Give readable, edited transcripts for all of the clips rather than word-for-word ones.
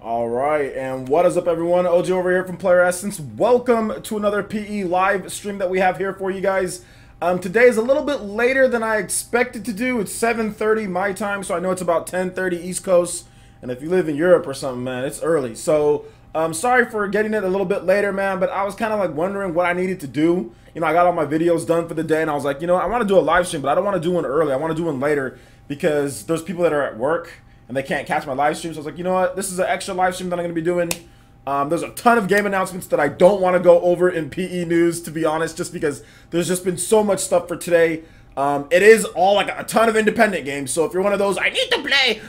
All right, and what is up, everyone? OG over here from PlayerEssence. Welcome to another PE live stream that we have here for you guys. Today is a little bit later than I expected to do. It's 7:30 my time, so I know it's about 10:30 East Coast. And if you live in Europe or something, man, it's early. So sorry for getting it a little bit later, man, but I was kind of like wondering what I needed to do. You know, I got all my videos done for the day, and I was like, you know, I want to do a live stream, but I don't want to do one early. I want to do one later because there's people that are at work and they can't catch my live stream. So I was like, you know what? This is an extra live stream that I'm going to be doing. There's a ton of game announcements that I don't want to go over in PE news, to be honest, just because there's just been so much stuff for today. It is all like a ton of independent games. So if you're one of those, I need to play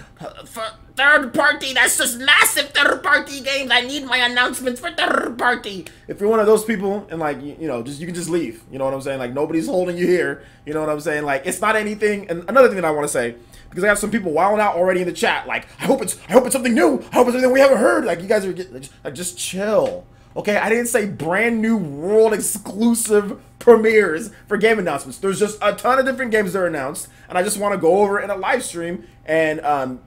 for third party, that's just massive third party games. I need my announcements for third party. If you're one of those people and like, you know, you can just leave. You know what I'm saying? Like nobody's holding you here. You know what I'm saying? Like it's not anything. And another thing that I want to say, because I have some people wilding out already in the chat, like I hope it's something new. I hope it's something we haven't heard. Like you guys are just chill. Okay, I didn't say brand new world exclusive premieres for game announcements. There's just a ton of different games that are announced, and I just want to go over it in a live stream and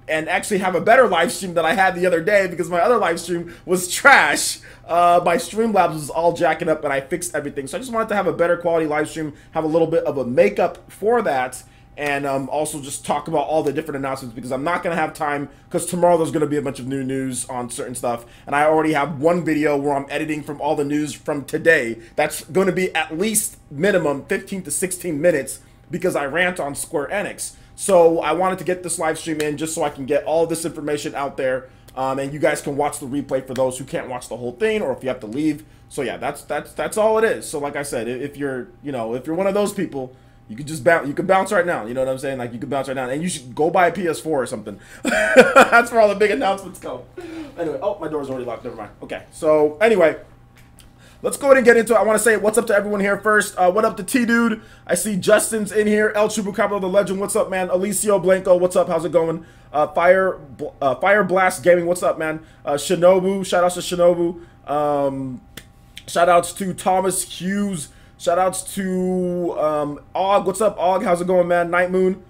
actually have a better live stream than I had the other day because my other live stream was trash. My Streamlabs was all jacking up, and I fixed everything. So I just wanted to have a better quality live stream, have a little bit of a makeup for that. And also just talk about all the different announcements because I'm not going to have time because tomorrow there's going to be a bunch of new news on certain stuff. And I already have one video where I'm editing from all the news from today. That's going to be at least minimum 15 to 16 minutes because I rant on Square Enix. So I wanted to get this live stream in just so I can get all this information out there. And you guys can watch the replay for those who can't watch the whole thing or if you have to leave. So yeah, that's all it is. So like I said, if you're one of those people, you could just bounce. You could bounce right now. You know what I'm saying? Like you could bounce right now, and you should go buy a PS4 or something. That's where all the big announcements go. Anyway, oh, my door's already locked. Never mind. Okay. So anyway, let's go ahead and get into it. I want to say what's up to everyone here first. What up to T-Dude? I see Justin's in here. El Chupacabra the Legend. What's up, man? Alicio Blanco. What's up? How's it going? Fire Blast Gaming. What's up, man? Shinobu. Shout outs to Shinobu. Shout outs to Thomas Hughes. Shoutouts to Og. What's up, Og? How's it going, man? Night Moon.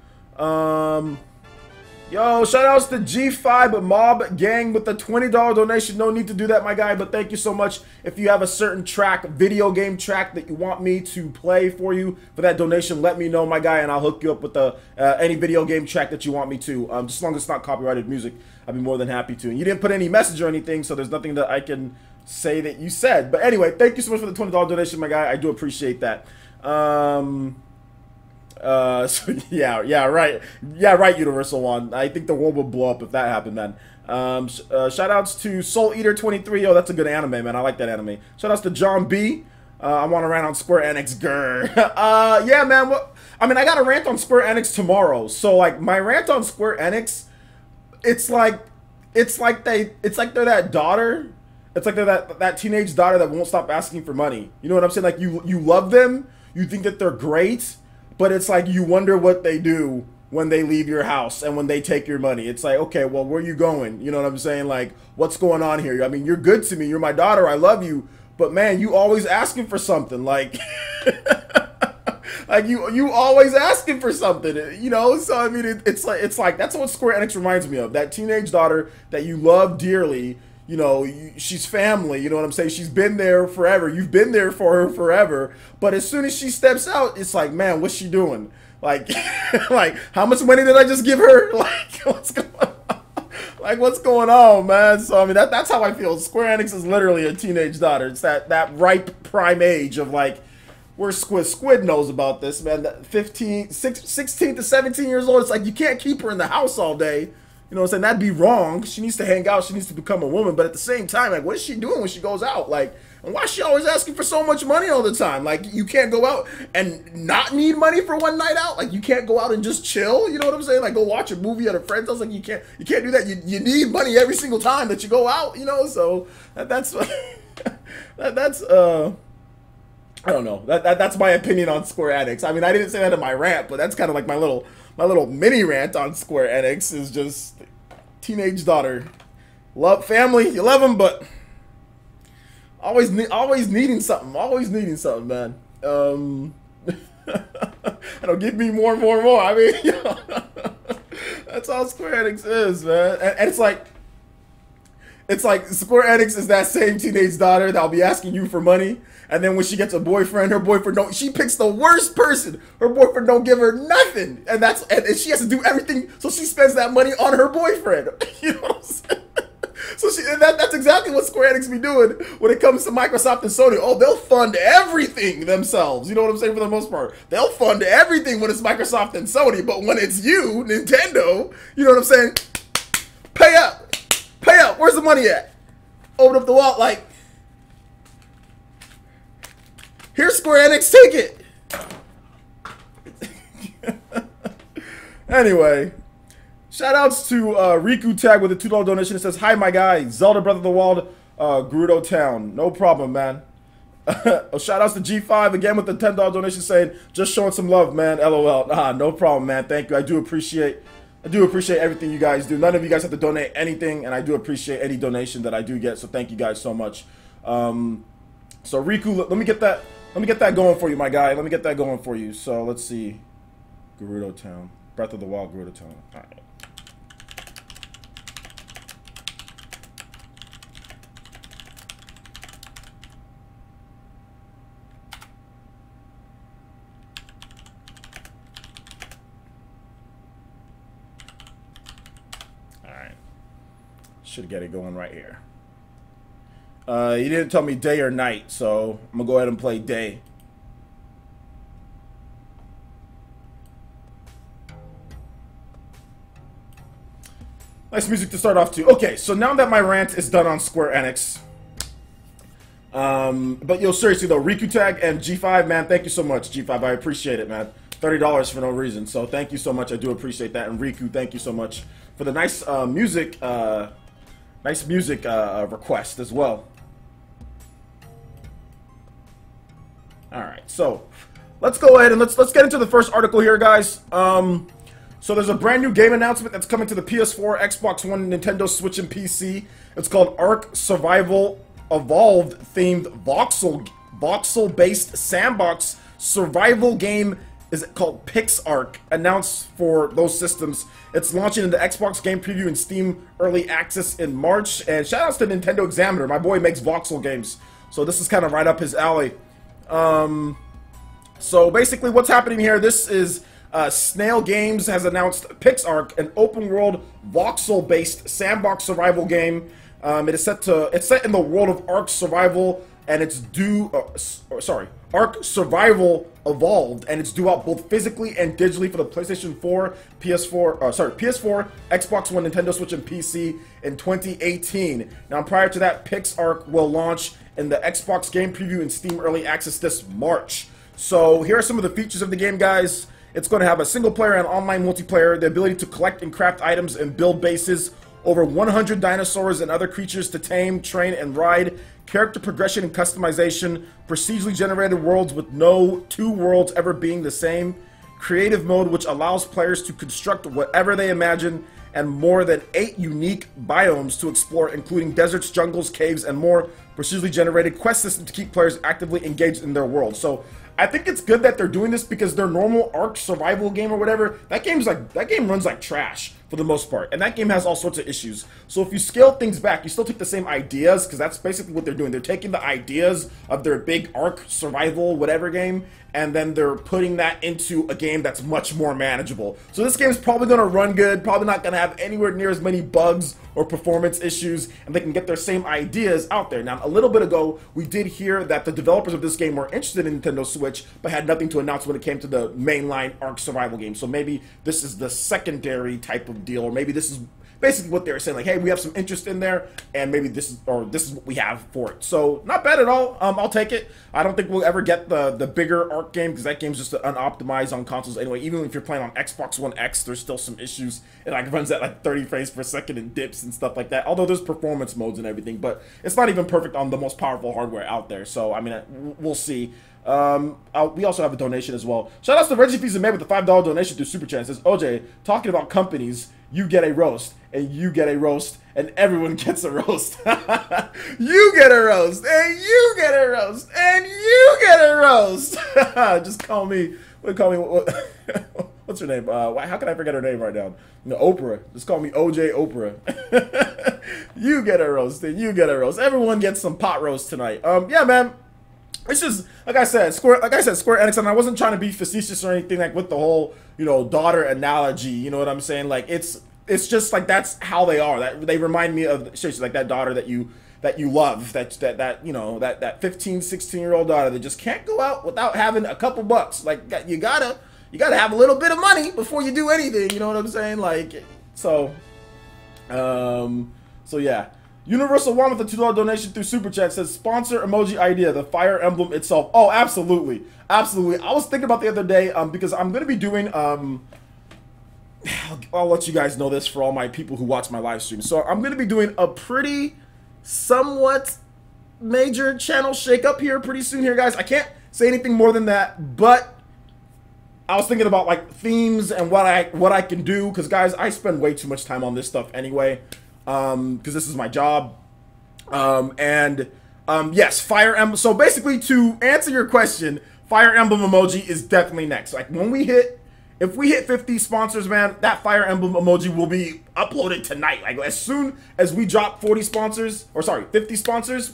Yo, shout outs to G5 Mob Gang with the $20 donation. No need to do that, my guy, but thank you so much. If you have a certain track, video game track that you want me to play for you for that donation, let me know, my guy, and I'll hook you up with the any video game track that you want me to. Just as long as it's not copyrighted music, I'd be more than happy to. And you didn't put any message or anything, so there's nothing that I can say that you said. But anyway, thank you so much for the $20 donation, my guy. I do appreciate that. So yeah, right, Universal One. I think the world would blow up if that happened, man. Shout outs to Soul Eater 23. Oh, that's a good anime, man. I like that anime. Shout outs to John B. I want to rant on Square Enix. Grr. Yeah, man. What? I mean, I got to rant on Square Enix tomorrow. So like, my rant on Square Enix, it's like they're that daughter. It's like they're that teenage daughter that won't stop asking for money. You know what I'm saying? Like you love them, you think that they're great. But it's like you wonder what they do when they leave your house and when they take your money. It's like, okay, well, where are you going? You know what I'm saying? Like, what's going on here? I mean, you're good to me. You're my daughter. I love you. But, man, you always asking for something. Like, like you always asking for something, you know? So, I mean, it's like that's what Square Enix reminds me of. That teenage daughter that you love dearly. You know, she's family, you know what I'm saying? She's been there forever. You've been there for her forever. But as soon as she steps out, it's like, man, what's she doing? Like, like, how much money did I just give her? Like, what's going on? Like, what's going on, man? So, I mean, that's how I feel. Square Enix is literally a teenage daughter. It's that ripe prime age of, like, where Squid knows about this, man. 16 to 17 years old. It's like, you can't keep her in the house all day. You know what I'm saying? That'd be wrong. She needs to hang out. She needs to become a woman. But at the same time, like, what is she doing when she goes out? Like, and why is she always asking for so much money all the time? Like, you can't go out and not need money for one night out. Like, you can't go out and just chill. You know what I'm saying? Like, go watch a movie at a friend's house. Like, you can't do that. You need money every single time that you go out. You know, so that's I don't know. That's my opinion on Square Enix. I mean, I didn't say that in my rant, but that's kind of like my little mini rant on Square Enix is just teenage daughter. Love family, you love them, but always needing something. Always needing something, man. It'll give me more and more and more. I mean, you know, that's all Square Enix is, man. And it's like Square Enix is that same teenage daughter that'll be asking you for money, and then when she gets a boyfriend, her boyfriend don't. She picks the worst person. Her boyfriend don't give her nothing, and and she has to do everything. So she spends that money on her boyfriend. You know what I'm saying? So that's exactly what Square Enix be doing when it comes to Microsoft and Sony. Oh, they'll fund everything themselves. You know what I'm saying? For the most part, they'll fund everything when it's Microsoft and Sony. But when it's you, Nintendo, you know what I'm saying? Pay up. Pay up. Where's the money at? Open up the wallet like, here's Square Enix, take it. Anyway, shout outs to Riku Tag with a $2 donation. It says, hi, my guy, Zelda Breath of the Wild, Gerudo Town. No problem, man. Shout outs to G5 again with the $10 donation saying, just showing some love, man. LOL. No problem, man. Thank you. I do appreciate everything you guys do. None of you guys have to donate anything, and I do appreciate any donation that I do get. So thank you guys so much. So Riku, let me get that going for you, my guy. Let me get that going for you. So let's see, Gerudo Town, Breath of the Wild, Gerudo Town. All right. Should get it going right here. He didn't tell me day or night, so I'm gonna go ahead and play day. Nice music to start off to. Okay, so now that my rant is done on Square Enix, but yo, seriously though, Riku Tag and G5, man, thank you so much, G5. I appreciate it, man. $30 for no reason, so thank you so much. I do appreciate that, and Riku, thank you so much for the nice music. Nice music request as well. All right, so let's go ahead and let's get into the first article here, guys. So there's a brand new game announcement that's coming to the PS4, Xbox One, Nintendo Switch, and PC. It's called Ark Survival Evolved themed voxel-based sandbox survival game is called PixArk, announced for those systems. It's launching in the Xbox Game Preview and Steam Early Access in March. And shoutouts to Nintendo Examiner. My boy makes voxel games, so this is kind of right up his alley. So basically what's happening here, this is Snail Games has announced PixArk, an open-world voxel-based sandbox survival game. It's set in the world of Ark Survival, and it's Ark Survival Evolved, and it's due out both physically and digitally for the PlayStation 4, PS4, Xbox One, Nintendo Switch, and PC in 2018. Now, prior to that, PixArk will launch in the Xbox Game Preview and Steam Early Access this March. So here are some of the features of the game, guys. It's going to have a single-player and online multiplayer, the ability to collect and craft items and build bases, over 100 dinosaurs and other creatures to tame, train, and ride, character progression and customization, procedurally generated worlds with no two worlds ever being the same, creative mode which allows players to construct whatever they imagine, and more than 8 unique biomes to explore, including deserts, jungles, caves, and more, procedurally generated quest system to keep players actively engaged in their world. So I think it's good that they're doing this, because their normal Ark survival game or whatever, that game runs like trash for the most part, and that game has all sorts of issues. So if you scale things back, you still take the same ideas, because that's basically what they're doing. They're taking the ideas of their big Ark survival whatever game, and then they're putting that into a game that's much more manageable. So this game is probably going to run good, probably not going to have anywhere near as many bugs or performance issues, and they can get their same ideas out there. Now, a little bit ago, we did hear that the developers of this game were interested in Nintendo Switch, but had nothing to announce when it came to the mainline Ark survival game. So maybe this is the secondary type of deal, or maybe this is basically what they were saying, like, hey, we have some interest in there, and maybe this is what we have for it. So not bad at all. I'll take it. I don't think we'll ever get the bigger Ark game, because that game's just unoptimized on consoles anyway. Even if you're playing on Xbox One X, there's still some issues. It like runs at like 30 frames per second and dips and stuff like that. Although there's performance modes and everything, but it's not even perfect on the most powerful hardware out there. So I mean, we'll see. We also have a donation as well. Shout out to Reggie Fees and May with the $5 donation through Super Chat. It says, OJ, talking about companies, you get a roast, and you get a roast, and everyone gets a roast. You get a roast, and you get a roast, and you get a roast. Just call me, what's her name? How can I forget her name right now? No, Oprah. Just call me OJ Oprah. You get a roast, and you get a roast. Everyone gets some pot roast tonight. Yeah, man. It's just, like I said, Square Enix, and I wasn't trying to be facetious or anything, like with the whole, daughter analogy, you know what I'm saying? Like, it's just like, that's how they are. That they remind me of, like, that daughter that you love, that 15, 16-year-old daughter that just can't go out without having a couple bucks. Like, you gotta have a little bit of money before you do anything, you know what I'm saying? Like, so yeah. Universal One with a $2 donation through Super Chat says, sponsor emoji idea, the Fire Emblem itself. Oh, absolutely. Absolutely. I was thinking about the other day, because I'm going to be doing, I'll let you guys know this for all my people who watch my live stream. So I'm going to be doing a pretty, somewhat major channel shakeup here pretty soon here, guys. I can't say anything more than that, but I was thinking about, like, themes and what I can do, because, guys, I spend way too much time on this stuff anyway. Because this is my job, yes, Fire Emblem. So basically, to answer your question, Fire Emblem emoji is definitely next. Like, if we hit 50 sponsors, man, that Fire Emblem emoji will be uploaded tonight. Like, as soon as we drop 50 sponsors,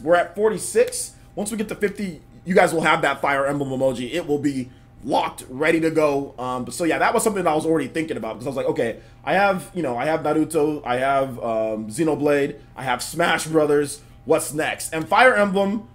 we're at 46. Once we get to 50, you guys will have that Fire Emblem emoji. It will be locked, ready to go. So yeah, that was something that I was already thinking about, because I was like, okay, I have Naruto, I have Xenoblade, I have Smash Brothers. What's next? And Fire Emblem,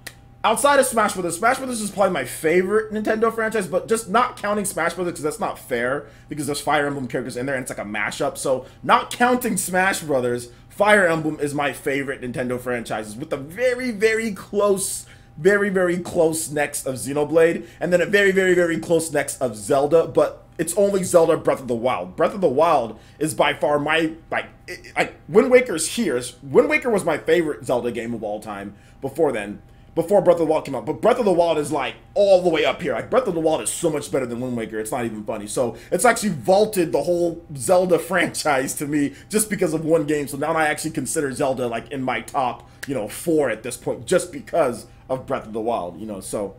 outside of Smash Brothers is probably my favorite Nintendo franchise, but just not counting Smash Brothers, because that's not fair, because there's Fire Emblem characters in there and it's like a mashup. So not counting Smash Brothers, Fire Emblem is my favorite Nintendo franchises, with a very, very close next of Xenoblade, and then a very, very, very close next of Zelda, but it's only Zelda Breath of the Wild. Breath of the Wild is by far my, Wind Waker's here. Wind Waker was my favorite Zelda game of all time before Breath of the Wild came out, but Breath of the Wild is, like, all the way up here. Like, Breath of the Wild is so much better than Wind Waker, it's not even funny. So it's actually vaulted the whole Zelda franchise to me just because of one game. So now I actually consider Zelda, like, in my top, 4 at this point, just because of Breath of the Wild, so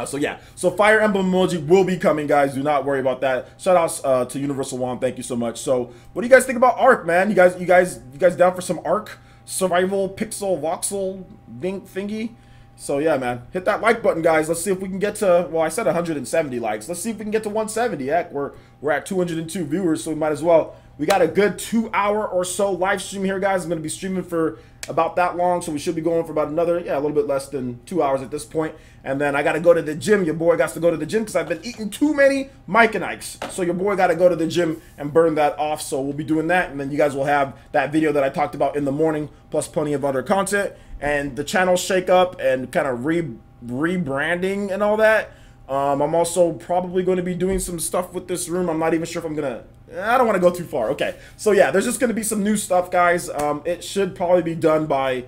So yeah, so Fire Emblem emoji will be coming, guys. Do not worry about that. Shout outs to Universal One. Thank you so much. So what do you guys think about Ark, man? You guys down for some Ark survival pixel voxel thingy? So yeah, man, hit that like button, guys. Let's see if we can get to, well, I said 170 likes. Let's see if we can get to 170. Heck, we're at 202 viewers, so we might as well. We got a good 2-hour or so live stream here, guys. I'm going to be streaming for about that long, so we should be going for about another, yeah, a little bit less than 2 hours at this point. And then I got to go to the gym. Your boy got to go to the gym because I've been eating too many Mike and Ikes. So your boy got to go to the gym and burn that off. So we'll be doing that, and then you guys will have that video that I talked about in the morning, plus plenty of other content. And the channel shake up and kind of rebranding and all that. I'm also probably going to be doing some stuff with this room. I'm not even sure if I'm going to... I don't want to go too far. Okay. So, yeah, there's just going to be some new stuff, guys. It should probably be done by...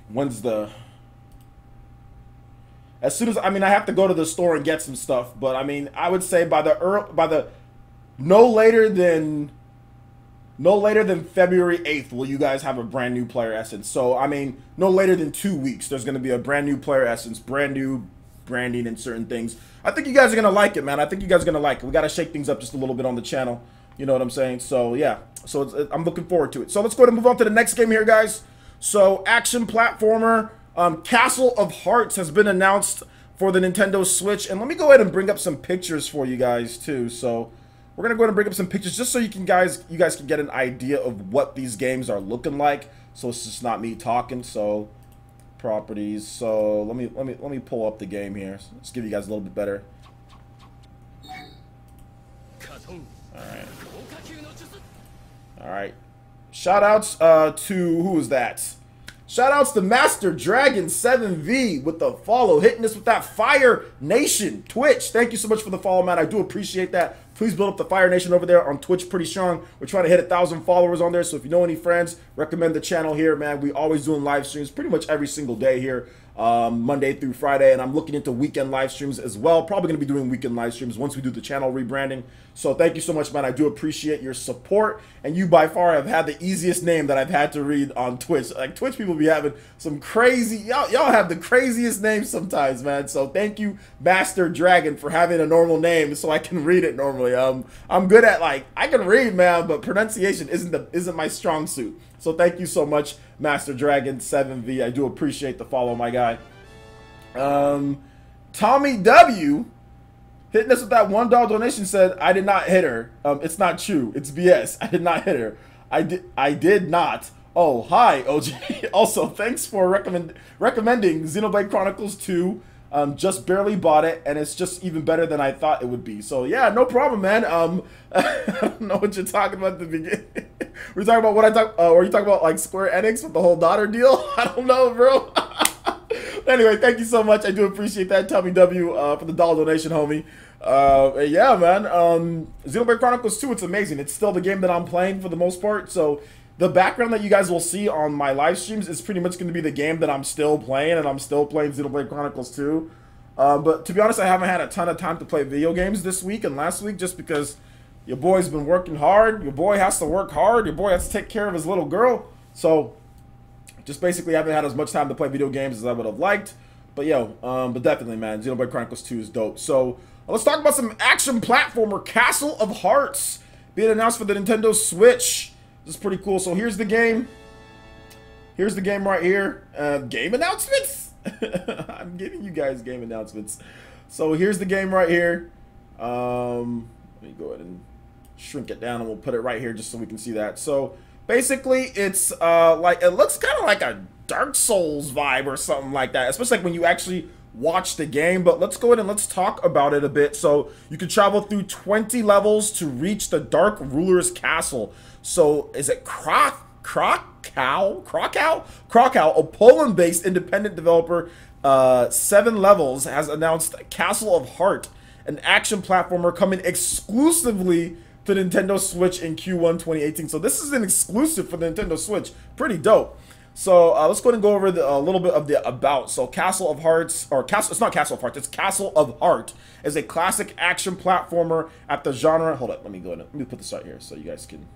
When's the... As soon as... I mean, I have to go to the store and get some stuff. But, I mean, I would say by the... No later than February 8th will you guys have a brand new PlayerEssence. So, I mean, no later than 2 weeks, there's going to be a brand new PlayerEssence, brand new branding and certain things. I think you guys are going to like it, man. I think you guys are going to like it. We got to shake things up just a little bit on the channel. You know what I'm saying? So, yeah. So, I'm looking forward to it. So, let's go ahead and move on to the next game here, guys. So, action platformer, Castle of Hearts has been announced for the Nintendo Switch. And let me go ahead and bring up some pictures for you guys, too. So, we're going to go ahead and bring up some pictures just so you guys can get an idea of what these games are looking like. So it's just not me talking. So properties. So let me pull up the game here. Let's give you guys a little bit better. All right. Shout outs to who is that? Shout outs to Master Dragon 7V with the follow, hitting us with that Fire Nation Twitch. Thank you so much for the follow, man. I do appreciate that. Please build up the Fire Nation over there on Twitch pretty strong. We're trying to hit 1,000 followers on there. So if you know any friends, recommend the channel here, man. We always doing live streams pretty much every single day here, Monday through Friday. And I'm looking into weekend live streams as well. Probably going to be doing weekend live streams once we do the channel rebranding. So thank you so much, man. I do appreciate your support. And you by far have had the easiest name that I've had to read on Twitch. Like Twitch people be having some crazy, y'all have the craziest names sometimes, man. So thank you, Master Dragon, for having a normal name so I can read it normally. I'm good at, like, I can read, man, but pronunciation isn't my strong suit. So thank you so much, Master Dragon 7V. I do appreciate the follow, my guy. Tommy W hitting us with that $1 donation said, I did not hit her. It's not true. It's BS. I did not hit her. I did not. Oh, hi, OJ. Also, thanks for recommending Xenoblade Chronicles 2. Just barely bought it, and it's just even better than I thought it would be. So yeah, no problem, man. I don't know what you're talking about at the beginning. We're talking about what I talk. Are you talking about like Square Enix with the whole daughter deal? I don't know, bro. Anyway, thank you so much. I do appreciate that, Tommy W, for the $1 donation, homie. Yeah, man. Xenoblade Chronicles 2, it's amazing. It's still the game that I'm playing for the most part. So the background that you guys will see on my live streams is pretty much going to be the game that I'm still playing, and I'm still playing Xenoblade Chronicles 2. But to be honest, I haven't had a ton of time to play video games this week and last week just because your boy's been working hard. Your boy has to work hard. Your boy has to take care of his little girl. So just basically haven't had as much time to play video games as I would have liked. But yo, but definitely, man, Xenoblade Chronicles 2 is dope. So let's talk about some action platformer, Castle of Hearts, being announced for the Nintendo Switch. This is pretty cool. So here's the game. Here's the game right here. Game announcements? I'm giving you guys game announcements. So here's the game right here. Let me go ahead and shrink it down and we'll put it right here just so we can see that. So basically it's like, it looks kind of like a Dark Souls vibe or something like that, especially like when you actually watch the game. But let's go ahead and let's talk about it a bit. So you can travel through 20 levels to reach the Dark Ruler's castle. So is it Krakow, a Poland-based independent developer, 7 levels, has announced Castle of Heart, an action platformer coming exclusively to Nintendo Switch in Q1 2018. So this is an exclusive for the Nintendo Switch. Pretty dope. So let's go ahead and go over a little bit of the about. So Castle of Hearts, or it's not Castle of Hearts, it's Castle of Heart, is a classic action platformer at the genre. Hold up, let me put this right here so you guys can.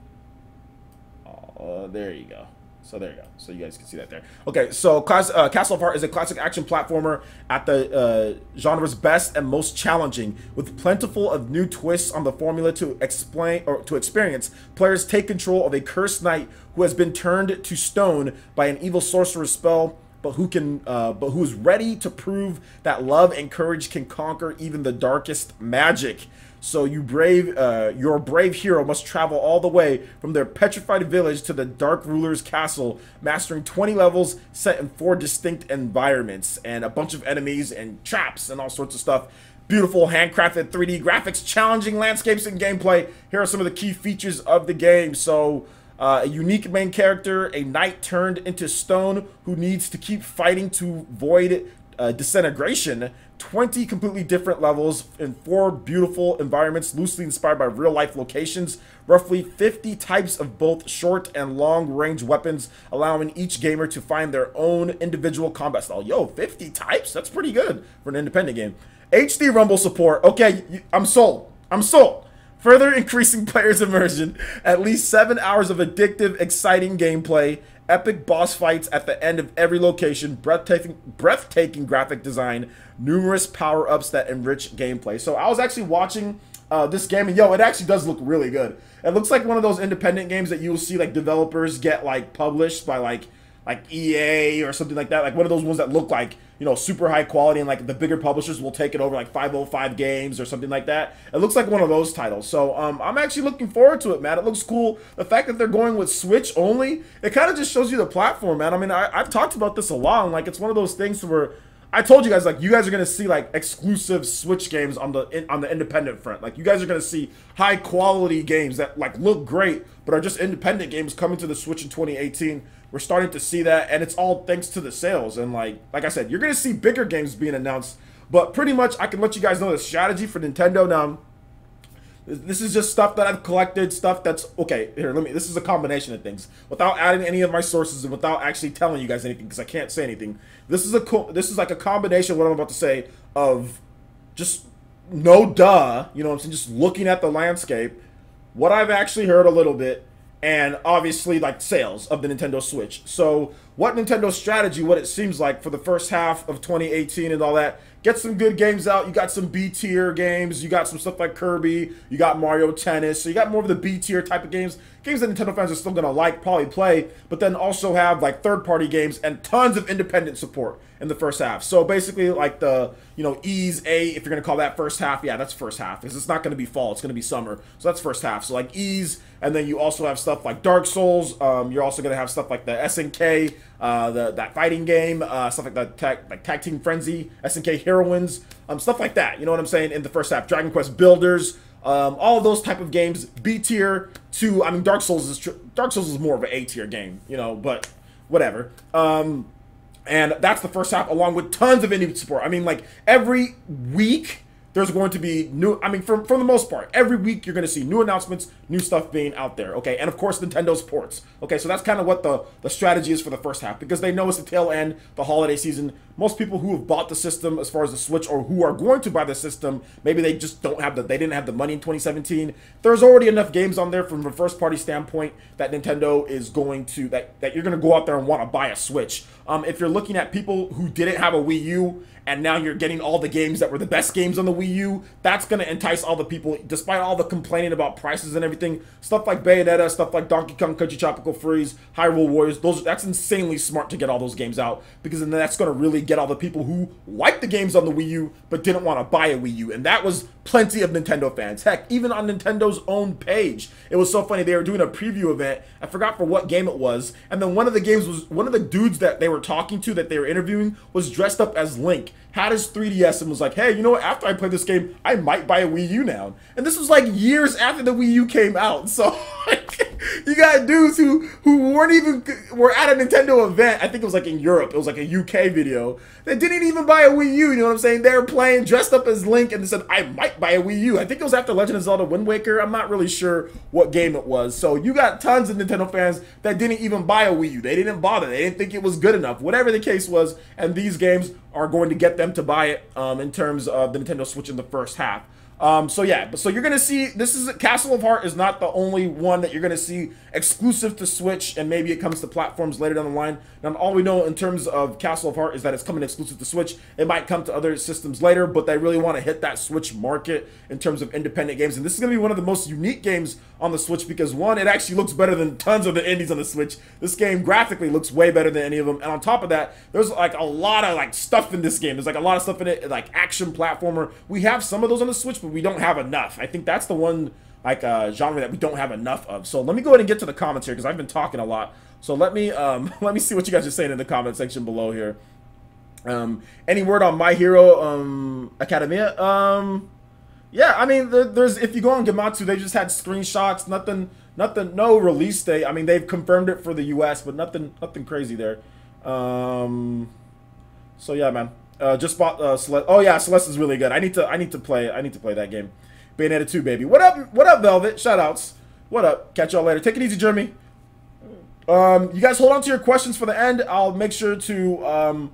There you go. So there you go. So you guys can see that there. Okay, so Castle of Heart is a classic action platformer at the genre's best and most challenging, with plentiful of new twists on the formula to explain or to experience. Players take control of a cursed knight who has been turned to stone by an evil sorcerer's spell, but who is ready to prove that love and courage can conquer even the darkest magic. So your brave hero must travel all the way from their petrified village to the Dark Ruler's castle, mastering 20 levels set in 4 distinct environments and a bunch of enemies and traps and all sorts of stuff. Beautiful handcrafted 3D graphics, challenging landscapes and gameplay. Here are some of the key features of the game. So a unique main character, a knight turned into stone who needs to keep fighting to void disintegration. 20 completely different levels in 4 beautiful environments loosely inspired by real-life locations. Roughly 50 types of both short and long-range weapons, allowing each gamer to find their own individual combat style. Yo, 50 types? That's pretty good for an independent game. HD Rumble support. Okay, I'm sold. I'm sold. Further increasing players' immersion. At least 7 hours of addictive, exciting gameplay. Epic boss fights at the end of every location, breathtaking graphic design, numerous power-ups that enrich gameplay. So I was actually watching this game, and yo, it actually does look really good. It looks like one of those independent games that you will see like developers get like published by like EA or something like that. Like one of those ones that look like, you know, super high quality, and like the bigger publishers will take it over, like 505 Games or something like that. It looks like one of those titles. So I'm actually looking forward to it, man. It looks cool. The fact that they're going with Switch only, it kind of just shows you the platform, man. I mean, I've talked about this a lot, and like it's one of those things where I told you guys, like, you guys are gonna see like exclusive Switch games on the independent front. Like, you guys are gonna see high quality games that like look great, but are just independent games coming to the Switch in 2018. We're starting to see that, and it's all thanks to the sales. And like I said, you're gonna see bigger games being announced. But pretty much, I can let you guys know the strategy for Nintendo now. This is just stuff that I've collected, stuff that's okay. Here, this is a combination of things without adding any of my sources and without actually telling you guys anything because I can't say anything. This is like a combination of what I'm about to say of just no duh, you know what I'm saying? Just looking at the landscape, what I've actually heard a little bit, and obviously like sales of the Nintendo Switch. So what Nintendo's strategy, what it seems like for the first half of 2018 and all that, get some good games out. You got some B-tier games. You got some stuff like Kirby. You got Mario Tennis. So you got more of the B-tier type of games. Games that Nintendo fans are still going to like, probably play, but then also have like third-party games and tons of independent support in the first half. So basically like the, you know, Ys, if you're going to call that first half, yeah, that's first half. Because it's not going to be fall. It's going to be summer. So that's first half. So like Ys, and then you also have stuff like Dark Souls. You're also going to have stuff like the SNK, that fighting game, stuff like the Tag Team Frenzy, SNK Heroines, stuff like that. You know what I'm saying? In the first half, Dragon Quest Builders, all of those type of games, B tier to, I mean, Dark Souls is more of an A tier game, you know, but whatever. And that's the first half, along with tons of indie support. I mean, like every week there's going to be new, I mean, for the most part, every week you're going to see new announcements, new stuff being out there, okay? And of course, Nintendo's ports, okay? So that's kind of what the strategy is for the first half, because they know it's the tail end, the holiday season. Most people who have bought the system as far as the Switch, or who are going to buy the system, maybe they just don't have they didn't have the money in 2017. There's already enough games on there from a first party standpoint that Nintendo is going to, that you're going to go out there and want to buy a Switch. If you're looking at people who didn't have a Wii U, and now you're getting all the games that were the best games on the Wii U, that's going to entice all the people, despite all the complaining about prices and everything. Stuff like Bayonetta, stuff like Donkey Kong Country Tropical Freeze, Hyrule Warriors, that's insanely smart to get all those games out, because then that's going to really get all the people who like the games on the Wii U but didn't want to buy a Wii U. And that was plenty of Nintendo fans. Heck, even on Nintendo's own page, it was so funny. They were doing a preview event. I forgot for what game it was. And then one of the games was, one of the dudes that they were talking to, that they were interviewing, was dressed up as Link, had his 3DS, and was like, hey, you know what, after I play this game, I might buy a Wii U now. And this was like years after the Wii U came out. So you got dudes who were at a Nintendo event. I think it was like in Europe. It was like a UK video. They didn't even buy a Wii U, you know what I'm saying? They were playing, dressed up as Link, and they said, I might buy a Wii U. I think it was after Legend of Zelda Wind Waker. I'm not really sure what game it was. So you got tons of Nintendo fans that didn't even buy a Wii U. They didn't bother. They didn't think it was good enough. Whatever the case was, and these games are going to get them to buy it in terms of the Nintendo Switch in the first half. So yeah, so you're gonna see this is Castle of Heart is not the only one that you're gonna see exclusive to Switch, and maybe it comes to platforms later down the line. Now, all we know in terms of Castle of Heart is that it's coming exclusive to Switch. It might come to other systems later, but they really want to hit that Switch market in terms of independent games. And this is gonna be one of the most unique games on the Switch because one, it actually looks better than tons of the indies on the Switch. This game graphically looks way better than any of them, and on top of that, there's like a lot of like stuff in this game. There's like a lot of stuff in it, like action platformer. We have some of those on the Switch, but we don't have enough. I think that's the one like genre that we don't have enough of. So let me go ahead and get to the comments here because I've been talking a lot. So let me let me see what you guys are saying in the comment section below here. Any word on My Hero Academia? Yeah, I mean, there's if you go on Gematsu, they just had screenshots, nothing, no release date. I mean, they've confirmed it for the U.S., but nothing crazy there. So yeah, man. Just bought Celeste. Oh yeah, Celeste is really good. I need to play that game. Bayonetta 2, baby. What up, Velvet? Shoutouts. What up? Catch y'all later. Take it easy, Jeremy. You guys hold on to your questions for the end. I'll make sure to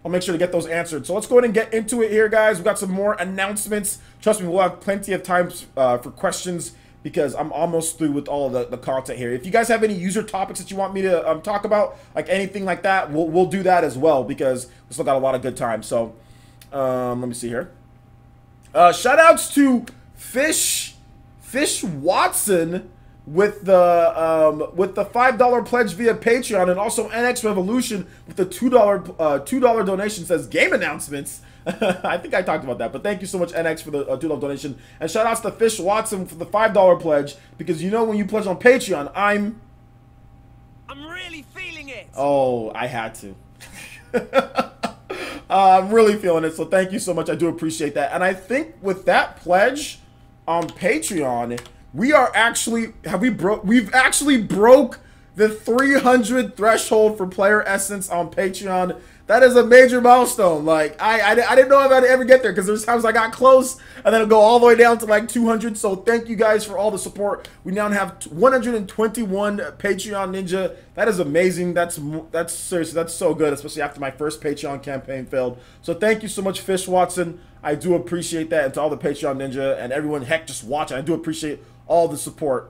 get those answered. So let's go ahead and get into it here, guys. We've got some more announcements. Trust me, we'll have plenty of time for questions because I'm almost through with all of the content here. If you guys have any user topics that you want me to talk about, like anything like that, we'll do that as well because we still got a lot of good time. So let me see here. Shout outs to Fish Watson with the $5 pledge via Patreon, and also NX Revolution with the $2 donation. Says game announcements. I think I talked about that, but thank you so much, NX, for the $2 donation, and shout outs to Fish Watson for the $5 pledge, because you know when you pledge on Patreon, I'm really feeling it. Oh, I had to. I'm really feeling it, so thank you so much. I do appreciate that, and I think with that pledge on Patreon, we are actually we've actually broke the 300 threshold for PlayerEssence on Patreon. That is a major milestone. Like I didn't know if I'd ever get there because there's times I got close and then it'll go all the way down to like 200. So thank you guys for all the support. We now have 121 Patreon Ninja. That is amazing. That's seriously, that's so good, especially after my first Patreon campaign failed. So thank you so much, Fish Watson. I do appreciate that, and to all the Patreon Ninja and everyone, heck, just watching. I do appreciate all the support.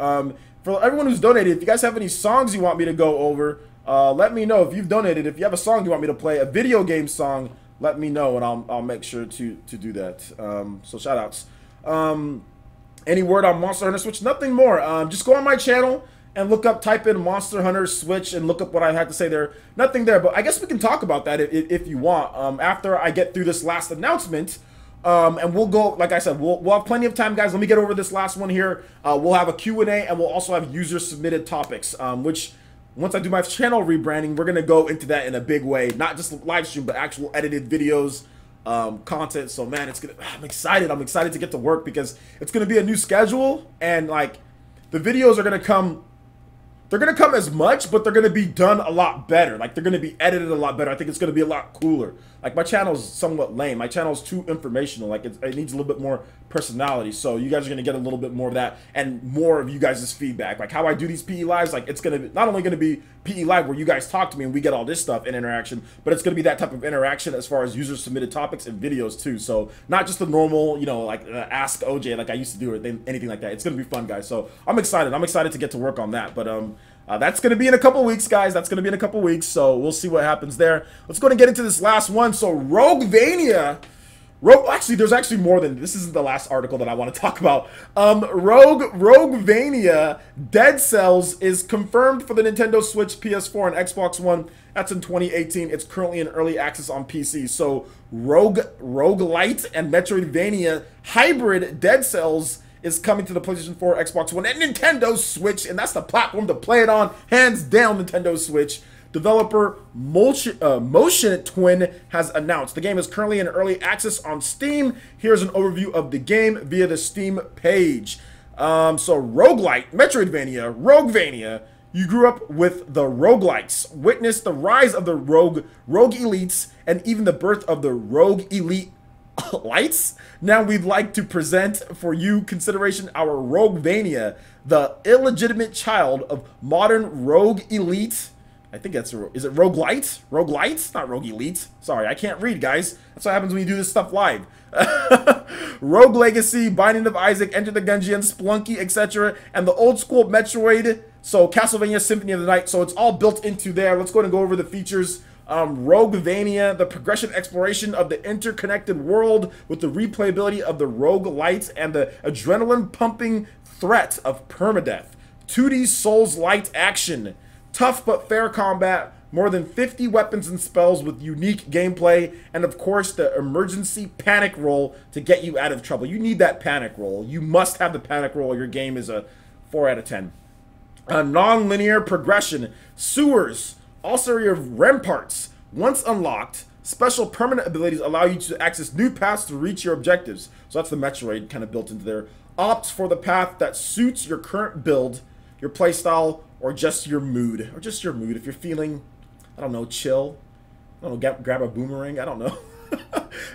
For everyone who's donated, if you guys have any songs you want me to go over, let me know. If you've donated, if you have a song you want me to play, a video game song, let me know, and I'll make sure to do that. So shout outs. Any word on Monster Hunter Switch? Nothing more. Just go on my channel and look up, type in Monster Hunter Switch and look up what I had to say there. Nothing there, but I guess we can talk about that if you want. After I get through this last announcement, and we'll go, like I said, we'll have plenty of time, guys. Let me get over this last one here. We'll have a Q&A, and we'll also have user-submitted topics, which, once I do my channel rebranding, we're going to go into that in a big way. Not just live stream, but actual edited videos, content. So, man, I'm excited. I'm excited to get to work because it's going to be a new schedule, and, like, the videos are going to come... They're going to come as much, but they're going to be done a lot better. Like, they're going to be edited a lot better. I think it's going to be a lot cooler. Like, my channel is somewhat lame. My channel is too informational. Like, it needs a little bit more personality. So you guys are going to get a little bit more of that and more of you guys' feedback. Like, how I do these PE Lives, like, it's going to be not only going to be PE Live where you guys talk to me and we get all this stuff in interaction, but it's going to be that type of interaction as far as user-submitted topics and videos, too. So not just the normal, you know, like, Ask OJ like I used to do or anything like that. It's going to be fun, guys. So I'm excited. I'm excited to get to work on that. But, that's going to be in a couple weeks, guys. That's going to be in a couple weeks, so we'll see what happens there. Let's go ahead and get into this last one. So Roguevania... Actually, there's actually more than... This isn't the last article that I want to talk about. Roguevania Dead Cells is confirmed for the Nintendo Switch, PS4, and Xbox One. That's in 2018. It's currently in early access on PC. So Roguelite and Metroidvania hybrid Dead Cells is coming to the PlayStation 4, Xbox One, and Nintendo Switch, and that's the platform to play it on. Hands down, Nintendo Switch. Developer Motion Twin has announced. The game is currently in early access on Steam. Here's an overview of the game via the Steam page. So Roguelite, Metroidvania, Roguevania. You grew up with the roguelites, witnessed the rise of the rogue elites, and even the birth of the rogue elite lights. Now we'd like to present for you consideration our Roguevania, the illegitimate child of modern rogue elite I think that's is it Roguelite? Roguelite? Not Rogue Elite. Sorry, I can't read, guys. That's what happens when you do this stuff live. Rogue Legacy, Binding of Isaac, Enter the Gungeon, Splunky, etc. And the old school Metroid, so Castlevania Symphony of the Night. So it's all built into there. Let's go ahead and go over the features. Roguevania, the progression exploration of the interconnected world with the replayability of the roguelites and the adrenaline-pumping threat of permadeath. 2D Souls-light action. Tough but fair combat, more than 50 weapons and spells with unique gameplay, and of course the emergency panic roll to get you out of trouble. You need that panic roll. You must have the panic roll. Your game is a 4 out of 10. Non-linear progression. Sewers. Also your ramparts. Once unlocked, special permanent abilities allow you to access new paths to reach your objectives. So that's the Metroid kind of built into there. Opt for the path that suits your current build, your playstyle, or just your mood. If you're feeling, I don't know, chill. I don't know, grab a boomerang. I don't know.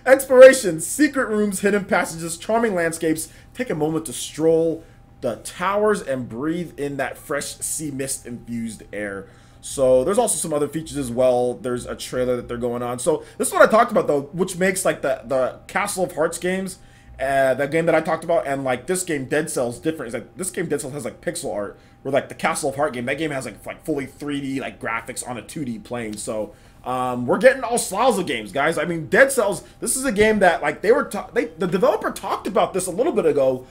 Exploration, secret rooms, hidden passages, charming landscapes. Take a moment to stroll the towers and breathe in that fresh sea mist infused air. So there's also some other features as well. There's a trailer that they're going on. So this is what I talked about though, which makes like the Castle of Hearts games, that game that I talked about, and like this game Dead Cells different. Is like this game Dead Cells has like pixel art, where like the Castle of Heart game, that game has like fully 3D like graphics on a 2D plane. So we're getting all styles of games, guys. I mean, Dead Cells, this is a game that like the developer talked about this a little bit ago.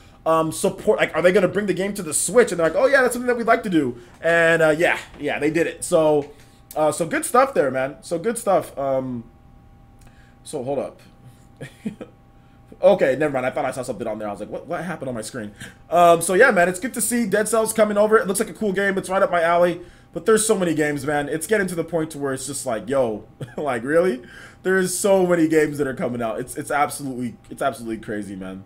Support, like, are they going to bring the game to the Switch? And they're like, oh yeah, that's something that we'd like to do. And yeah, they did it. So so good stuff there, man. So good stuff. So hold up. Okay, never mind. I thought I saw something on there. I was like, what happened on my screen? So yeah, man, it's good to see Dead Cells coming over. It looks like a cool game. It's right up my alley. But there's so many games, man. It's getting to the point to where it's just like, yo, like really? There's so many games that are coming out. It's absolutely crazy, man.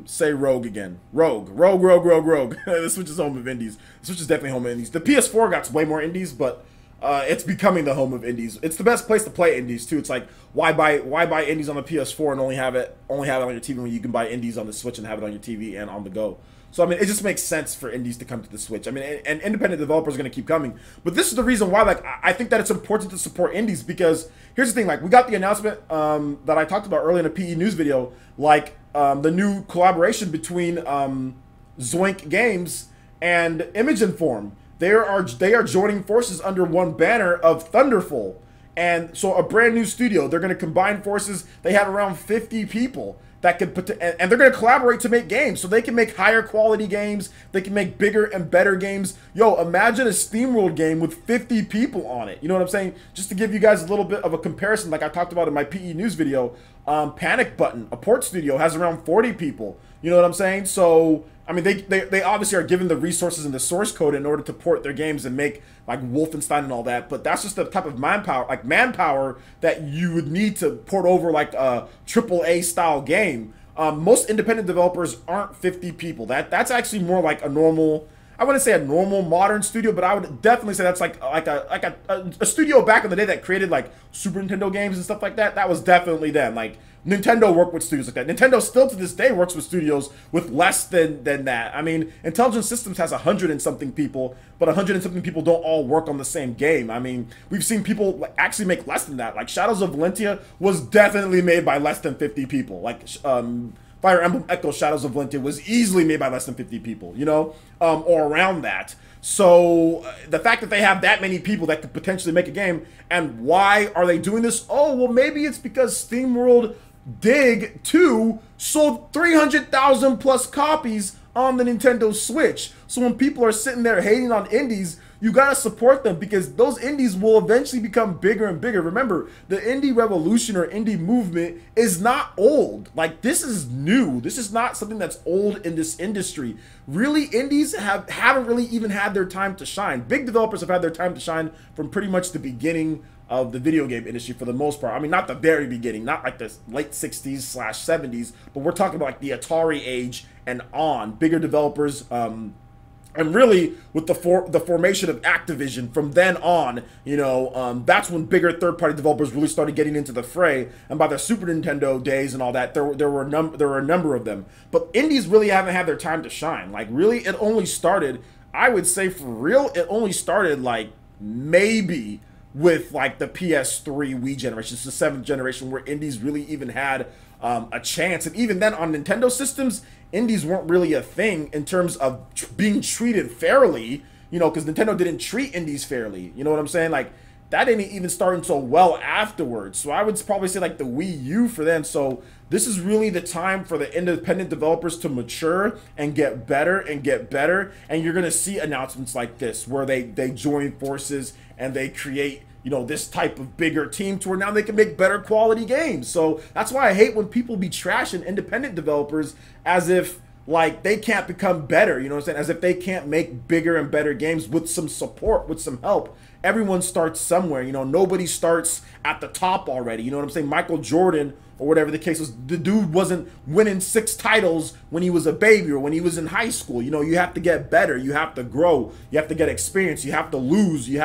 Say Rogue again. Rogue. The Switch is home of indies. The Switch is definitely home of indies. The PS4 got way more indies, but it's becoming the home of indies. It's the best place to play indies too. It's like why buy indies on the PS4 and only have it on your TV when you can buy indies on the Switch and have it on your TV and on the go. So I mean, it just makes sense for indies to come to the Switch. I mean, and independent developers are going to keep coming. But this is the reason why, like, I think that it's important to support indies, because here's the thing: like, we got the announcement that I talked about earlier in a PE news video, like the new collaboration between Zoink Games and Image Inform. They are joining forces under one banner of Thunderful, and so a brand new studio. They're going to combine forces. They have around 50 people that could put, and they're going to collaborate to make games, so they can make higher quality games. They can make bigger and better games. Yo, imagine a SteamWorld game with 50 people on it. You know what I'm saying? Just to give you guys a little bit of a comparison, like I talked about in my PE news video, Panic Button, a port studio, has around 40 people. You know what I'm saying? So I mean, they obviously are given the resources and the source code in order to port their games and make like Wolfenstein and all that, but that's just the type of manpower that you would need to port over like a AAA style game. Most independent developers aren't 50 people. That's actually more like a normal, I wouldn't say a normal modern studio, but I would definitely say that's like a studio back in the day that created like Super Nintendo games and stuff like that. That was definitely them. Like Nintendo worked with studios like that. Nintendo still to this day works with studios with less than that. I mean, Intelligent Systems has 100 and something people, but 100 and something people don't all work on the same game. I mean, we've seen people actually make less than that. Like Shadows of Valentia was definitely made by less than 50 people. Like Fire Emblem Echo Shadows of Valentia was easily made by less than 50 people, you know, or around that. So the fact that they have that many people that could potentially make a game, and why are they doing this? Oh, well, maybe it's because SteamWorld Dig 2 sold 300,000 plus copies on the Nintendo Switch. So when people are sitting there hating on indies, you gotta support them, because those indies will eventually become bigger and bigger. Remember, the indie revolution or indie movement is not old. Like, this is new. This is not something that's old in this industry. Really, indies haven't really even had their time to shine. Big developers have had their time to shine from pretty much the beginning of the video game industry for the most part. I mean, not the very beginning, not like the late 60s/70s, but we're talking about like the Atari age and on. Bigger developers, and really with the formation of Activision from then on, you know, that's when bigger third-party developers really started getting into the fray. And by the Super Nintendo days and all that, there were a number of them. But indies really haven't had their time to shine. Like, really, it only started, I would say for real, it only started like maybe with like the PS3 Wii generation, it's the 7th generation where indies really even had a chance. And even then on Nintendo systems, indies weren't really a thing in terms of being treated fairly, you know, because Nintendo didn't treat indies fairly. You know what I'm saying? Like, that didn't even start until well afterwards. So I would probably say like the Wii U for them. So this is really the time for the independent developers to mature and get better and get better. And you're going to see announcements like this where they join forces and they create, you know, this type of bigger team to where now they can make better quality games. So that's why I hate when people be trashing independent developers as if like they can't become better, you know what I'm saying? As if they can't make bigger and better games with some support, with some help. Everyone starts somewhere, you know, nobody starts at the top already, you know what I'm saying? Michael Jordan, or whatever the case was, the dude wasn't winning 6 titles when he was a baby or when he was in high school. You know, you have to get better, you have to grow, you have to get experience, you have to lose, you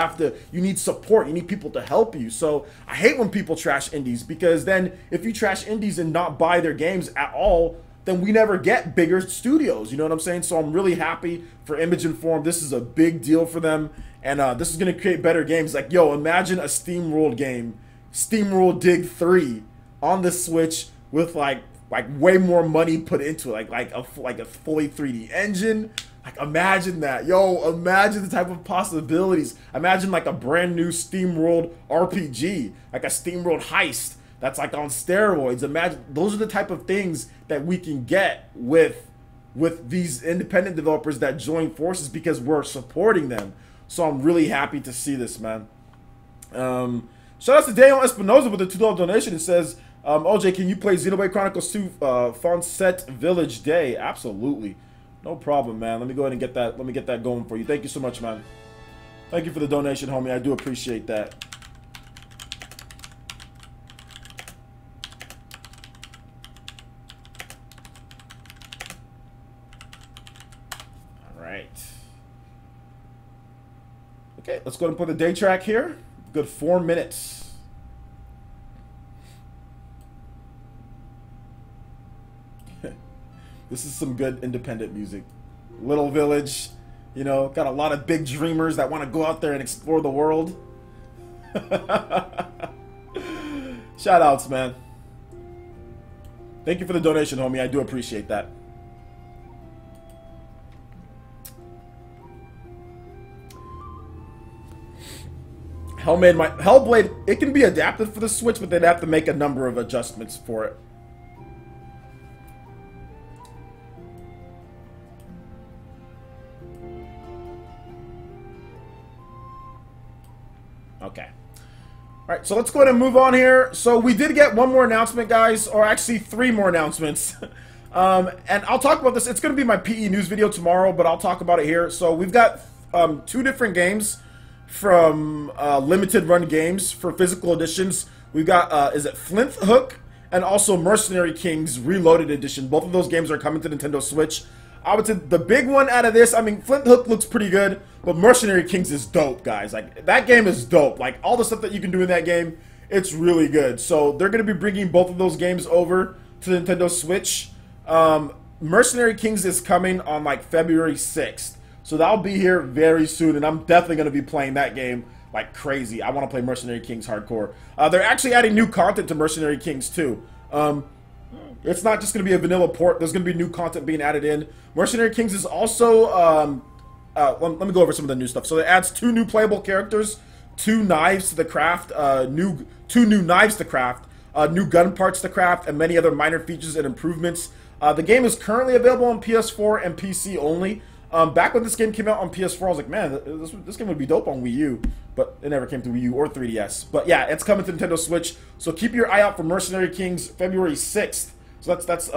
need support, you need people to help you. So I hate when people trash indies, because then if you trash indies and not buy their games at all, then we never get bigger studios, you know what I'm saying? So I'm really happy for Image and Form. This is a big deal for them, and this is going to create better games. Like, yo, imagine a SteamWorld game, SteamWorld Dig 3 on the Switch with like way more money put into it, like a fully 3D engine. Like, imagine that. Yo, imagine the type of possibilities. Imagine like a brand new SteamWorld RPG, like a SteamWorld Heist that's like on steroids. Imagine, those are the type of things that we can get with these independent developers that join forces because we're supporting them. So I'm really happy to see this, man. Shout out to Daniel Espinoza with a $2 donation. It says, OJ, can you play Xenoblade Chronicles 2 Fonset Village Day? Absolutely. No problem, man. Let me go ahead and get that. Let me get that going for you. Thank you so much, man. Thank you for the donation, homie. I do appreciate that. All right. Okay, let's go ahead and put the day track here. Good 4 minutes. This is some good independent music. Little Village, you know, got a lot of big dreamers that want to go out there and explore the world. Shout outs, man. Thank you for the donation, homie. I do appreciate that. Hellblade, it can be adapted for the Switch, but they'd have to make a number of adjustments for it. Okay. All right, so let's go ahead and move on here. So we did get one more announcement, guys, or actually 3 more announcements. And I'll talk about this. It's going to be my PE news video tomorrow, but I'll talk about it here. So we've got 2 different games from limited run games for physical editions. We've got, is it Flint Hook and also Mercenary Kings Reloaded Edition. Both of those games are coming to Nintendo Switch. I would say the big one out of this, I mean, Flint Hook looks pretty good, but Mercenary Kings is dope, guys. Like, that game is dope. Like, all the stuff that you can do in that game, it's really good. So they're going to be bringing both of those games over to the Nintendo Switch. Mercenary Kings is coming on, like, February 6th. So that'll be here very soon, and I'm definitely going to be playing that game like crazy. I want to play Mercenary Kings hardcore. They're actually adding new content to Mercenary Kings, too. It's not just going to be a vanilla port. There's going to be new content being added in. Mercenary Kings is also... let me go over some of the new stuff. So it adds 2 new playable characters, 2 knives to the craft, 2 new knives to craft, new gun parts to craft, and many other minor features and improvements. The game is currently available on PS4 and PC only. Back when this game came out on PS4, I was like, man, this game would be dope on Wii U, but it never came to Wii U or 3DS. But yeah, it's coming to Nintendo Switch, so keep your eye out for Mercenary Kings February 6th. So that's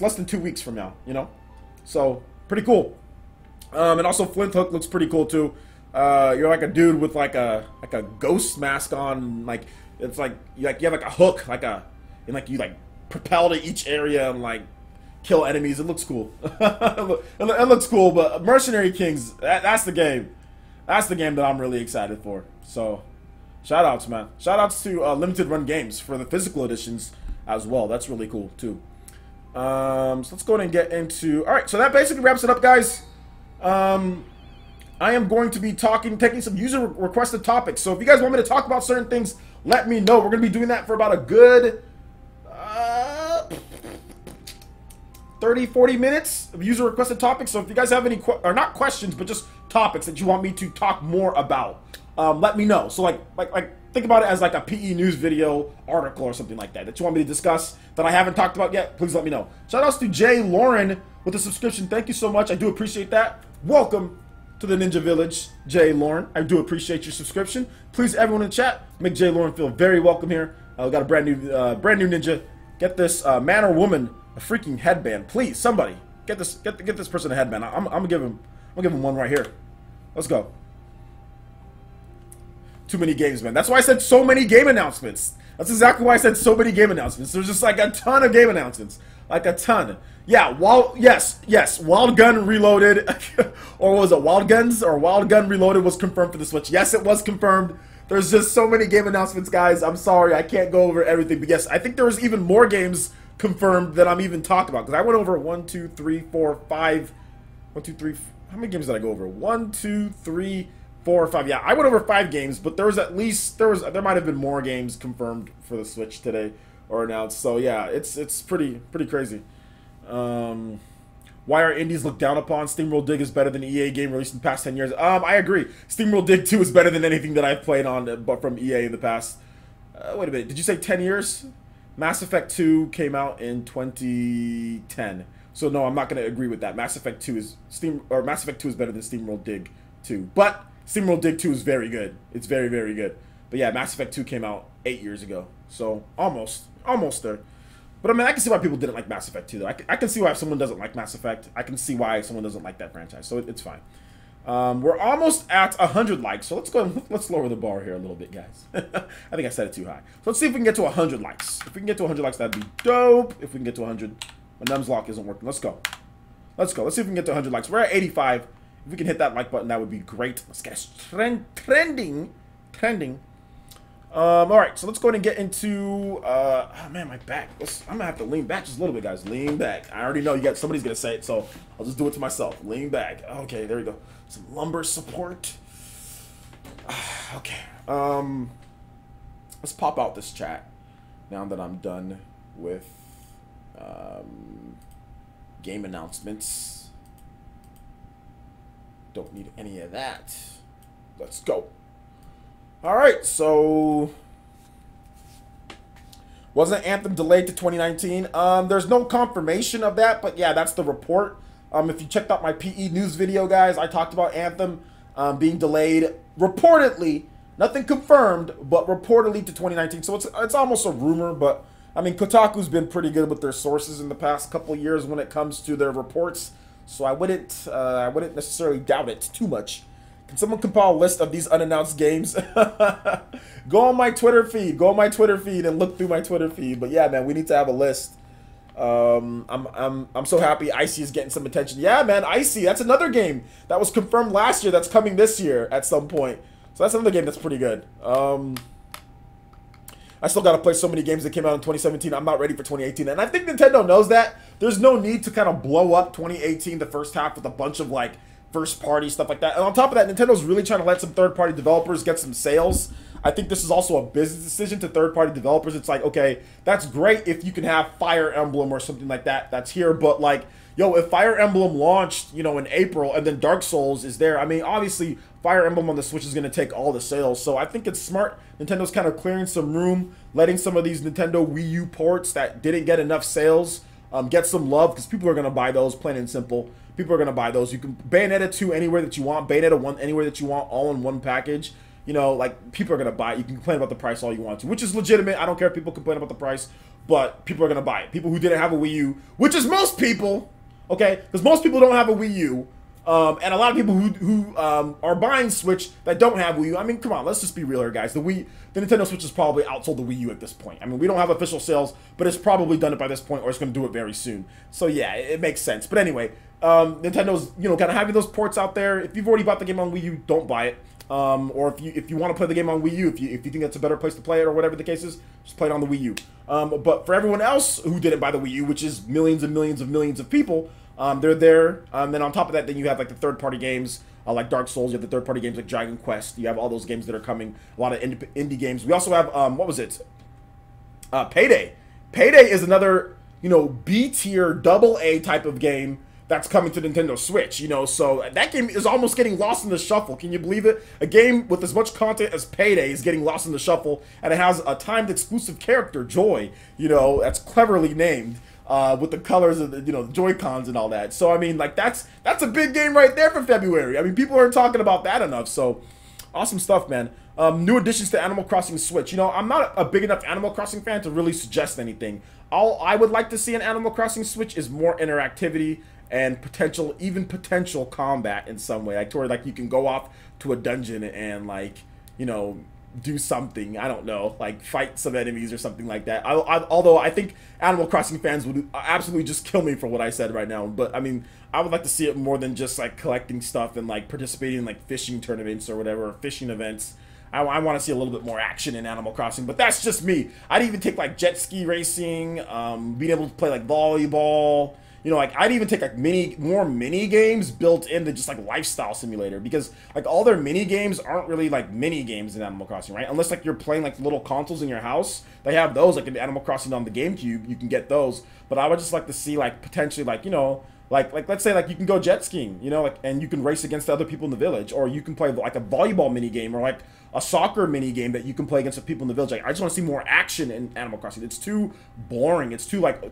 less than 2 weeks from now, you know? So, pretty cool. And also Flint Hook looks pretty cool too. You're like a dude with like a ghost mask on, like it's like you have like a hook, and like you like propel to each area and like kill enemies. It looks cool. It looks cool, but Mercenary Kings, that's the game. That's the game that I'm really excited for. So, shout outs, man. Shout outs to limited run games for the physical editions as well. That's really cool too. So let's go ahead and get into... Alright, so that basically wraps it up, guys. I am going to be taking some user requested topics. So if you guys want me to talk about certain things, let me know. We're going to be doing that for about a good 30, 40 minutes of user requested topics. So if you guys have any, or not questions, but just topics that you want me to talk more about, let me know. So like think about it as like a PE news video article or something like that that you want me to discuss that I haven't talked about yet. Please let me know. Shout outs to Jay Lauren with the subscription. Thank you so much. I do appreciate that. Welcome to the Ninja Village, Jay Lauren. I do appreciate your subscription. Please, everyone in chat, make Jay Lauren feel very welcome here. We got a brand new ninja. Get this man or woman a freaking headband, please. Somebody get this person a headband. I'm gonna give him one right here. Let's go. Too many games, man. That's why I said so many game announcements. That's exactly why I said so many game announcements. There's just like a ton of game announcements, like a ton. Yeah, yes, Wild Gun Reloaded, or was it Wild Guns, or Wild Gun Reloaded was confirmed for the Switch. Yes, it was confirmed. There's just so many game announcements, guys. I'm sorry, I can't go over everything, but yes, I think there was even more games confirmed that I'm even talking about, because I went over 1, 2, 3, 4, 5, 1, 2, 3, how many games did I go over? 1, 2, 3, 4, 5. Yeah, I went over 5 games, but there was at least, there might have been more games confirmed for the Switch today, or announced. So yeah, it's pretty crazy. Why are indies looked down upon? SteamWorld Dig is better than EA game released in the past 10 years. I agree. SteamWorld Dig 2 is better than anything that I've played on, but from EA in the past. Wait a minute, did you say 10 years? Mass Effect 2 came out in 2010. So no, I'm not going to agree with that. Mass Effect 2 is Mass Effect 2 is better than SteamWorld Dig 2. But SteamWorld Dig 2 is very good. It's very good. But yeah, Mass Effect 2 came out 8 years ago. So almost there. But I mean, I can see why people didn't like Mass Effect 2 though. I can see why if someone doesn't like Mass Effect, I can see why someone doesn't like that franchise. So it's fine. We're almost at 100 likes, so let's go and let's lower the bar here a little bit, guys. I think I set it too high. So let's see if we can get to 100 likes. If we can get to 100 likes, that'd be dope. If we can get to 100, my numbs lock isn't working. Let's go. Let's see if we can get to 100 likes. We're at 85. If we can hit that like button, that would be great. Let's get us trending. All right, so let's go ahead and get into. Oh man, my back. I'm gonna have to lean back just a little bit, guys. Lean back. I already know somebody's gonna say it, so I'll just do it to myself. Lean back. Okay, there we go. Some lumbar support. Okay. Let's pop out this chat now that I'm done with game announcements. Don't need any of that. Let's go. Alright, so wasn't Anthem delayed to 2019? There's no confirmation of that, but yeah, that's the report. If you checked out my PE news video, guys, I talked about Anthem being delayed, reportedly, nothing confirmed, but reportedly to 2019. So it's almost a rumor, but I mean, Kotaku's been pretty good with their sources in the past couple of years when it comes to their reports. So I wouldn't necessarily doubt it too much. Can someone compile a list of these unannounced games? Go on my Twitter feed. Go on my Twitter feed and look through my Twitter feed. But yeah, man, we need to have a list. I'm so happy Icy is getting some attention. Yeah, man, Icy. That's another game that was confirmed last year. That's coming this year at some point. So that's another game that's pretty good. I still got to play so many games that came out in 2017. I'm not ready for 2018. And I think Nintendo knows that. There's no need to kind of blow up 2018, the first half, with a bunch of, like, first-party stuff like that. And on top of that, Nintendo's really trying to let some third-party developers get some sales. I think this is also a business decision to third-party developers. It's like, okay, that's great if you can have Fire Emblem or something like that that's here. But, like, yo, if Fire Emblem launched, you know, in April and then Dark Souls is there, I mean, obviously, Fire Emblem on the Switch is going to take all the sales. So I think it's smart. Nintendo's kind of clearing some room, letting some of these Nintendo Wii U ports that didn't get enough sales get some love, because people are going to buy those, plain and simple. People are going to buy those. You can Bayonetta 2 anywhere that you want, Bayonetta 1 anywhere that you want, all in one package. You know, like, people are going to buy it. You can complain about the price all you want to, which is legitimate. I don't care if people complain about the price, but people are going to buy it. People who didn't have a Wii U, which is most people, okay? Because most people don't have a Wii U. And a lot of people who are buying Switch that don't have Wii U. I mean, come on, let's just be real here, guys. The Nintendo Switch has probably outsold the Wii U at this point. I mean, we don't have official sales, but it's probably done it by this point, or it's going to do it very soon. So yeah, it makes sense. But anyway, Nintendo's, you know, kind of having those ports out there. If you've already bought the game on Wii U, don't buy it. Or if you want to play the game on Wii U, if you think that's a better place to play it or whatever the case is, just play it on the Wii U. But for everyone else who didn't buy the Wii U, which is millions and millions of people, they're there. And then on top of that, then you have like the third-party games like Dark Souls. You have the third-party games like Dragon Quest. You have all those games that are coming. A lot of indie games. We also have what was it? Payday. Payday is another, you know, B tier, double A type of game that's coming to Nintendo Switch, you know, so that game is almost getting lost in the shuffle. Can you believe it? A game with as much content as Payday is getting lost in the shuffle, and it has a timed exclusive character, Joy, you know, that's cleverly named, with the colors of the, you know, the Joy-Cons and all that. So, I mean, like, that's a big game right there for February. I mean, people aren't talking about that enough, so awesome stuff, man. New additions to Animal Crossing Switch. You know, I'm not a big enough Animal Crossing fan to really suggest anything. All I would like to see in Animal Crossing Switch is more interactivity and even potential combat in some way. Like, to where, like, you can go off to a dungeon and, like, you know, do something. I don't know, like fight some enemies or something like that. Although I think Animal Crossing fans would absolutely just kill me for what I said right now. But I mean, I would like to see it more than just like collecting stuff and like participating in like fishing tournaments or whatever, or fishing events. I want to see a little bit more action in Animal Crossing, but that's just me. I'd even take like jet ski racing, being able to play like volleyball. You know, like I'd even take like more mini games built into just like lifestyle simulator, because like all their mini games aren't really like mini games in Animal Crossing, right? Unless like you're playing like little consoles in your house, they have those like in Animal Crossing on the GameCube, you can get those. But I would just like to see like potentially like, you know, like let's say like you can go jet skiing, you know, like, and you can race against the other people in the village, or you can play like a volleyball mini game, or like a soccer mini game that you can play against the people in the village. Like I just want to see more action in Animal Crossing. It's too boring. It's too like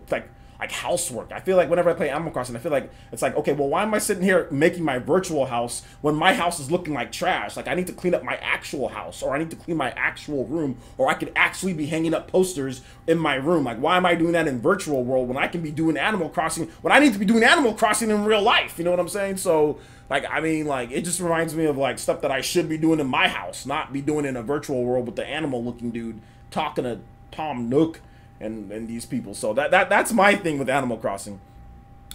housework. I feel like whenever I play Animal Crossing, I feel like it's like, okay, well, why am I sitting here making my virtual house when my house is looking like trash? Like I need to clean up my actual house, or I need to clean my actual room, or I could actually be hanging up posters in my room. Like, why am I doing that in virtual world when I can be doing Animal Crossing, when I need to be doing Animal Crossing in real life? You know what I'm saying? So like, I mean, like, it just reminds me of like stuff that I should be doing in my house, not be doing in a virtual world with the animal looking dude talking to Tom Nook and these people. So that's my thing with Animal Crossing.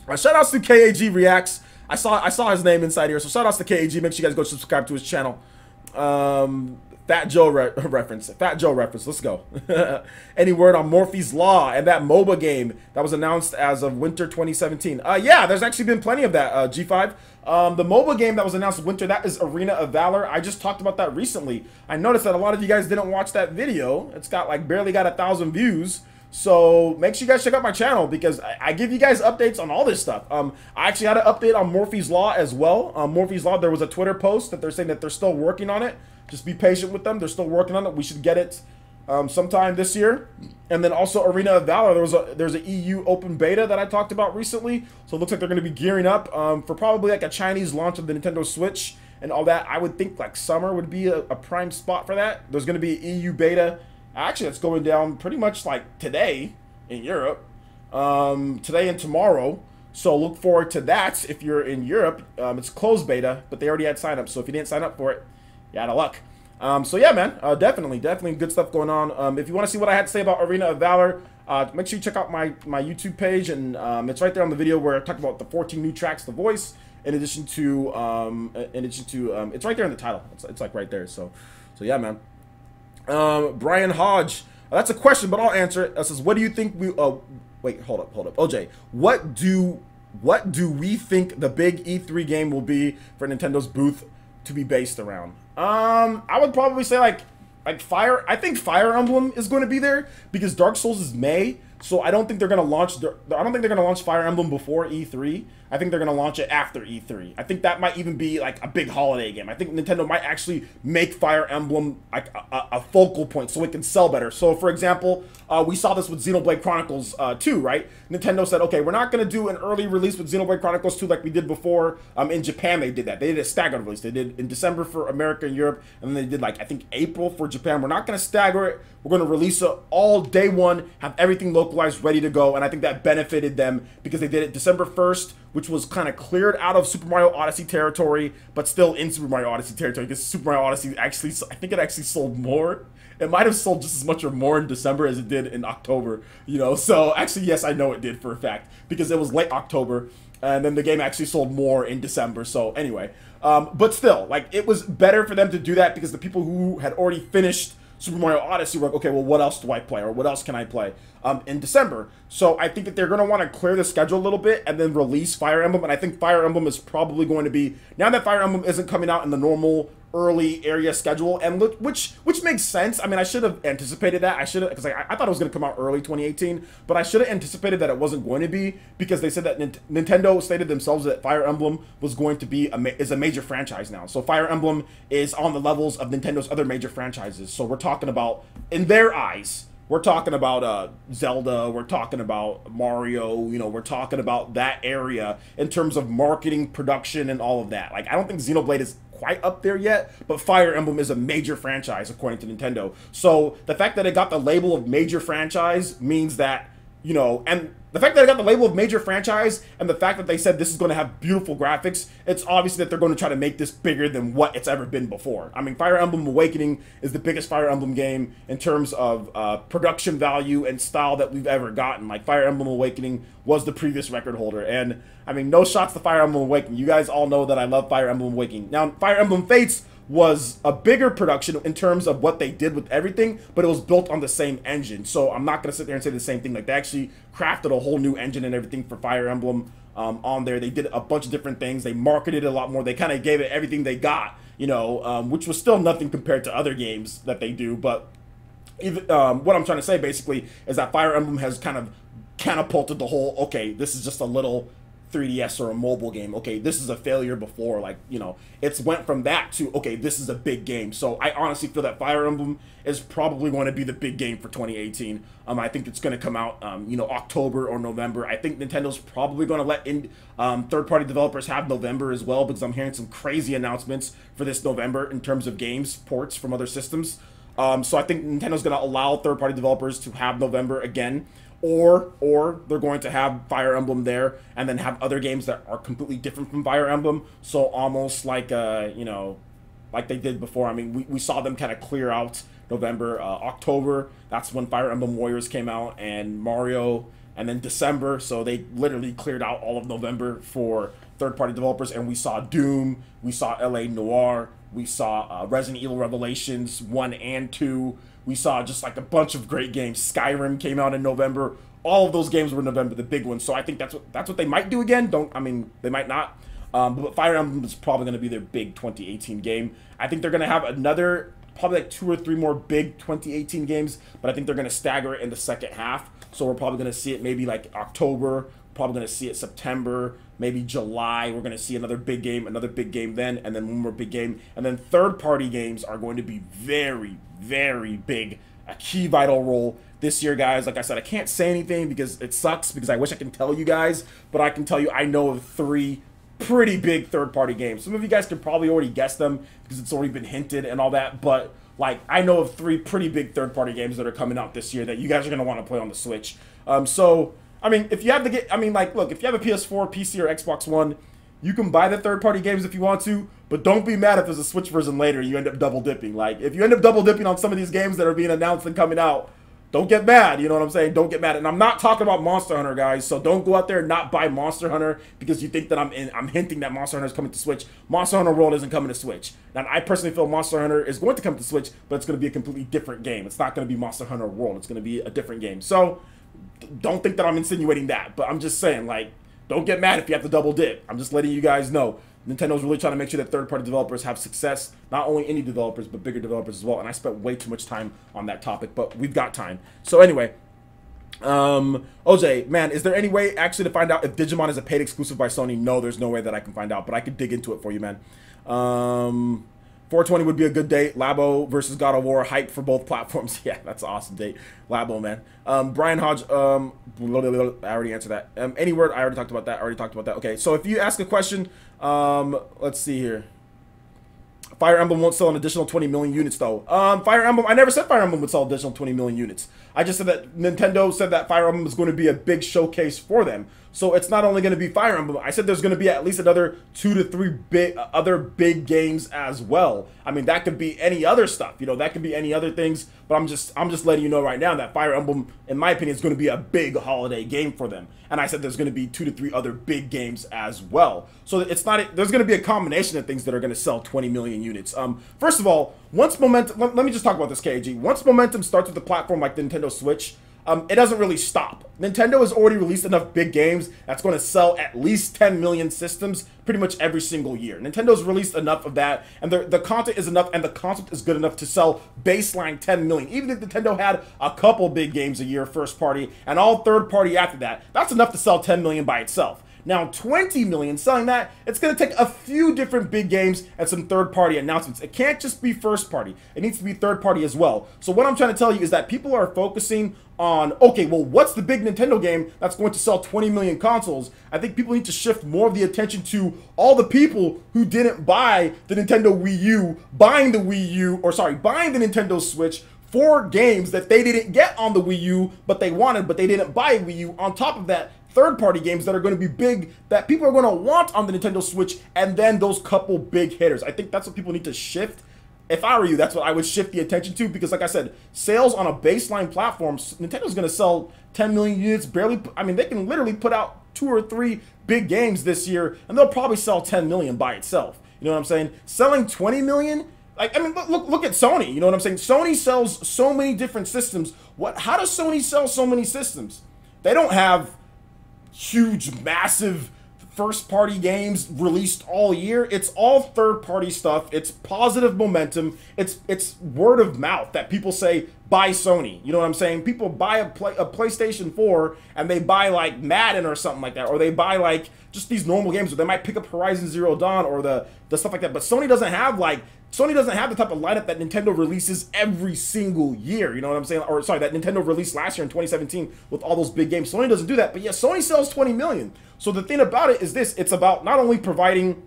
Shout outs to KAG Reacts. I saw his name inside here, so shout outs to KAG. Make sure you guys go subscribe to his channel. Fat Joe reference. Fat Joe reference. Let's go. Any word on Morphe's Law and that MOBA game that was announced as of winter 2017? Yeah, there's actually been plenty of that, G5. The MOBA game that was announced in winter, that is Arena of Valor. I just talked about that recently. I noticed that a lot of you guys didn't watch that video. It's got like barely got 1,000 views. So make sure you guys check out my channel, because I give you guys updates on all this stuff. I actually had an update on Morphe's Law as well. Morphe's Law, there was a Twitter post that they're saying that they're still working on it. Just be patient with them. They're still working on it. We should get it sometime this year. And then also Arena of Valor, there's an EU open beta that I talked about recently. So it looks like they're going to be gearing up for probably like a Chinese launch of the Nintendo Switch and all that. I would think like summer would be a prime spot for that. There's going to be an EU beta. Actually, it's going down pretty much like today in Europe, today and tomorrow. So look forward to that if you're in Europe. It's closed beta, but they already had sign-ups. So if you didn't sign up for it, you out of luck. So yeah, man, definitely good stuff going on. If you want to see what I had to say about Arena of Valor, make sure you check out my YouTube page, and it's right there on the video where I talk about the 14 new tracks to voice. In addition to it's right there in the title. It's like right there. So yeah, man. Brian Hodge, that's a question, but I'll answer it. It says, what do you think we wait, hold up, OJ, what do we think the big E3 game will be for Nintendo's booth to be based around? I would probably say like Fire. I think Fire Emblem is going to be there, because Dark Souls is May, so I don't think they're going to launch Fire Emblem before E3. I think they're going to launch it after E3. I think that might even be like a big holiday game. I think Nintendo might actually make Fire Emblem like a focal point so it can sell better. So for example, we saw this with Xenoblade Chronicles 2, right? Nintendo said, okay, we're not going to do an early release with Xenoblade Chronicles 2 like we did before. In Japan, they did that. They did a staggered release. They did in December for America and Europe, and then they did like, I think, April for Japan. We're not going to stagger it. We're going to release it all day one, have everything localized, ready to go, and I think that benefited them because they did it December 1st, which was kind of cleared out of Super Mario Odyssey territory, but still in Super Mario Odyssey territory, because Super Mario Odyssey actually, I think it actually sold more. It might have sold just as much or more in December as it did in October, you know? So actually, yes, I know it did for a fact, because it was late October, and then the game actually sold more in December. So anyway, but still, like, it was better for them to do that, because the people who had already finished Super Mario Odyssey, we're like, okay, well, what else do I play, or what else can I play in December? So I think that they're going to want to clear the schedule a little bit and then release Fire Emblem, and I think Fire Emblem is probably going to be, now that Fire Emblem isn't coming out in the normal early area schedule, and which makes sense. I mean, I should have anticipated that. I should have, because I thought it was going to come out early 2018, but I should have anticipated that it wasn't going to be, because they said that Nintendo stated themselves that Fire Emblem was going to be is a major franchise now. So Fire Emblem is on the levels of Nintendo's other major franchises. So we're talking about, in their eyes, we're talking about Zelda, we're talking about Mario, you know, we're talking about that area in terms of marketing, production, and all of that. Like, I don't think Xenoblade is quite up there yet, but Fire Emblem is a major franchise according to Nintendo. So the fact that it got the label of major franchise means that, you know, and the fact that it got the label of major franchise and the fact that they said this is going to have beautiful graphics, it's obvious that they're going to try to make this bigger than what it's ever been before. I mean, Fire Emblem Awakening is the biggest Fire Emblem game in terms of production value and style that we've ever gotten. Like, Fire Emblem Awakening was the previous record holder. And, I mean, no shots to Fire Emblem Awakening. You guys all know that I love Fire Emblem Awakening. Now, Fire Emblem Fates was a bigger production in terms of what they did with everything, but it was built on the same engine. So I'm not going to sit there and say the same thing. Like, they actually crafted a whole new engine and everything for Fire Emblem on there. They did a bunch of different things. They marketed it a lot more. They kind of gave it everything they got, you know, which was still nothing compared to other games that they do. But even, what I'm trying to say basically is that Fire Emblem has kind of catapulted the whole, okay, this is just a little 3DS or a mobile game. Okay, this is a failure before, like, you know, it's went from that to, okay, this is a big game. So I honestly feel that Fire Emblem is probably going to be the big game for 2018. I think it's going to come out, you know, October or November. I think Nintendo's probably going to let third-party developers have November as well, because I'm hearing some crazy announcements for this November in terms of games ports from other systems. So I think Nintendo's going to allow third-party developers to have November again. Or they're going to have Fire Emblem there and then have other games that are completely different from Fire Emblem. So almost like, you know, like they did before. I mean, we saw them kind of clear out November, October. That's when Fire Emblem Warriors came out, and Mario, and then December. So they literally cleared out all of November for third-party developers. And we saw Doom, we saw LA Noire, we saw Resident Evil Revelations 1 and 2. We saw just like a bunch of great games. Skyrim came out in November. All of those games were in November, the big ones. So I think that's what they might do again. I mean, they might not. But Fire Emblem is probably going to be their big 2018 game. I think they're going to have another, probably like 2 or 3 more big 2018 games, but I think they're going to stagger it in the second half. So we're probably going to see it maybe like October, probably going to see it September, maybe July. We're going to see another big game then, and then one more big game. And then third-party games are going to be very, very big, a key vital role this year, guys. Like I said, I can't say anything because it sucks, because I wish I can tell you guys, but I can tell you I know of 3 pretty big third-party games. Some of you guys can probably already guess them because it's already been hinted and all that, but like, I know of 3 pretty big third-party games that are coming out this year that you guys are going to want to play on the Switch. So, I mean, if you have look, if you have a PS4, PC, or Xbox One, you can buy the third-party games if you want to, but don't be mad if there's a Switch version later you end up double-dipping. Like, if you end up double-dipping on some of these games that are being announced and coming out, don't get mad, you know what I'm saying? Don't get mad. And I'm not talking about Monster Hunter, guys, so don't go out there and not buy Monster Hunter because you think that I'm hinting that Monster Hunter is coming to Switch. Monster Hunter World isn't coming to Switch. Now, I personally feel Monster Hunter is going to come to Switch, but it's going to be a completely different game. It's not going to be Monster Hunter World. It's going to be a different game. So, don't think that I'm insinuating that, but I'm just saying, like, don't get mad if you have to double dip. I'm just letting you guys know. Nintendo's really trying to make sure that third-party developers have success, not only indie developers, but bigger developers as well. And I spent way too much time on that topic, but we've got time. So anyway, OJ, man, is there any way actually to find out if Digimon is a paid exclusive by Sony? No, there's no way that I can find out, but I could dig into it for you, man. 420 would be a good date. Labo versus God of War, hype for both platforms. Yeah, that's an awesome date. Labo, man. Brian Hodge, I already answered that. Any word, I already talked about that. Okay, so if you ask a question, let's see here. Fire Emblem won't sell an additional 20 million units, though. Fire Emblem, I never said Fire Emblem would sell additional 20 million units. I just said that Nintendo said that Fire Emblem is going to be a big showcase for them. So it's not only going to be Fire Emblem. I said there's going to be at least another 2 to 3 other big games as well. I mean, that could be any other stuff. You know, that could be any other things. But I'm just letting you know right now that Fire Emblem, in my opinion, is going to be a big holiday game for them. And I said there's going to be 2 to 3 other big games as well. So it's not. There's going to be a combination of things that are going to sell 20 million units. First of all, once momentum. Let me just talk about this, KG. Once momentum starts with a platform like the Nintendo Switch, it doesn't really stop. Nintendo has already released enough big games that's going to sell at least 10 million systems pretty much every single year. Nintendo's released enough of that, and the content is enough, and the concept is good enough to sell baseline 10 million. Even if Nintendo had a couple big games a year first party, and all third party after that, that's enough to sell 10 million by itself. Now, 20 million, selling that, it's going to take a few different big games and some third-party announcements. It can't just be first-party. It needs to be third-party as well. So what I'm trying to tell you is that people are focusing on, okay, well, what's the big Nintendo game that's going to sell 20 million consoles? I think people need to shift more of the attention to all the people who didn't buy the Nintendo Wii U, buying the Nintendo Switch, for games that they didn't get on the Wii U, but they wanted, but they didn't buy a Wii U. On top of that, third-party games that are going to be big, that people are going to want on the Nintendo Switch, and then those couple big hitters. I think that's what people need to shift. If I were you, that's what I would shift the attention to, because like I said, sales on a baseline platform, Nintendo's going to sell 10 million units, barely. I mean, they can literally put out 2 or 3 big games this year, and they'll probably sell 10 million by itself. You know what I'm saying? Selling 20 million? Like, I mean, look at Sony. You know what I'm saying? Sony sells so many different systems. How does Sony sell so many systems? They don't have huge, massive first-party games released all year. It's all third-party stuff. It's positive momentum. It's word of mouth that people say, buy Sony. You know what I'm saying? People buy a PlayStation 4 and they buy like Madden or something like that, or they buy like just these normal games, or they might pick up Horizon Zero Dawn or the stuff like that. But Sony doesn't have the type of lineup that Nintendo releases every single year, you know what I'm saying? Or sorry, that Nintendo released last year in 2017 with all those big games. Sony doesn't do that, but yeah, Sony sells 20 million. So the thing about it is this, it's about not only providing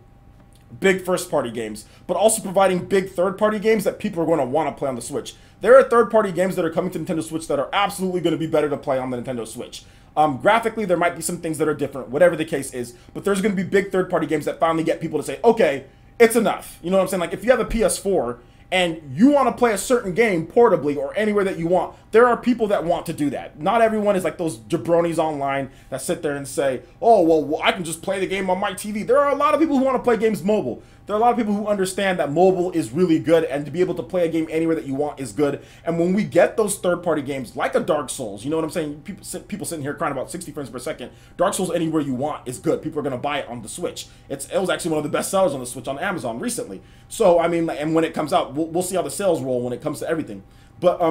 big first-party games, but also providing big third-party games that people are going to want to play on the Switch. There are third-party games that are coming to Nintendo Switch that are absolutely going to be better to play on the Nintendo Switch. Graphically, there might be some things that are different, whatever the case is, but there's going to be big third-party games that finally get people to say, okay, it's enough. You know what I'm saying? Like, if you have a PS4 and you want to play a certain game portably or anywhere that you want, there are people that want to do that. Not everyone is like those jabronis online that sit there and say, oh, well, I can just play the game on my TV. There are a lot of people who want to play games mobile. There are a lot of people who understand that mobile is really good, and to be able to play a game anywhere that you want is good. And when we get those third-party games, like a Dark Souls, you know what I'm saying? People sitting here crying about 60 frames per second. Dark Souls anywhere you want is good. People are going to buy it on the Switch. It was actually one of the best sellers on the Switch on Amazon recently. So, I mean, and when it comes out, we'll see how the sales roll when it comes to everything. But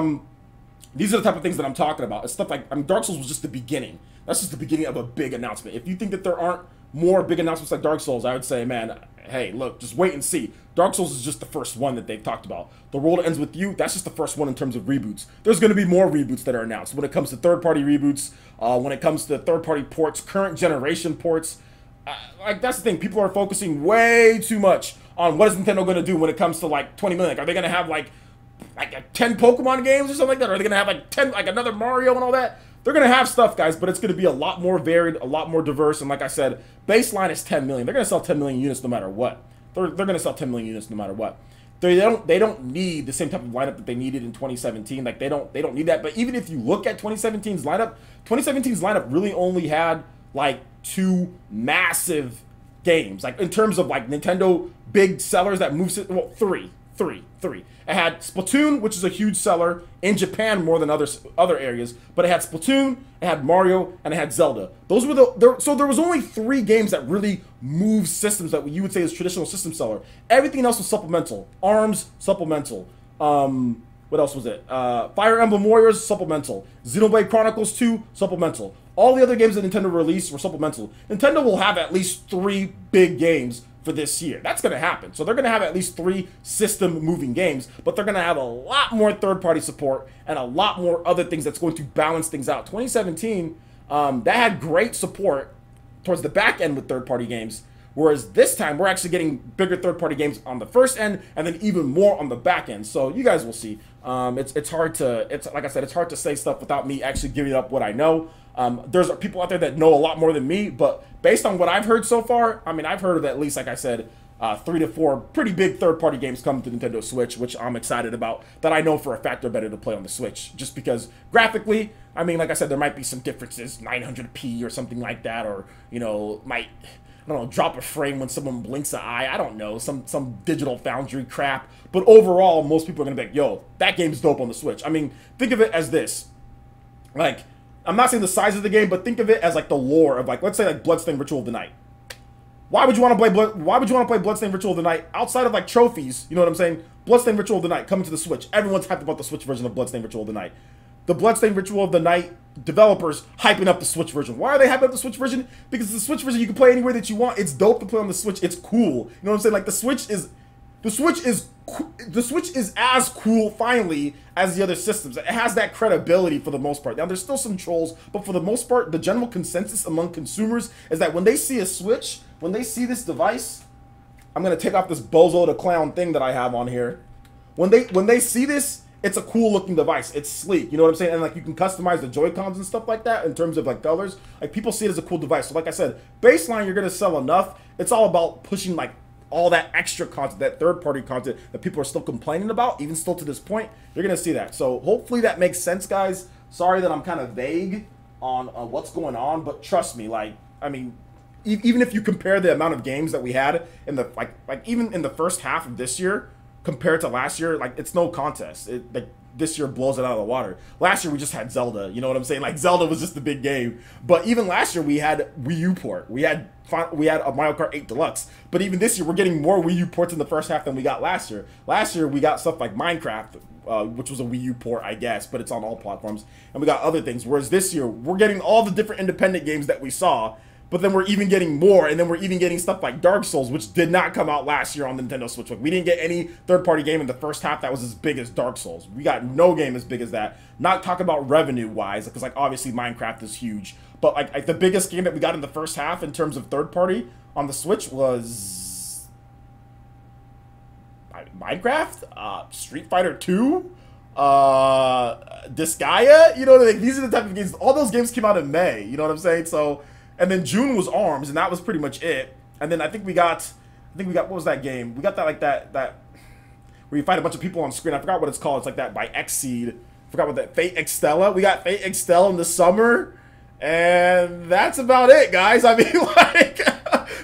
these are the type of things that I'm talking about. It's stuff like, I mean, Dark Souls was just the beginning. That's just the beginning of a big announcement. If you think that there aren't more big announcements like Dark Souls, I would say, man, hey, look, just wait and see. Dark Souls is just the first one that they've talked about. The World Ends With You, that's just the first one in terms of reboots. There's going to be more reboots that are announced when it comes to third-party reboots, when it comes to third-party ports, current generation ports. Like, that's the thing. People are focusing way too much on what is Nintendo going to do when it comes to, like, 20 million. Like, are they going to have, like 10 Pokemon games or something like that? Or are they going to have, like, 10, like, another Mario and all that? They're going to have stuff, guys, but it's going to be a lot more varied, a lot more diverse. And like I said, baseline is 10 million. They're going to sell 10 million units no matter what. They're going to sell 10 million units no matter what. They don't need the same type of lineup that they needed in 2017. Like, they don't need that. But even if you look at 2017's lineup really only had like 2 massive games. Like, in terms of like Nintendo big sellers that moves it, well, three. It had Splatoon, which is a huge seller in Japan more than other areas, but it had Splatoon, it had Mario, and it had Zelda. Those were so there was only 3 games that really moved systems that you would say is traditional system seller. Everything else was supplemental. ARMS, supplemental. What else was it? Fire Emblem Warriors, supplemental. Xenoblade Chronicles 2, supplemental. All the other games that Nintendo released were supplemental. Nintendo will have at least 3 big games for this year. That's going to happen. So they're going to have at least 3 system-moving games, but they're going to have a lot more third-party support and a lot more other things that's going to balance things out. 2017, that had great support towards the back end with third-party games, Whereas this time, we're actually getting bigger third-party games on the first end, and then even more on the back end. So you guys will see. It's hard to, like I said, it's hard to say stuff without me actually giving up what I know. There's people out there that know a lot more than me, but based on what I've heard so far, I mean, I've heard of at least, like I said, 3 to 4 pretty big third-party games coming to Nintendo Switch, which I'm excited about, that I know for a fact are better to play on the Switch. Just because graphically, I mean, like I said, there might be some differences, 900p or something like that, or, you know, might, I don't know, drop a frame when someone blinks an eye. I don't know, some Digital Foundry crap. But overall, most people are going to be like, yo, that game's dope on the Switch. I mean, think of it as this. Like, I'm not saying the size of the game, but think of it as like the lore of, like, let's say like Bloodstained Ritual of the Night. Why would you want to play Bloodstained Ritual of the Night outside of like trophies? You know what I'm saying? Bloodstained Ritual of the Night coming to the Switch. Everyone's hyped about the Switch version of Bloodstained Ritual of the Night. The Bloodstained Ritual of the Night developers hyping up the Switch version. Why are they hyping up the Switch version? Because the Switch version you can play anywhere that you want. It's dope to play on the Switch. It's cool. You know what I'm saying? Like the Switch is as cool finally as the other systems. It has that credibility for the most part. Now there's still some trolls, but for the most part, the general consensus among consumers is that when they see a Switch, when they see this device, I'm gonna take off this Bozo the Clown thing that I have on here. When they see this, it's a cool looking device. It's sleek, you know what I'm saying? And like you can customize the Joy-Cons and stuff like that in terms of like colors. Like people see it as a cool device. So like I said, baseline you're gonna sell enough. It's all about pushing like all that extra content, that third-party content that people are still complaining about, even still to this point. You're gonna see that. So hopefully that makes sense, guys. Sorry that I'm kind of vague on what's going on, but trust me, like, I mean, even if you compare the amount of games that we had in the like even in the first half of this year compared to last year, like it's no contest. Like this year blows it out of the water. Last year we just had Zelda, you know what I'm saying? Like Zelda was just the big game. But even last year we had Wii U port. We had a Mario Kart 8 Deluxe. But even this year we're getting more Wii U ports in the first half than we got last year. Last year we got stuff like Minecraft, which was a Wii U port, I guess, but it's on all platforms. And we got other things. Whereas this year we're getting all the different independent games that we saw. But then we're even getting more, and then we're even getting stuff like Dark Souls, which did not come out last year on the Nintendo Switch. Like, we didn't get any third-party game in the first half that was as big as Dark Souls. We got no game as big as that. Not talking about revenue-wise, because, like, obviously Minecraft is huge. But, like, the biggest game that we got in the first half in terms of third-party on the Switch was Minecraft, Street Fighter 2, Disgaea. You know, like, these are the type of games. All those games came out in May. You know what I'm saying? So... And then June was ARMS, and that was pretty much it. And then I think we got, what was that game? We got that, like, that where you fight a bunch of people on screen. I forgot what it's called. It's like that by Xseed. I forgot what that, Fate Extella. We got Fate Extella in the summer. And that's about it, guys. I mean, like,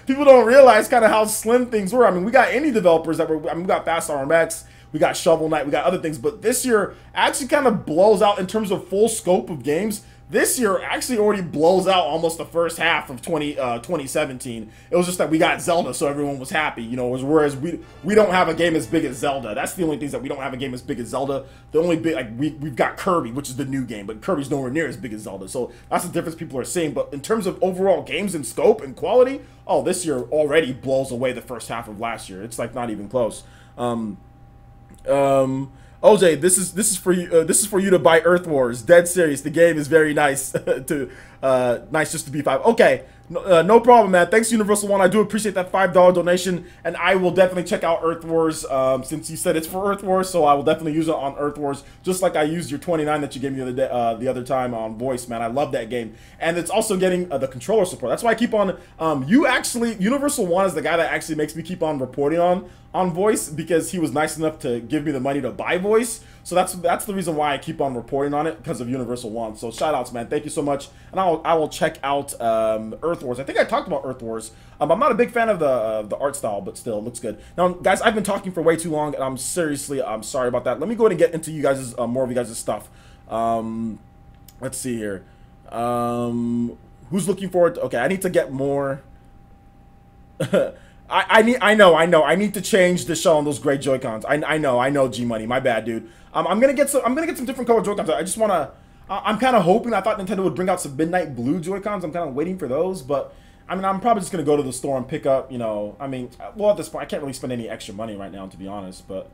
people don't realize kind of how slim things were. I mean, we got indie developers that were, I mean, we got Fast RMX. We got Shovel Knight. We got other things. But this year actually kind of blows out in terms of full scope of games. This year actually already blows out almost the first half of 2017. It was just that we got Zelda, so everyone was happy, you know. Whereas we don't have a game as big as Zelda. That's the only things that we don't have a game as big as Zelda. The only big, like, we've got Kirby, which is the new game, but Kirby's nowhere near as big as Zelda. So that's the difference people are seeing. But in terms of overall games and scope and quality, oh, this year already blows away the first half of last year. It's like not even close. OJ, this is for you. This is for you to buy Earth Wars. Dead serious. The game is very nice. Nice just to be $5. Okay, no problem, man. Thanks, Universal One. I do appreciate that $5 donation, and I will definitely check out Earth Wars. Since you said it's for Earth Wars, so I will definitely use it on Earth Wars, just like I used your 29 that you gave me the other time on voice, man. I love that game, and it's also getting the controller support. That's why I keep on. Universal One is the guy that actually makes me keep on reporting on voice, because he was nice enough to give me the money to buy voice. So that's the reason why I keep on reporting on it, because of Universal One. So shout outs, man. Thank you so much. And I will check out Earth Wars. I think I talked about Earth Wars. I'm not a big fan of the art style, but still, it looks good. Now, guys, I've been talking for way too long, and I'm sorry about that. Let me go ahead and get into you guys' more of you guys' stuff. Let's see here. Who's looking forward to? Okay, I need to get more. I know. I need to change the shell on those gray Joy-Cons. I know, G Money. My bad, dude. I'm gonna get some different color Joy-Cons. I just wanna. I'm kind of hoping. I thought Nintendo would bring out some midnight blue Joy-Cons. I'm kind of waiting for those, but I mean, I'm probably just gonna go to the store and pick up. You know, I mean, well, at this point, I can't really spend any extra money right now, to be honest. But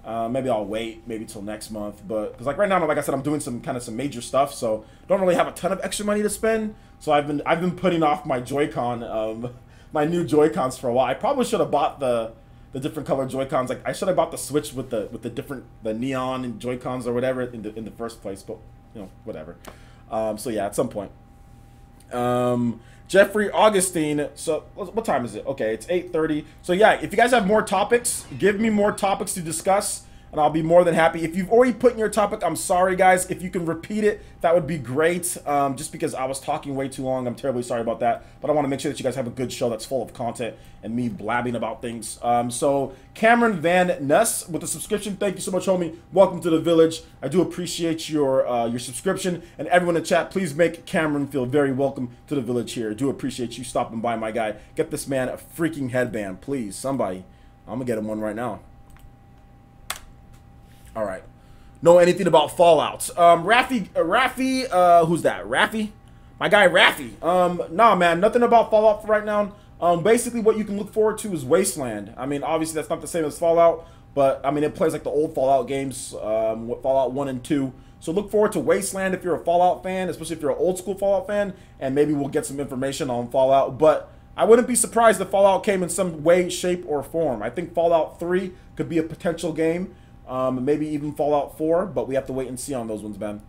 maybe I'll wait, maybe till next month. But because like right now, like I said, I'm doing some major stuff, so don't really have a ton of extra money to spend. So I've been putting off my Joy-Con my new Joy-Cons for a while. I probably should have bought the different color Joy-Cons. Like I should have bought the Switch with the different neon and Joy-Cons or whatever in the first place. But you know, whatever. So yeah, at some point. Jeffrey Augustine. So what time is it? Okay, it's 8:30. So yeah, if you guys have more topics, give me more topics to discuss, and I'll be more than happy. If you've already put in your topic, I'm sorry guys. If you can repeat it, that would be great. Just because I was talking way too long, I'm terribly sorry about that. But I want to make sure that you guys have a good show that's full of content and me blabbing about things. So Cameron Van Ness with a subscription. Thank you so much, homie. Welcome to the village. I do appreciate your subscription, and everyone in chat, please make Cameron feel very welcome to the village here. I do appreciate you stopping by, my guy. Get this man a freaking headband, please. Somebody. I'm gonna get him one right now. All right. Know anything about Fallout? Rafi, who's that? Rafi? My guy Rafi. Nah, man, nothing about Fallout for right now. Basically, what you can look forward to is Wasteland. I mean, obviously, that's not the same as Fallout, but, I mean, it plays like the old Fallout games, Fallout 1 and 2. So look forward to Wasteland if you're a Fallout fan, especially if you're an old school Fallout fan, and maybe we'll get some information on Fallout. But I wouldn't be surprised if Fallout came in some way, shape, or form. I think Fallout 3 could be a potential game. Maybe even Fallout 4, but we have to wait and see on those ones, man.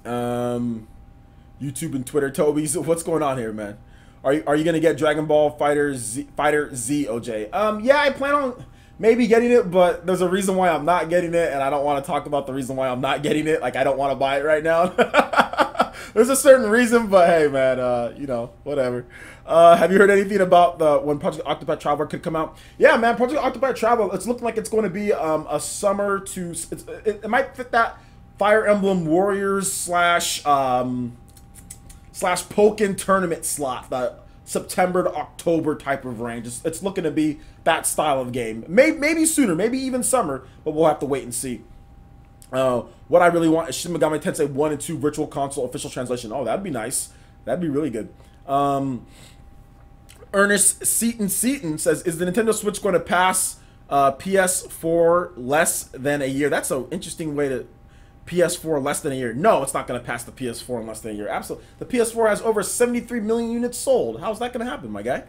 YouTube and Twitter, Toby's. What's going on here, man? Are you gonna get Dragon Ball Fighter Z, OJ? Yeah, I plan on maybe getting it, but there's a reason why I'm not getting it, and I don't want to talk about the reason why I'm not getting it. Like, I don't want to buy it right now. There's a certain reason, but hey, man, you know, whatever. Have you heard anything about when Project Octopath Traveler could come out? Yeah, man, Project Octopath Traveler, it's looking like it's going to be a summer to... It might fit that Fire Emblem Warriors slash Pokken tournament slot, the September to October type of range. It's looking to be that style of game. Maybe sooner, maybe even summer, but we'll have to wait and see. What I really want is Shin Megami Tensei 1 and 2 Virtual Console official translation. Oh, that'd be nice. That'd be really good. Ernest Seaton says, is the Nintendo Switch going to pass PS4 less than a year? That's an interesting way to... PS4 less than a year. No, it's not going to pass the PS4 in less than a year. Absolutely. The PS4 has over 73 million units sold. How's that going to happen, my guy?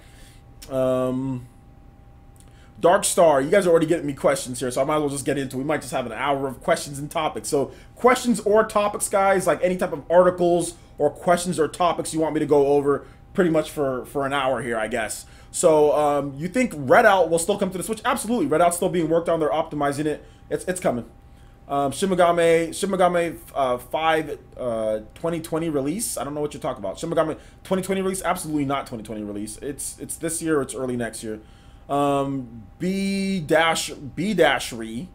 Dark Star, you guys are already getting me questions here, so I might as well just get into it. We might just have an hour of questions and topics. So questions or topics, guys, like any type of articles or questions or topics you want me to go over pretty much for an hour here, I guess. So you think Redout will still come to the Switch? Absolutely. Redout's still being worked on. They're optimizing it. It's coming. Shin Megami 5 2020 release. I don't know what you're talking about. Shin Megami 2020 release? Absolutely not 2020 release. It's this year or it's early next year. B-Re,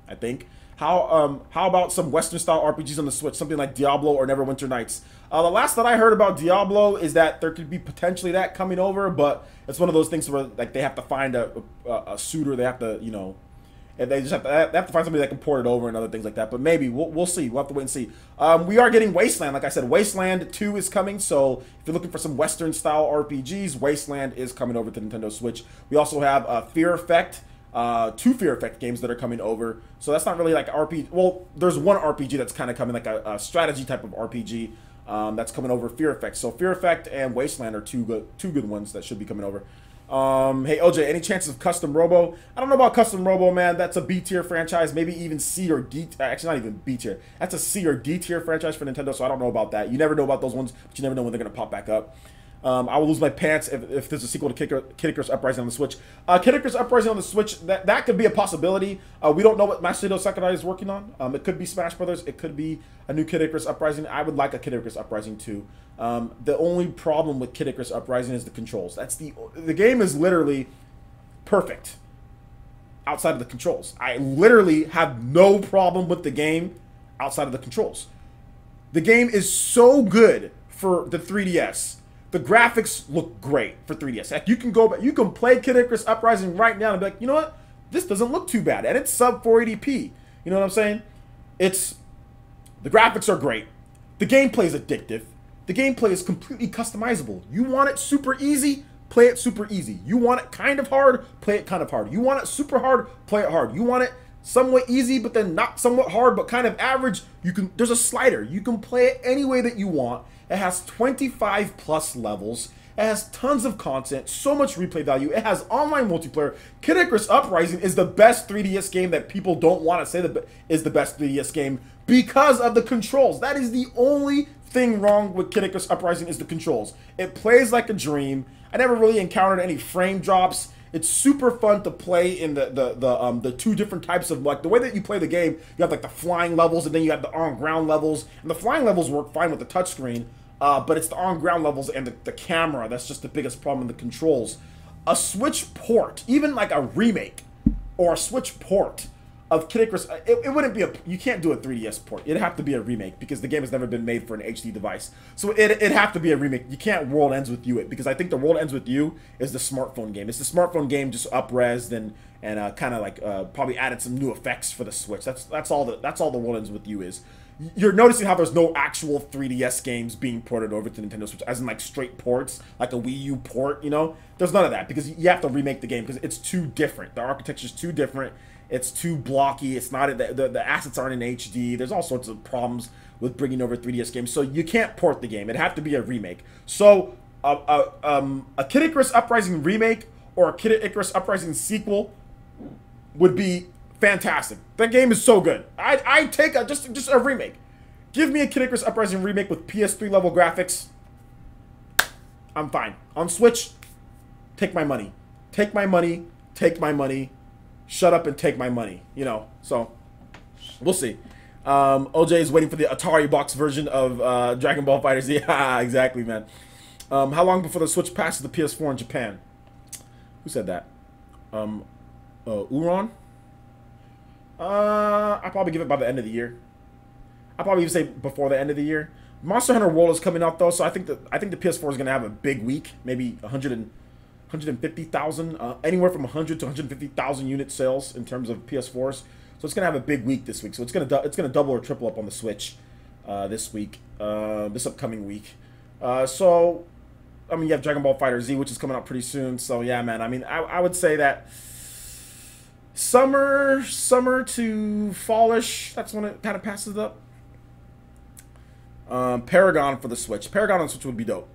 I think. How about some Western style RPGs on the Switch, something like Diablo or Neverwinter Nights? The last that I heard about Diablo is that there could be potentially that coming over, but it's one of those things where like they have to find a suitor. They have to, you know, and they just have to find somebody that can port it over and other things like that. But maybe we'll see. We'll have to wait and see. We are getting Wasteland, like I said. Wasteland 2 is coming. So if you're looking for some Western style RPGs, Wasteland is coming over to Nintendo Switch. We also have Fear Effect. 2 Fear Effect games that are coming over. So that's not really like RPG. Well, there's one RPG that's kind of coming, like a strategy type of RPG that's coming over, Fear Effect. So Fear Effect and Wasteland are two good ones that should be coming over. Hey OJ, any chances of Custom Robo? I don't know about Custom Robo, man. That's a B tier franchise, maybe even C or D. Actually, not even B tier. That's a C or D tier franchise for Nintendo. So I don't know about that. You never know about those ones, but you never know when they're gonna pop back up. I will lose my pants if there's a sequel to Kid Icarus Uprising on the Switch. Kid Icarus Uprising on the Switch, that could be a possibility. We don't know what Masato Sakurai is working on. It could be Smash Brothers. It could be a new Kid Icarus Uprising. I would like a Kid Icarus Uprising too. The only problem with Kid Icarus Uprising is the controls. The game is literally perfect outside of the controls. I literally have no problem with the game outside of the controls. The game is so good for the 3DS. The graphics look great for 3DS. Like you can go back, you can play Kid Icarus Uprising right now and be like, you know what? This doesn't look too bad, and it's sub 480p. You know what I'm saying? The graphics are great. The gameplay is addictive. The gameplay is completely customizable. You want it super easy, play it super easy. You want it kind of hard, play it kind of hard. You want it super hard, play it hard. You want it somewhat easy, but then not somewhat hard, but kind of average. There's a slider. You can play it any way that you want. It has 25 plus levels. It has tons of content, so much replay value. It has online multiplayer. Kid Icarus Uprising is the best 3DS game that people don't want to say is the best 3DS game because of the controls. That is the only thing wrong with Kid Icarus Uprising is the controls. It plays like a dream. I never really encountered any frame drops. It's super fun to play in the two different types of, like, the way that you play the game. You have like the flying levels, and then you have the on-ground levels. And the flying levels work fine with the touchscreen, but it's the on-ground levels and the camera that's just the biggest problem in the controls. A Switch port, even like a remake or a Switch port of Kid Icarus, it wouldn't be you can't do a 3DS port. It'd have to be a remake because the game has never been made for an HD device. So it'd have to be a remake. You can't World Ends With You it, because I think the World Ends With You is the smartphone game. It's the smartphone game just up-resed and kind of like probably added some new effects for the Switch. That's all the World Ends With You is. You're noticing how there's no actual 3DS games being ported over to Nintendo Switch, as in like straight ports, like a Wii U port, you know? There's none of that because you have to remake the game because it's too different. The architecture's too different. It's too blocky. It's not the assets aren't in HD. There's all sorts of problems with bringing over 3DS games. So you can't port the game. It'd have to be a remake. So a Kid Icarus Uprising remake or a Kid Icarus Uprising sequel would be fantastic. That game is so good. I'd take just a remake. Give me a Kid Icarus Uprising remake with PS3 level graphics. I'm fine. On Switch, take my money. Take my money. Take my money. Shut up and take my money, you know. So we'll see. OJ is waiting for the Atari box version of Dragon Ball FighterZ. Yeah, exactly, man. How long before the Switch passes the PS4 in Japan? Who said that? Uron? I'll probably give it by the end of the year. I'll probably even say before the end of the year. Monster Hunter World is coming out though, so I think the PS4 is gonna have a big week, maybe 150,000, anywhere from 100 to 150,000 unit sales in terms of PS4s. So it's gonna have a big week this week. So it's gonna double or triple up on the Switch this week, this upcoming week. So I mean, you have Dragon Ball FighterZ, which is coming out pretty soon. So yeah, man. I mean, I would say that summer to fallish. That's when it kind of passes up. Paragon for the Switch. Paragon on Switch would be dope.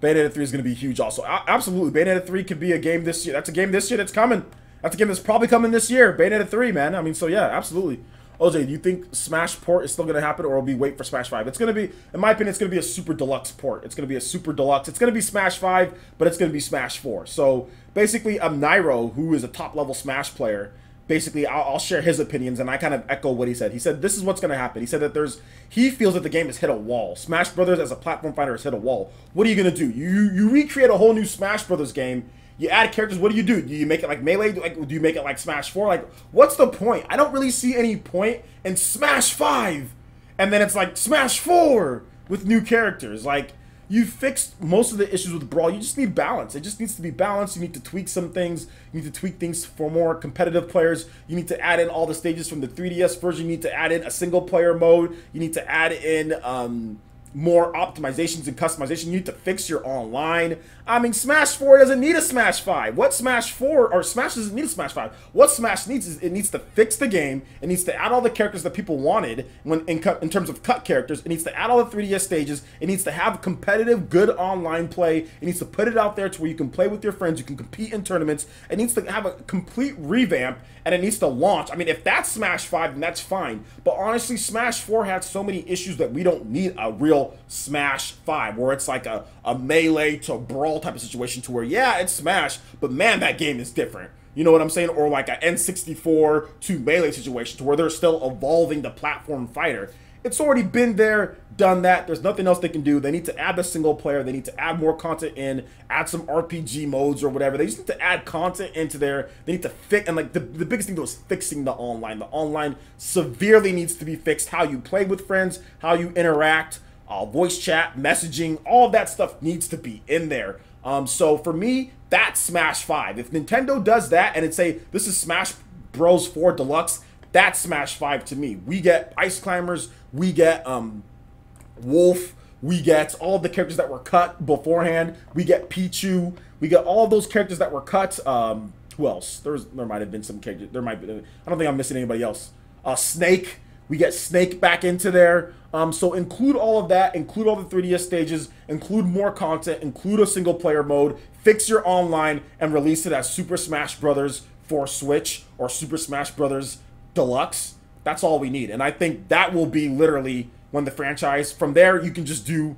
Bayonetta 3 is going to be huge also. Absolutely. Bayonetta 3 could be a game this year. That's a game this year that's coming. That's a game that's probably coming this year. Bayonetta 3, man. I mean, so yeah, absolutely. OJ, do you think Smash port is still going to happen, or will we wait for Smash 5? It's going to be, in my opinion, it's going to be a super deluxe port. It's going to be a super deluxe. It's going to be Smash 5, but it's going to be Smash 4. So basically, Nairo, who is a top-level Smash player, basically, I'll share his opinions, and I kind of echo what he said. He said, this is what's going to happen. He said that he feels that the game has hit a wall. Smash Brothers as a platform fighter has hit a wall. What are you going to do? You recreate a whole new Smash Brothers game. You add characters. What do? Do you make it like Melee? Do you make it like Smash 4? Like, what's the point? I don't really see any point in Smash 5. And then it's like Smash 4 with new characters. Like, you fixed most of the issues with Brawl. You just need balance. It just needs to be balanced. You need to tweak some things. You need to tweak things for more competitive players. You need to add in all the stages from the 3DS version. You need to add in a single-player mode. You need to add in more optimizations and customization. You need to fix your online. I mean, Smash 4 doesn't need a Smash 5. What Smash 4, or Smash doesn't need a Smash 5. What Smash needs is it needs to fix the game. It needs to add all the characters that people wanted in terms of cut characters. It needs to add all the 3DS stages. It needs to have competitive, good online play. It needs to put it out there to where you can play with your friends. You can compete in tournaments. It needs to have a complete revamp, and it needs to launch. I mean, if that's Smash 5, then that's fine. But honestly, Smash 4 had so many issues that we don't need a real Smash 5, where it's like a Melee to Brawl type of situation, to where, yeah, it's Smash, but man, that game is different. You know what I'm saying? Or like an N64 to Melee situation, to where they're still evolving the platform fighter. It's already been there, done that. There's nothing else they can do. They need to add the single player. They need to add more content in, add some RPG modes or whatever. They just need to add content into there. They need to fix, and like the biggest thing was fixing the online. The online severely needs to be fixed. How you play with friends, how you interact, voice chat, messaging, all that stuff needs to be in there. So for me, that's Smash 5. If Nintendo does that and it's say, this is Smash Bros. 4 Deluxe, that's Smash 5 to me. We get Ice Climbers, we get Wolf, we get all the characters that were cut beforehand, we get Pichu, we get all those characters that were cut. Who else? There might have been some characters. There might be. I don't think I'm missing anybody else. Snake. We get Snake back into there. So include all of that, include all the 3DS stages, include more content, include a single player mode, fix your online, and release it as Super Smash Bros. For Switch or Super Smash Bros. Deluxe. That's all we need. And I think that will be literally when the franchise, from there, you can just do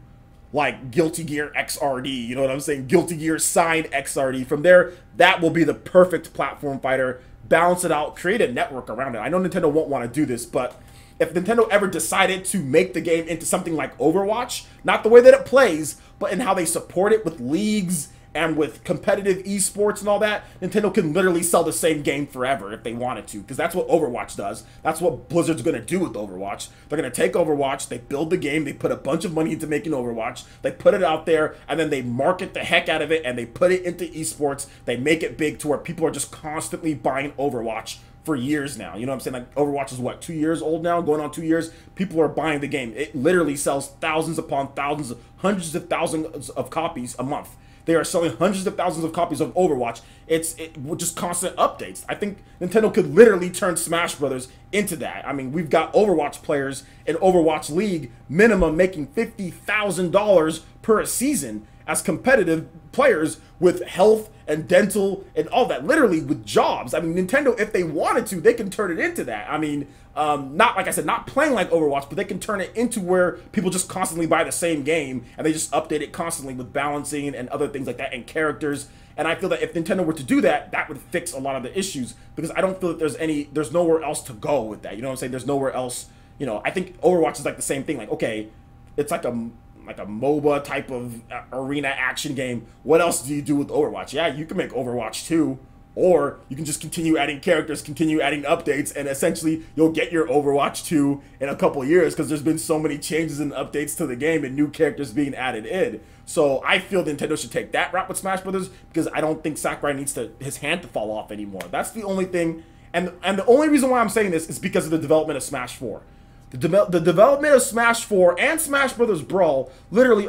like Guilty Gear XRD, you know what I'm saying? Guilty Gear signed XRD. From there, that will be the perfect platform fighter. Balance it out, create a network around it. I know Nintendo won't want to do this, but if Nintendo ever decided to make the game into something like Overwatch, not the way that it plays, but in how they support it with leagues and with competitive esports and all that, Nintendo can literally sell the same game forever if they wanted to, because that's what Overwatch does. That's what Blizzard's going to do with Overwatch. They're going to take Overwatch, they build the game, they put a bunch of money into making Overwatch, they put it out there, and then they market the heck out of it, and they put it into esports. They make it big to where people are just constantly buying Overwatch for years now. You know what I'm saying? Like, Overwatch is what, 2 years old now, going on 2 years? People are buying the game. It literally sells thousands upon thousands, hundreds of thousands of copies a month. They are selling hundreds of thousands of copies of Overwatch. It's just constant updates. I think Nintendo could literally turn Smash Brothers into that. I mean, we've got Overwatch players in Overwatch League minimum making $50,000 per season as competitive players with health and dental and all that, literally with jobs. I mean, Nintendo, if they wanted to, they can turn it into that. I mean, not, like I said, not playing like Overwatch, but they can turn it into where people just constantly buy the same game and they just update it constantly with balancing and other things like that and characters. And I feel that if Nintendo were to do that, that would fix a lot of the issues, because I don't feel that there's nowhere else to go with that. You know what I'm saying? There's nowhere else. You know, I think Overwatch is like the same thing. Like, okay, it's like a MOBA type of arena action game. What else do you do with Overwatch? Yeah, you can make Overwatch 2, or you can just continue adding characters, continue adding updates, and essentially you'll get your Overwatch 2 in a couple years, because there's been so many changes and updates to the game and new characters being added in. So I feel Nintendo should take that route with Smash Brothers, because I don't think Sakurai needs his hand to fall off anymore. That's the only thing, and the only reason why I'm saying this is because of the development of Smash 4. The development of Smash 4 and Smash Brothers Brawl literally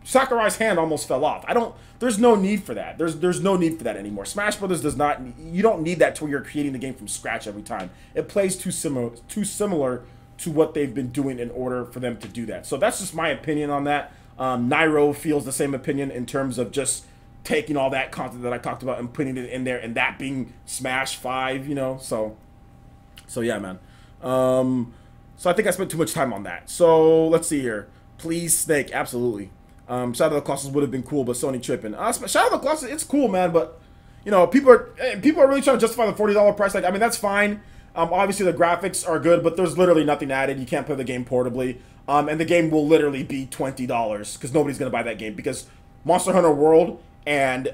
Sakurai's hand almost fell off. There's no need for that. There's no need for that anymore. Smash Brothers does not, you don't need that to where you're creating the game from scratch every time. It plays too similar to what they've been doing in order for them to do that. So that's just my opinion on that. Nairo feels the same opinion in terms of just taking all that content that I talked about and putting it in there, and that being Smash 5, you know. So yeah, man. So I think I spent too much time on that. So let's see here. Please, Snake, absolutely. Shadow of the Colossus would have been cool, but Sony tripping. Shadow of the Colossus, it's cool, man, but you know, people are really trying to justify the $40 price. Like, I mean, that's fine. Obviously the graphics are good, but there's literally nothing added. You can't play the game portably. And the game will literally be $20 because nobody's gonna buy that game, because Monster Hunter World and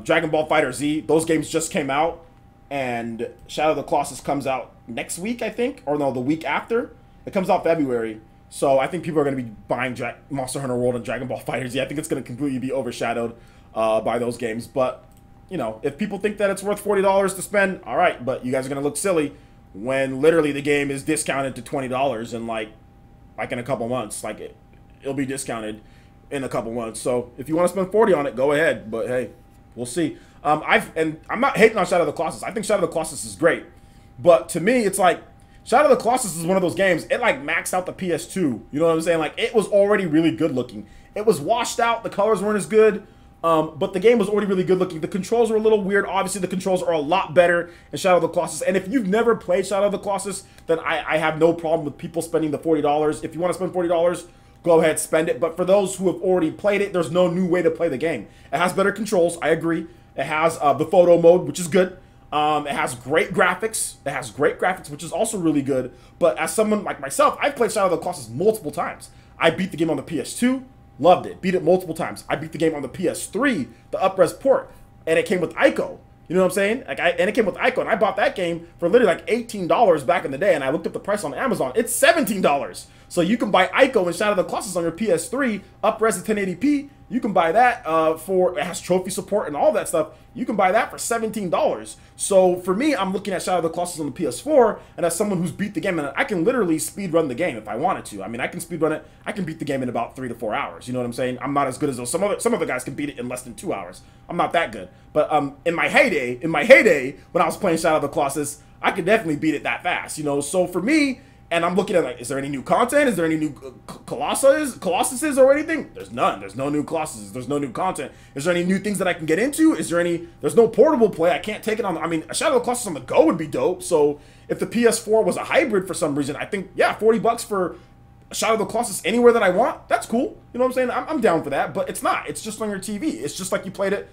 Dragon Ball FighterZ, those games just came out, and Shadow of the Colossus comes out next week, I think, or no, the week after. It comes out February, so I think people are going to be buying Monster Hunter World and Dragon Ball FighterZ. I think it's going to completely be overshadowed by those games. But, you know, if people think that it's worth $40 to spend, all right, but you guys are going to look silly when literally the game is discounted to $20 in like in a couple months. Like, it'll be discounted in a couple months. So if you want to spend $40 on it, go ahead. But hey, we'll see. I'm not hating on Shadow of the Colossus. I think Shadow of the Colossus is great, but to me, it's like, Shadow of the Colossus is one of those games, it like maxed out the PS2. You know what I'm saying? Like, it was already really good looking. It was washed out, the colors weren't as good, but the game was already really good looking. The controls were a little weird. Obviously, the controls are a lot better in Shadow of the Colossus. And if you've never played Shadow of the Colossus, then I have no problem with people spending the $40. If you want to spend $40, go ahead, spend it. But for those who have already played it, there's no new way to play the game. It has better controls, I agree. It has the photo mode, which is good. It has great graphics. It has great graphics, which is also really good. But as someone like myself, I've played Shadow of the Colossus multiple times. I beat the game on the PS2, loved it, beat it multiple times. I beat the game on the PS3, the up-res port, and it came with Ico. You know what I'm saying? Like, and it came with Ico, and I bought that game for literally like $18 back in the day, and I looked up the price on Amazon. It's $17. So you can buy Ico and Shadow of the Colossus on your PS3, up-res at 1080p. You can buy that it has trophy support and all that stuff. You can buy that for $17. So for me, I'm looking at Shadow of the Colossus on the PS4, and as someone who's beat the game, and I can literally speed run the game if I wanted to. I mean, I can speed run it. I can beat the game in about 3 to 4 hours. You know what I'm saying? I'm not as good as those. Some other guys can beat it in less than 2 hours. I'm not that good. But in my heyday, when I was playing Shadow of the Colossus, I could definitely beat it that fast. You know, so for me, And I'm looking at like, is there any new content? Is there any new Colossuses or anything? There's none. There's no new Colossuses. There's no new content. Is there any new things that I can get into? Is there any? There's no portable play. I can't take it on. I mean, a Shadow of the Colossus on the go would be dope. So if the PS4 was a hybrid for some reason, I think yeah, $40 for a Shadow of the Colossus anywhere that I want. That's cool. You know what I'm saying? I'm down for that. But it's not. It's just on your TV. It's just like you played it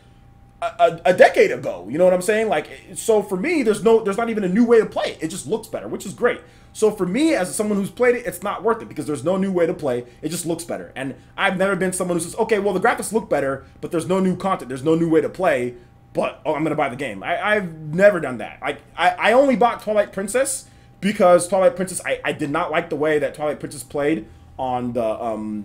a decade ago. You know what I'm saying? Like, so for me, there's not even a new way to play it. It just looks better, which is great. So for me, as someone who's played it, it's not worth it because there's no new way to play. It just looks better. And I've never been someone who says, okay, well, the graphics look better, but there's no new content. There's no new way to play, but, oh, I'm going to buy the game. I've never done that. I only bought Twilight Princess because Twilight Princess, I did not like the way that Twilight Princess played on the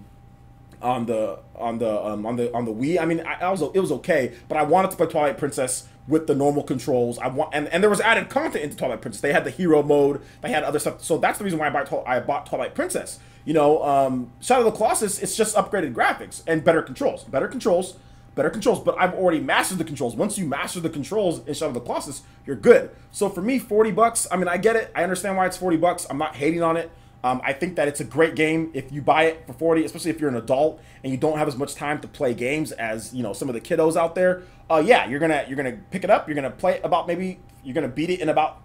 Wii. I mean, it was okay, but I wanted to play Twilight Princess with the normal controls. And there was added content into Twilight Princess. They had the hero mode. They had other stuff. So that's the reason why I bought Twilight Princess. You know, Shadow of the Colossus, it's just upgraded graphics and better controls. Better controls. But I've already mastered the controls. Once you master the controls in Shadow of the Colossus, you're good. So for me, $40. I mean, I get it. I understand why it's $40. I'm not hating on it. I think that it's a great game if you buy it for 40, especially if you're an adult and you don't have as much time to play games as, you know, some of the kiddos out there. Yeah, you're gonna pick it up. You're gonna play it about you're gonna beat it in about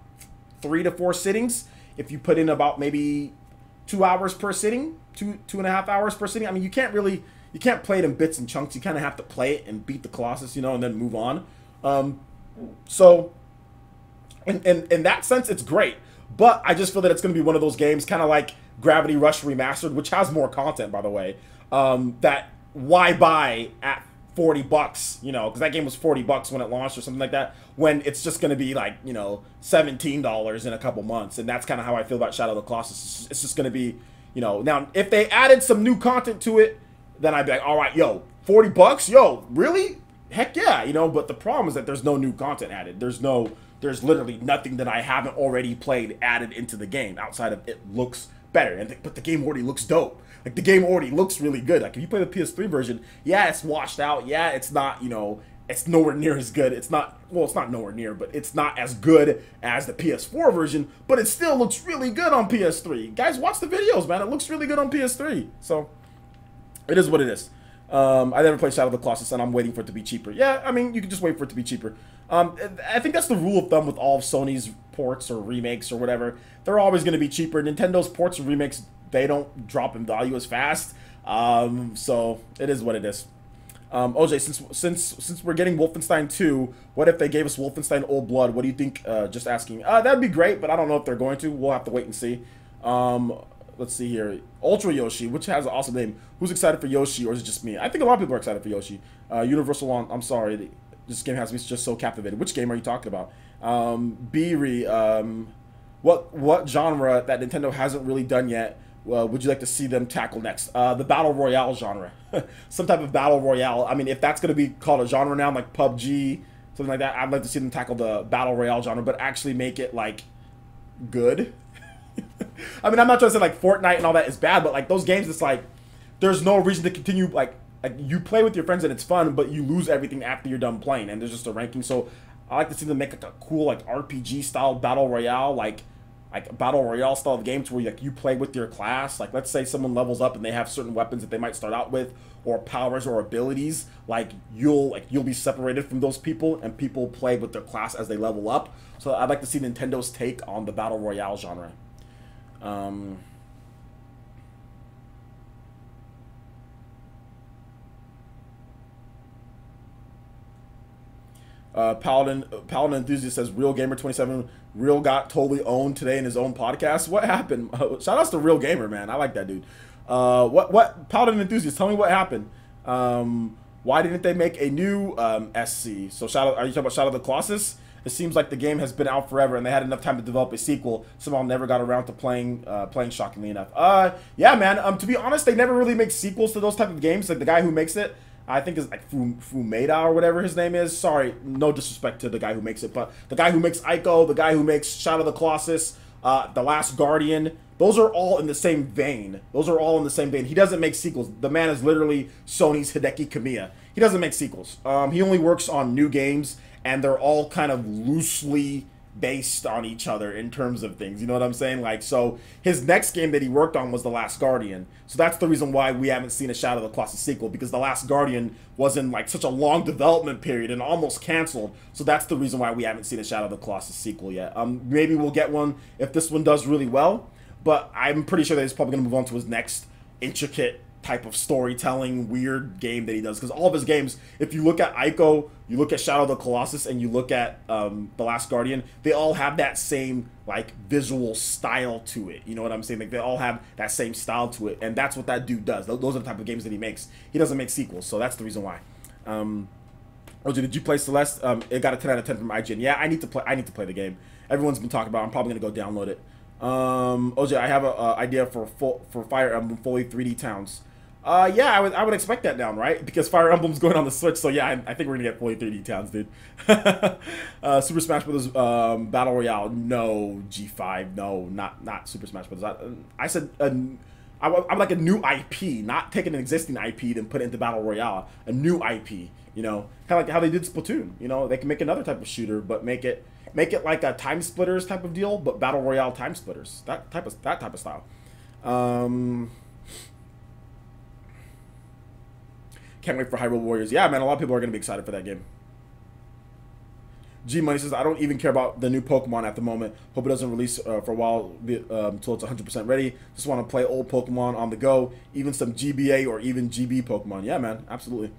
3 to 4 sittings. If you put in about maybe 2 hours per sitting, 2.5 hours per sitting. I mean, you can't play it in bits and chunks. You kind of have to play it and beat the Colossus, you know, and then move on. So in that sense, it's great. But I just feel that it's going to be one of those games, kind of like Gravity Rush Remastered, which has more content, by the way, that why buy at $40, you know, because that game was $40 when it launched or something like that, when it's just going to be like, you know, $17 in a couple months. And that's kind of how I feel about Shadow of the Colossus. It's just going to be, you know, now if they added some new content to it, then I'd be like, all right, yo, $40? Yo, really? Heck yeah, you know, but the problem is that there's no new content added. There's literally nothing that I haven't already played added into the game outside of it looks better. But the game already looks dope. Like, the game already looks really good. Like, if you play the PS3 version, yeah, it's washed out. Yeah, it's not, you know, it's nowhere near as good. It's not, well, it's not nowhere near, but it's not as good as the PS4 version, but it still looks really good on PS3. Guys, watch the videos, man. It looks really good on PS3. So, it is what it is. I never played Shadow of the Colossus, and I'm waiting for it to be cheaper. Yeah, I mean, you can just wait for it to be cheaper. I think that's the rule of thumb with all of Sony's ports or remakes or whatever. They're always going to be cheaper. Nintendo's ports and remakes, they don't drop in value as fast. So it is what it is. OJ, since we're getting Wolfenstein 2, what if they gave us Wolfenstein Old Blood? What do you think? Just asking. That'd be great, but I don't know if they're going to. We'll have to wait and see. Let's see here. Ultra Yoshi, which has an awesome name. Who's excited for Yoshi, or is it just me? I think a lot of people are excited for Yoshi. Universal on. I'm sorry. This game has me just so captivated. Which game are you talking about? Beery. What genre that Nintendo hasn't really done yet would you like to see them tackle next? The Battle Royale genre. Some type of Battle Royale. I mean, if that's going to be called a genre now, like PUBG, something like that, I'd like to see them tackle the Battle Royale genre, but actually make it, like, good. I mean, I'm not trying to say, like, Fortnite and all that is bad, but, like, those games, it's like, there's no reason to continue, like you play with your friends and it's fun, but you lose everything after you're done playing, and there's just a ranking. So I like to see them make like a cool, like, RPG style battle royale, like battle royale style of games where you play with your class. Like, let's say someone levels up and they have certain weapons that they might start out with, or powers or abilities. Like you'll be separated from those people, and people play with their class as they level up. So I'd like to see Nintendo's take on the battle royale genre. Paladin Enthusiast says, Real Gamer 27, Real got totally owned today in his own podcast. What happened? Shout outs to Real Gamer, man. I like that dude. What Paladin Enthusiast, tell me what happened. Why didn't they make a new SC? So are you talking about Shadow of the Colossus? It seems like the game has been out forever, and they had enough time to develop a sequel. Somehow never got around to playing, shockingly enough. Yeah, man. To be honest, they never really make sequels to those type of games. Like, the guy who makes it, I think is like Fumeda or whatever his name is. Sorry, no disrespect to the guy who makes it, but the guy who makes Ico, the guy who makes Shadow of the Colossus, The Last Guardian, those are all in the same vein. He doesn't make sequels. The man is literally Sony's Hideki Kamiya. He doesn't make sequels. He only works on new games, and they're all kind of loosely based on each other in terms of things. You know what I'm saying? Like, so his next game that he worked on was The Last Guardian. So that's the reason why we haven't seen a Shadow of the Colossus sequel, because The Last Guardian was in like such a long development period and almost canceled. So that's the reason why we haven't seen a Shadow of the Colossus sequel yet. Maybe we'll get one if this one does really well, but I'm pretty sure that he's probably going to move on to his next intricate type of storytelling weird game that he does, because all of his games, if you look at Ico, you look at Shadow of the Colossus, and you look at The Last Guardian, they all have that same like visual style to it. You know what I'm saying? Like, they all have that same style to it, and that's what that dude does. Those are the type of games that he makes. He doesn't make sequels, so that's the reason why. OJ, did you play Celeste? It got a 10 out of 10 from IGN. Yeah, I need to play the game. Everyone's been talking about it. I'm probably gonna go download it. OJ, I have an idea for Fire Emblem fully 3D Towns. Yeah, I would expect that down, right? Because Fire Emblem's going on the Switch, so yeah, I think we're gonna get fully 3D Towns, dude. Super Smash Bros. Battle Royale, no. G5, no, not Super Smash Bros. I said I'm like a new IP, not taking an existing IP and put it into Battle Royale, a new IP. You know, kind of like how they did Splatoon. You know, they can make another type of shooter, but make it like a Time Splitters type of deal, but Battle Royale Time Splitters, that type of style. Can't wait for Hyrule Warriors. Yeah, man, a lot of people are going to be excited for that game. G Money says, I don't even care about the new Pokemon at the moment. Hope it doesn't release for a while until it's 100% ready. Just want to play old Pokemon on the go, even some GBA or even GB Pokemon. Yeah, man, absolutely.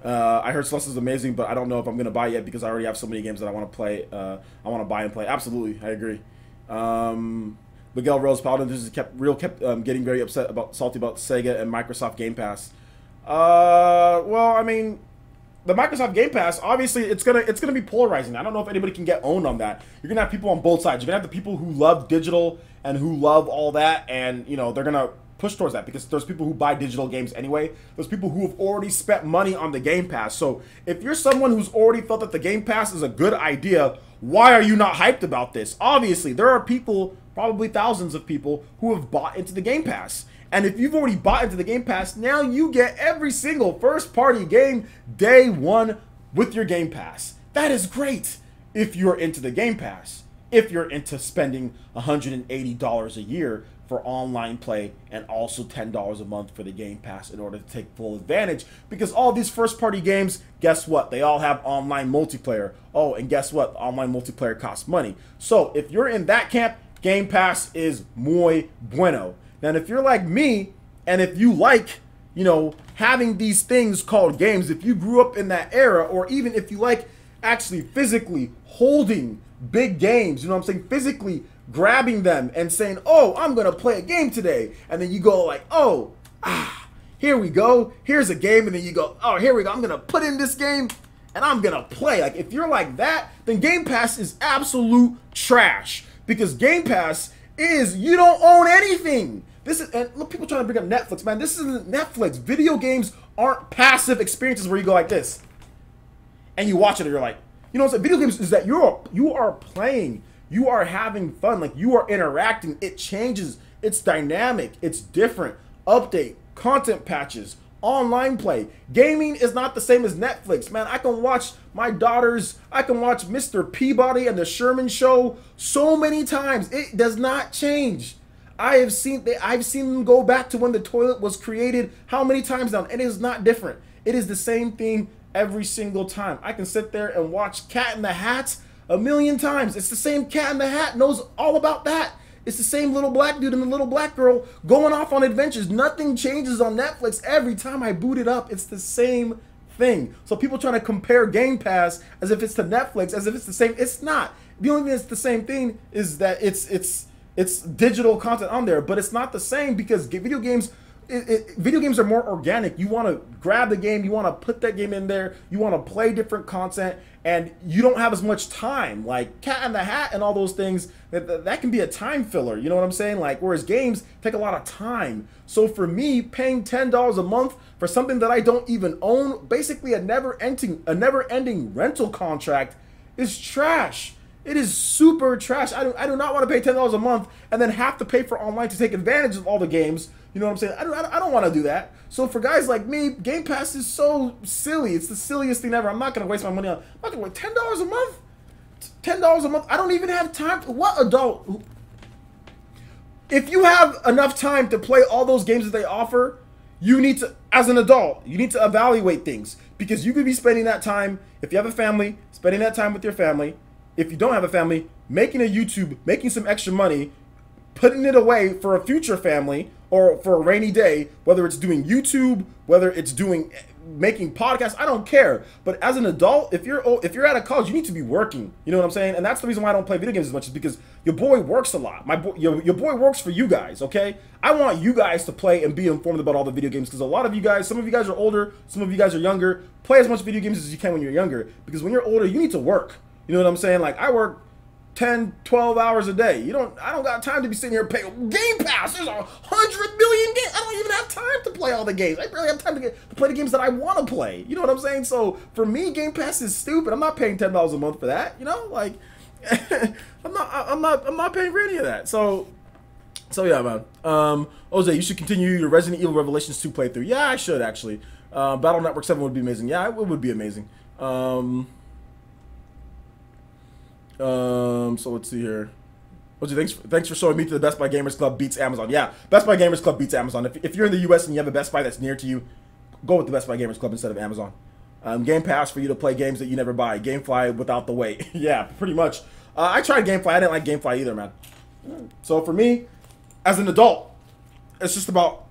I heard Celeste is amazing, but I don't know if I'm going to buy it yet because I already have so many games that I want to play. I want to buy and play. Absolutely, I agree. Miguel Rose Paladin just kept getting very salty about Sega and Microsoft Game Pass. Well, I mean, the Microsoft Game Pass, obviously, it's gonna be polarizing. I don't know if anybody can get owned on that. You're gonna have people on both sides. You're gonna have the people who love digital and who love all that, and you know they're gonna push towards that because there's people who buy digital games anyway. There's people who have already spent money on the Game Pass. So if you're someone who's already felt that the Game Pass is a good idea, why are you not hyped about this? Obviously, there are people, probably thousands of people, who have bought into the Game Pass. And if you've already bought into the Game Pass, now you get every single first-party game day one with your Game Pass. That is great if you're into the Game Pass. If you're into spending $180 a year for online play and also $10 a month for the Game Pass in order to take full advantage. Because all these first-party games, guess what? They all have online multiplayer. Oh, and guess what? Online multiplayer costs money. So if you're in that camp, Game Pass is muy bueno. Now, if you're like me, and if you like, you know, having these things called games, if you grew up in that era, or even if you like actually physically holding big games, you know what I'm saying, physically grabbing them and saying, oh, I'm going to play a game today. And then you go like, oh, here we go. Here's a game. And then you go, oh, here we go. I'm going to put in this game and I'm going to play. Like, if you're like that, then Game Pass is absolute trash. Because Game Pass is, you don't own anything. This is, and look, people trying to bring up Netflix, man. This isn't Netflix. Video games aren't passive experiences where you go like this and you watch it and you're like, you know what I'm saying? Video games is that you are playing, you are having fun, like you are interacting. It changes, it's dynamic, it's different. Update, content patches, online play. Gaming is not the same as Netflix, man. I can watch my daughters, I can watch Mr. Peabody and the Sherman Show so many times. It does not change. I've seen them go back to when the toilet was created how many times now? It is not different. It is the same thing every single time. I can sit there and watch Cat in the Hat a million times. It's the same Cat in the Hat, knows all about that. It's the same little black dude and the little black girl going off on adventures. Nothing changes on Netflix. Every time I boot it up, it's the same thing. So people trying to compare Game Pass as if it's to Netflix, as if it's the same. It's not. The only thing that's the same thing is that it's digital content on there, but it's not the same because video games are more organic. You want to grab the game, you want to put that game in there, you want to play different content, and you don't have as much time. Like Cat in the Hat and all those things, that can be a time filler. You know what I'm saying? Like, whereas games take a lot of time. So for me, paying $10 a month for something that I don't even own, basically a never-ending rental contract, is trash. It is super trash. I do not want to pay $10 a month and then have to pay for online to take advantage of all the games. You know what I'm saying? I don't want to do that. So for guys like me, Game Pass is so silly. It's the silliest thing ever. I'm not going to waste my money on. I'm not going to wait $10 a month. $10 a month. I don't even have time. What adult? If you have enough time to play all those games that they offer, you need to, as an adult, you need to evaluate things, because you could be spending that time, if you have a family, spending that time with your family. If you don't have a family, making a YouTube, making some extra money, putting it away for a future family or for a rainy day, whether it's doing YouTube, whether it's making podcasts, I don't care. But as an adult, if you're out of college, you need to be working. You know what I'm saying? And that's the reason why I don't play video games as much, is because your boy works a lot. Your boy works for you guys, okay? I want you guys to play and be informed about all the video games, because a lot of you guys, some of you guys are older, some of you guys are younger. Play as much video games as you can when you're younger, because when you're older, you need to work. You know what I'm saying? Like, I work 10, 12 hours a day. I don't got time to be sitting here paying Game Pass. There's 100 million games. I don't even have time to play all the games. I barely have time to play the games that I want to play. You know what I'm saying? So for me, Game Pass is stupid. I'm not paying $10 a month for that. You know, like I'm not paying for any of that. So yeah, man. Jose, you should continue your Resident Evil Revelations 2 playthrough. Yeah, I should actually. Battle Network 7 would be amazing. Yeah, it would be amazing. So let's see here. OJ, thanks for showing me to the Best Buy Gamers Club beats Amazon. Yeah, Best Buy Gamers Club beats Amazon. If you're in the US and you have a Best Buy that's near to you, go with the Best Buy Gamers Club instead of Amazon. Game Pass for you to play games that you never buy. GameFly without the wait. Yeah, pretty much. I tried GameFly. I didn't like GameFly either, man. So for me, as an adult, it's just about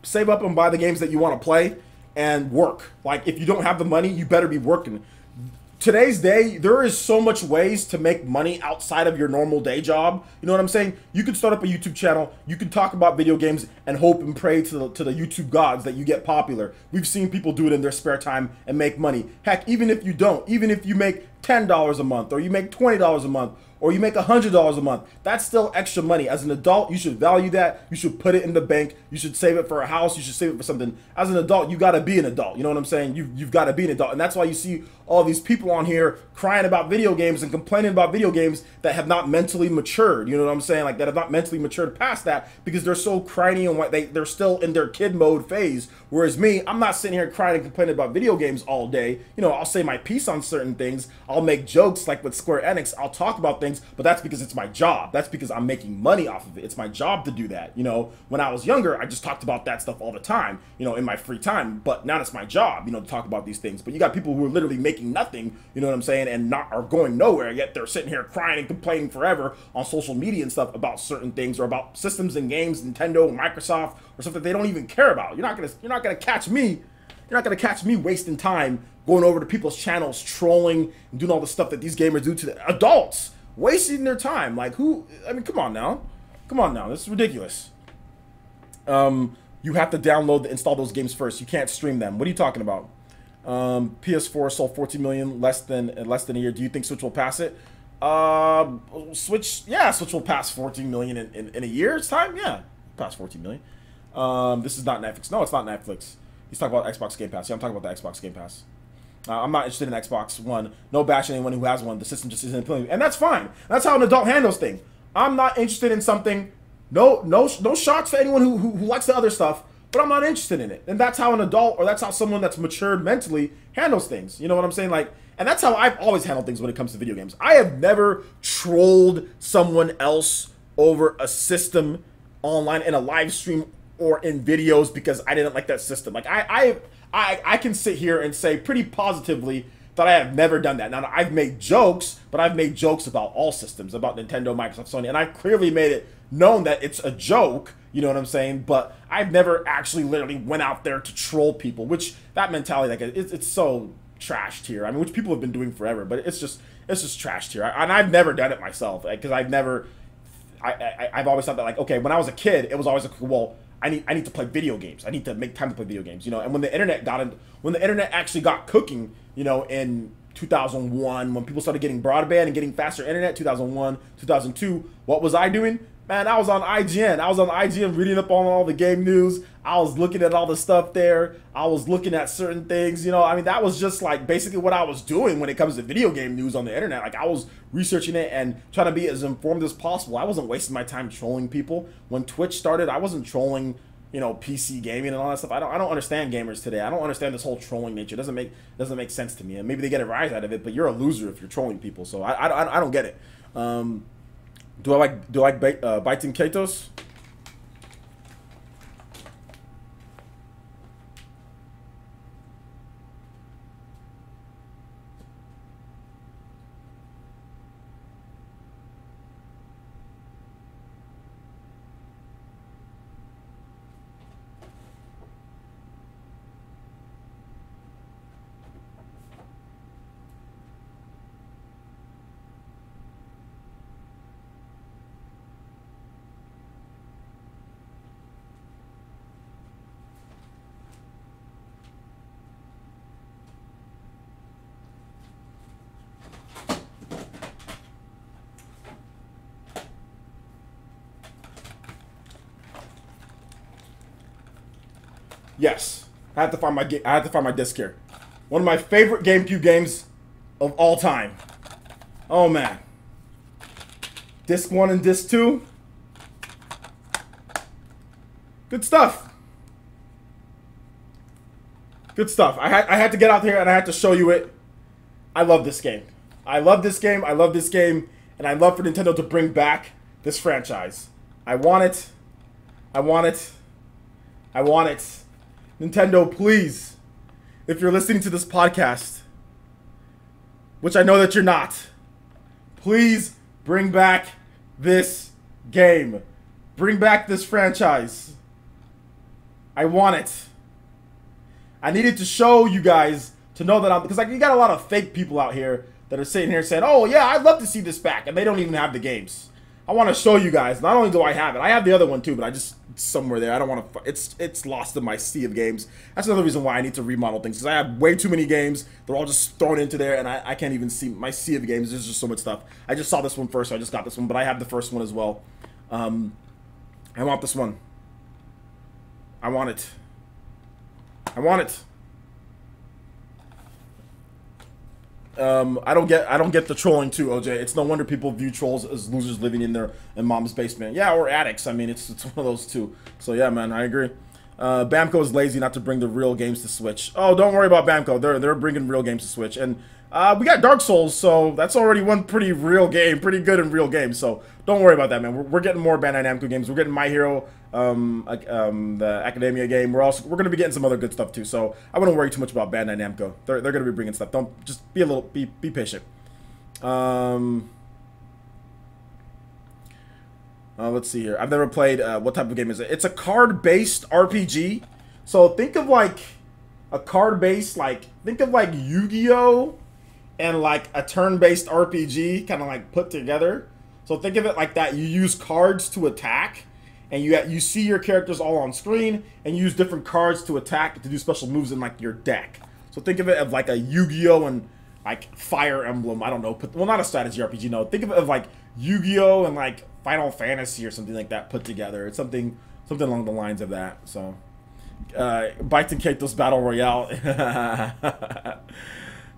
save up and buy the games that you want to play and work. Like, if you don't have the money, you better be working. Today's day, there is so much ways to make money outside of your normal day job. You know what I'm saying? You could start up a YouTube channel. You can talk about video games and hope and pray to the YouTube gods that you get popular. We've seen people do it in their spare time and make money. Heck, even if you don't, even if you make $10 a month, or you make $20 a month, or you make $100 a month, that's still extra money. As an adult, you should value that. You should put it in the bank. You should save it for a house. You should save it for something. As an adult, you gotta be an adult. You know what I'm saying? You've gotta be an adult. And that's why you see all these people on here crying about video games and complaining about video games that have not mentally matured. You know what I'm saying? Like, that have not mentally matured past that, because they're so crying and they're still in their kid mode phase. Whereas me, I'm not sitting here crying and complaining about video games all day. You know, I'll say my piece on certain things. I'll make jokes, like with Square Enix. I'll talk about things, but that's because it's my job. That's because I'm making money off of it. It's my job to do that. You know, when I was younger, I just talked about that stuff all the time, you know, in my free time. But now it's my job, you know, to talk about these things. But you got people who are literally making nothing, you know what I'm saying, and are going nowhere, yet they're sitting here crying and complaining forever on social media and stuff about certain things, or about systems and games, Nintendo, Microsoft, or something they don't even care about. You're not gonna catch me. You're not gonna catch me wasting time going over to people's channels, trolling and doing all the stuff that these gamers do to the adults, wasting their time. Like, who? I mean, come on now, this is ridiculous. You have to download and install those games first. You can't stream them. What are you talking about? PS4 sold 14 million less than a year. Do you think Switch will pass it? Switch will pass 14 million in a year's time. Yeah, pass 14 million. This is not Netflix. No, it's not Netflix. He's talking about Xbox Game Pass. Yeah, I'm talking about the Xbox Game Pass. I'm not interested in Xbox One. No bash anyone who has one. The system just isn't appealing, and that's fine. That's how an adult handles things. I'm not interested in something. No shots to anyone who likes the other stuff, but I'm not interested in it. And that's how an adult, or that's how someone that's matured mentally handles things. You know what I'm saying? Like, and that's how I've always handled things when it comes to video games. I have never trolled someone else over a system online in a live stream or in videos because I didn't like that system. Like, I can sit here and say pretty positively that I have never done that. Now, I've made jokes, but I've made jokes about all systems, about Nintendo, Microsoft, Sony, and I've clearly made it known that it's a joke, you know what I'm saying? But I've never actually literally went out there to troll people, which that mentality, like, it's so trashed here. I mean, which people have been doing forever, but it's just trashed here. And I've never done it myself, because I've always thought that, like, okay, when I was a kid, it was always like, well, I need to play video games. I need to make time to play video games, you know. And when the internet actually got cooking, you know, in 2001, when people started getting broadband and getting faster internet, 2001, 2002, what was I doing? Man, I was on IGN. I was on IGN reading up on all the game news. I was looking at all the stuff there. I was looking at certain things, you know. I mean, that was just like basically what I was doing when it comes to video game news on the internet. Like, I was researching it and trying to be as informed as possible. I wasn't wasting my time trolling people. When Twitch started, I wasn't trolling, you know, PC gaming and all that stuff. I don't understand gamers today. I don't understand this whole trolling nature. It doesn't make sense to me. And maybe they get a rise out of it, but you're a loser if you're trolling people. So I don't get it. Do I like biting Katos? Yes, I have to find my disc here. One of my favorite GameCube games of all time. Oh man, disc 1 and disc 2. Good stuff. Good stuff. I had to get out here and I had to show you it. I love this game. I love this game. I love this game, and I love for Nintendo to bring back this franchise. I want it. I want it. I want it. Nintendo, please, if you're listening to this podcast, which I know that you're not, please bring back this game. Bring back this franchise. I want it. I needed to show you guys to know that because like you got a lot of fake people out here that are sitting here saying, "Oh yeah, I'd love to see this back," and they don't even have the games. I want to show you guys. Not only do I have it, I have the other one too, but it's somewhere there. I don't want to. It's lost in my sea of games. That's another reason why I need to remodel things, because I have way too many games. They're all just thrown into there, and I can't even see my sea of games. There's just so much stuff. I just saw this one first, so I just got this one, but I have the first one as well. I want this one. I want it. I want it. I don't get the trolling too, OJ. It's no wonder people view trolls as losers living in mom's basement. Yeah, or addicts. I mean, it's one of those two. So yeah, man, I agree. Bamco is lazy not to bring the real games to Switch. Oh, don't worry about Bamco. They're bringing real games to Switch, and we got Dark Souls, so that's already one pretty real game, pretty good and real game. So don't worry about that, man. We're getting more Bandai Namco games. We're getting My Hero, the Academia game. We're gonna be getting some other good stuff too. So I wouldn't worry too much about Bandai Namco. They're gonna be bringing stuff. Don't just be patient. Let's see here. I've never played. What type of game is it? It's a card-based RPG. So think of like a card-based, think of like Yu-Gi-Oh! And like a turn-based RPG, kind of like put together. So think of it like that. You use cards to attack, and you see your characters all on screen, and you use different cards to attack to do special moves in like your deck. So think of it of like a Yu-Gi-Oh! And like Fire Emblem. I don't know. Well, not a strategy RPG. No. Think of it of like Yu-Gi-Oh! And like Final Fantasy or something like that put together. It's something along the lines of that. So, Bite and Kato's Battle Royale.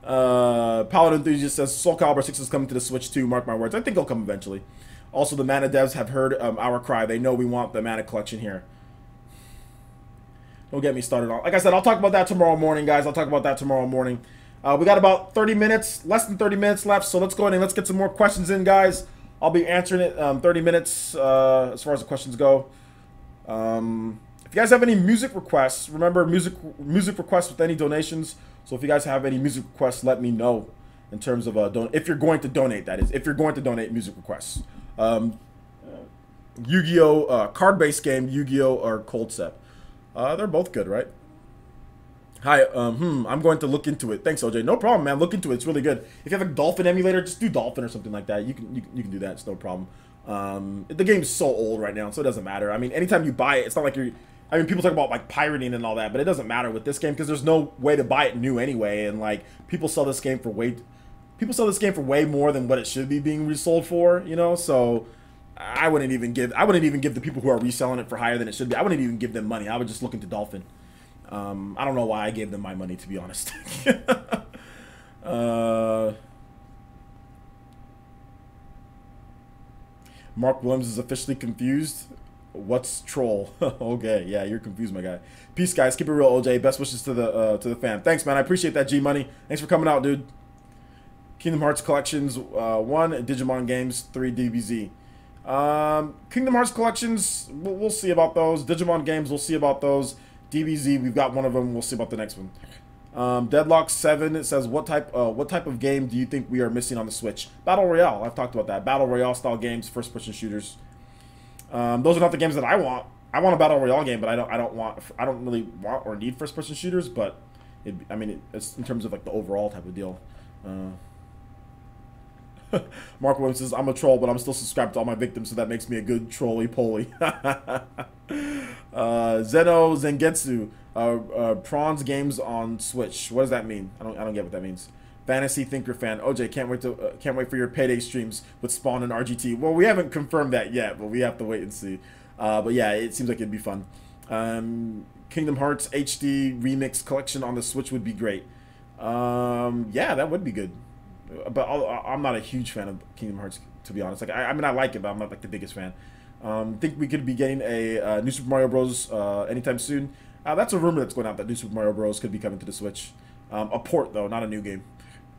Paladin Enthusiast says Soul Calibur 6 is coming to the Switch too. Mark my words. I think it'll come eventually. Also, the Mana devs have heard our cry. They know we want the Mana collection here. Don't get me started on. Like I said, I'll talk about that tomorrow morning, guys. I'll talk about that tomorrow morning. We got about 30 minutes, less than 30 minutes left. So let's go ahead and let's get some more questions in, guys. I'll be answering it 30 minutes as far as the questions go. If you guys have any music requests, remember music requests with any donations. So if you guys have any music requests, let me know in terms of if you're going to donate. That is, if you're going to donate music requests. Yu-Gi-Oh! Card-based game, Yu-Gi-Oh! Or Cold Step. They're both good, right? Hi, I'm going to look into it. Thanks, OJ. No problem, man. Look into it. It's really good. If you have a Dolphin emulator, just do Dolphin or something like that. You can do that. It's no problem. The game's so old right now, so it doesn't matter. I mean, anytime you buy it, it's not like you're... I mean, people talk about, like, pirating and all that, but it doesn't matter with this game because there's no way to buy it new anyway, and, like, people sell this game for way more than what it should be being resold for, you know? So, I wouldn't even give the people who are reselling it for higher than it should be, I wouldn't even give them money. I would just look into Dolphin. I don't know why I gave them my money, to be honest. Mark Williams is officially confused. What's troll? Okay, yeah, you're confused, my guy. Peace, guys. Keep it real, OJ. Best wishes to the fam. Thanks, man. I appreciate that, G Money. Thanks for coming out, dude. Kingdom Hearts Collections 1, Digimon Games 3, DBZ. Kingdom Hearts Collections, we'll see about those. Digimon Games, we'll see about those. DBZ, we've got one of them. We'll see about the next one. Deadlock 7, it says, what type of game do you think we are missing on the Switch? Battle Royale. I've talked about that. Battle Royale style games, first-person shooters. Those are not the games that I want. I want a Battle Royale game, but I don't really want or need first-person shooters. But it's in terms of like the overall type of deal. Mark Williams says, I'm a troll, but I'm still subscribed to all my victims, so that makes me a good trolly-poly. Zeno Zengetsu, Prawns games on Switch. What does that mean? I don't get what that means. Fantasy Thinker fan. OJ, can't wait for your payday streams with Spawn and RGT. Well, we haven't confirmed that yet, but we have to wait and see. But yeah, it seems like it'd be fun. Kingdom Hearts HD Remix Collection on the Switch would be great. Yeah, that would be good. But I'm not a huge fan of Kingdom Hearts, to be honest. Like, I mean, I like it, but I'm not like the biggest fan. Think we could be getting a new Super Mario Bros. Anytime soon. That's a rumor that's going out that new Super Mario Bros. Could be coming to the Switch. A port though, not a new game.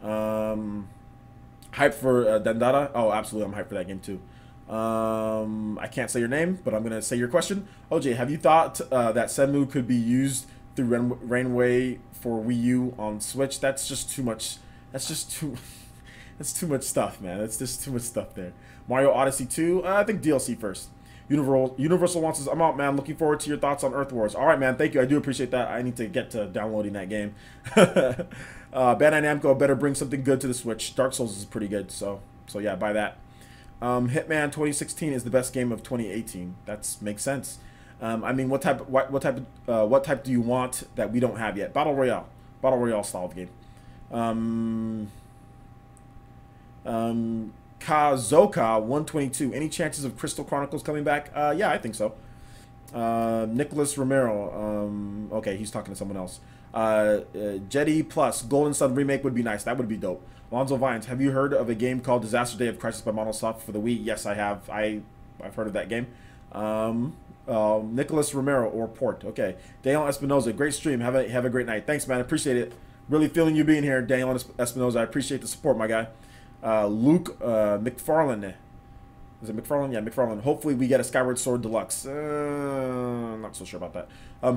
Hype for Dandara? Oh, absolutely, I'm hyped for that game too. I can't say your name, but I'm gonna say your question. OJ, have you thought that Senmu could be used through Rainway for Wii U on Switch? That's just too much. That's too much stuff, man. That's just too much stuff there. Mario Odyssey 2, I think DLC first. Universal wants us. I'm out, man. Looking forward to your thoughts on Earth Wars. All right, man. Thank you. I do appreciate that. I need to get to downloading that game. Bandai Namco better bring something good to the Switch. Dark Souls is pretty good, so yeah, buy that. Hitman 2016 is the best game of 2018. That makes sense. I mean, what type do you want that we don't have yet? Battle Royale style of game. Kazoka 122. Any chances of Crystal Chronicles coming back? Yeah, I think so. Nicholas Romero. Okay, he's talking to someone else. Jetty Plus Golden Sun remake would be nice. That would be dope. Alonzo Vines, have you heard of a game called Disaster Day of Crisis by Monosoft for the Wii? Yes, I have. I've heard of that game. Nicholas Romero or Port. Okay. Daniel Espinoza, great stream. Have a great night. Thanks, man. Appreciate it. Really feeling you being here, Daniel Espinoza. I appreciate the support, my guy. Luke McFarlane. Is it McFarlane? Yeah, McFarlane. Hopefully we get a Skyward Sword Deluxe. Not so sure about that.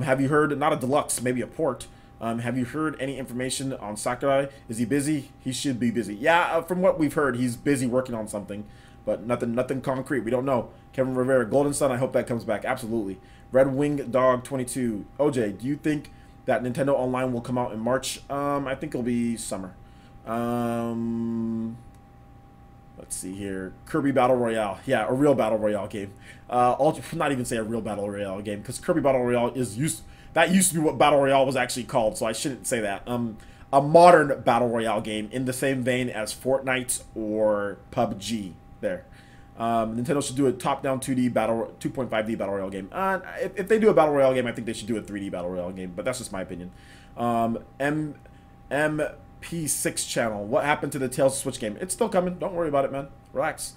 Have you heard, not a deluxe, maybe a port. Have you heard any information on Sakurai? Is he busy? He should be busy. Yeah, from what we've heard, he's busy working on something, but nothing concrete. We don't know. Kevin Rivera, Golden Sun, I hope that comes back. Absolutely. Red Wing Dog 22. OJ, do you think that Nintendo Online will come out in March? I think it'll be summer. Let's see here. Kirby Battle Royale. Yeah, a real Battle Royale game. Not even say a real Battle Royale game, because Kirby Battle Royale used to be what Battle Royale was actually called, so I shouldn't say that. A modern Battle Royale game in the same vein as Fortnite or PUBG. There. Nintendo should do a top-down 2D 2.5D Battle Royale game. If they do a Battle Royale game, I think they should do a 3D Battle Royale game, but that's just my opinion. MP6 channel. What happened to the Tales of Switch game? It's still coming. Don't worry about it, man. Relax.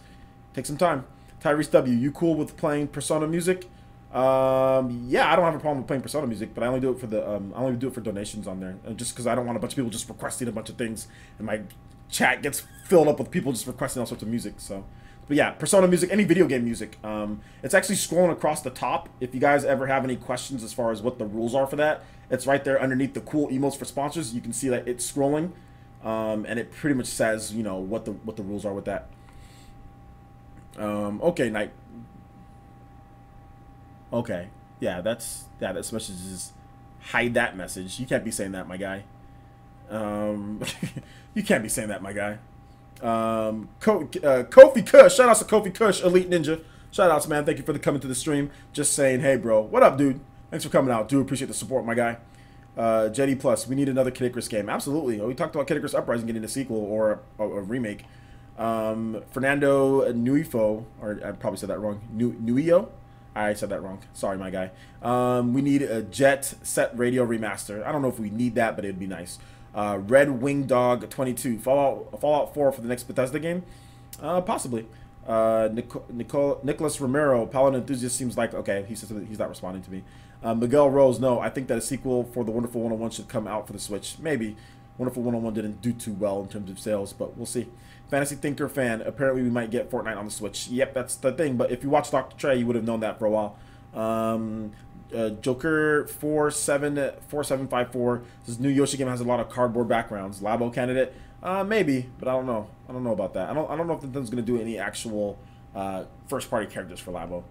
Take some time. Tyrese W. You cool with playing Persona music? Yeah, I don't have a problem with playing Persona music, but I only do it for the I only do it for donations on there, just because I don't want a bunch of people just requesting a bunch of things, and my chat gets filled up with people just requesting all sorts of music. So, but yeah, Persona music, any video game music. It's actually scrolling across the top. If you guys ever have any questions as far as what the rules are for that, it's right there underneath the cool emotes for sponsors. You can see that it's scrolling, and it pretty much says, you know, what the rules are with that. Okay, Night. Okay, yeah, this message is hide that message. You can't be saying that, my guy. You can't be saying that, my guy. Kofi Kush, shout out to Kofi Kush, Elite Ninja. Shout outs, man. Thank you for coming to the stream. Just saying, hey, bro, what up, dude? Thanks for coming out. Do appreciate the support, my guy. Jetty Plus, we need another Kid Icarus game. Absolutely. We talked about Kid Icarus Uprising getting a sequel or a remake. Fernando Nuifo, or I probably said that wrong. Nuio? I said that wrong. Sorry, my guy. We need a Jet Set Radio remaster. I don't know if we need that, but it'd be nice. Red Wing Dog 22. Fallout 4 for the next Bethesda game? Possibly. Nicholas Romero, Paladin Enthusiast seems like, okay, he says he's not responding to me. Miguel Rose, no, I think that a sequel for the Wonderful 101 should come out for the Switch. Maybe. Wonderful 101 didn't do too well in terms of sales, but we'll see. Fantasy Thinker fan, apparently we might get Fortnite on the Switch. Yep, that's the thing, but if you watch Dr. Trey, you would have known that for a while. Joker 4754 says new Yoshi game has a lot of cardboard backgrounds. Labo candidate, maybe, but I don't know. I don't know about that. I don't know if Nintendo's gonna do any actual first party characters for Labo.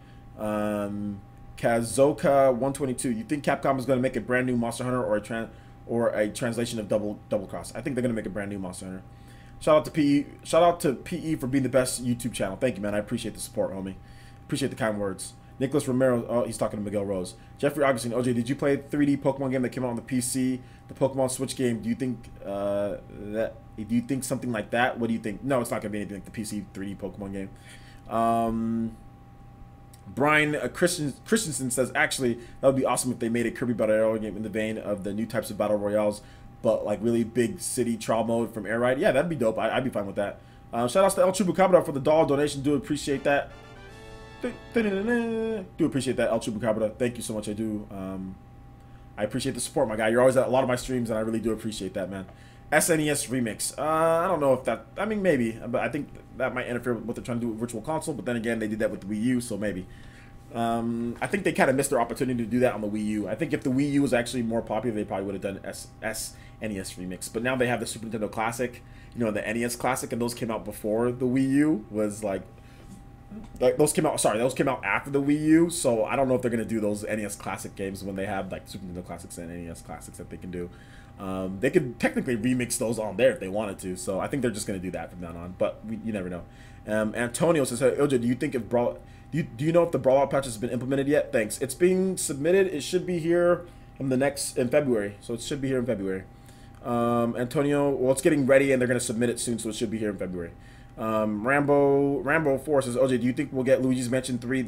Kazoka 122. You think Capcom is gonna make a brand new Monster Hunter or a translation of Double Cross? I think they're gonna make a brand new Monster Hunter. Shout out to PE. Shout out to PE for being the best YouTube channel. Thank you, man. I appreciate the support, homie. Appreciate the kind words. Nicholas Romero, oh, he's talking to Miguel Rose. Jeffrey Augustine, OJ, did you play 3D Pokemon game that came out on the PC? The Pokemon Switch game. Do you think something like that? What do you think? No, it's not gonna be anything like the PC 3D Pokemon game. Brian Christensen says, actually, that would be awesome if they made a Kirby Battle Royale game in the vein of the new types of Battle Royales, but like really big city trial mode from Air Ride. Yeah, that'd be dope. I'd be fine with that. Shout outs to El Chupacabra for the doll donation. Do appreciate that. Do appreciate that, El Chupacabra. Thank you so much. I do. I appreciate the support, my guy. You're always at a lot of my streams, and I really do appreciate that, man. SNES remix. I don't know if that. I mean, maybe, but I think that might interfere with what they're trying to do with Virtual Console. But then again, they did that with the Wii U, so maybe. I think they kind of missed their opportunity to do that on the Wii U. I think if the Wii U was actually more popular, they probably would have done SNES remix. But now they have the Super Nintendo Classic, you know, the NES Classic, and those came out before the Wii U was like those came out. Sorry, those came out after the Wii U. So I don't know if they're gonna do those NES Classic games when they have like Super Nintendo Classics and NES Classics that they can do. They could technically remix those on there if they wanted to. So I think they're just gonna do that from now on. But you never know. Antonio says, hey, Ilja, do you think if do you know if the Brawlout patch has been implemented yet? Thanks. It's being submitted. It should be here in February. So it should be here in February. Antonio, well, it's getting ready and they're gonna submit it soon, so it should be here in February. Rambo 4 says, OJ, do you think we'll get Luigi's Mansion 3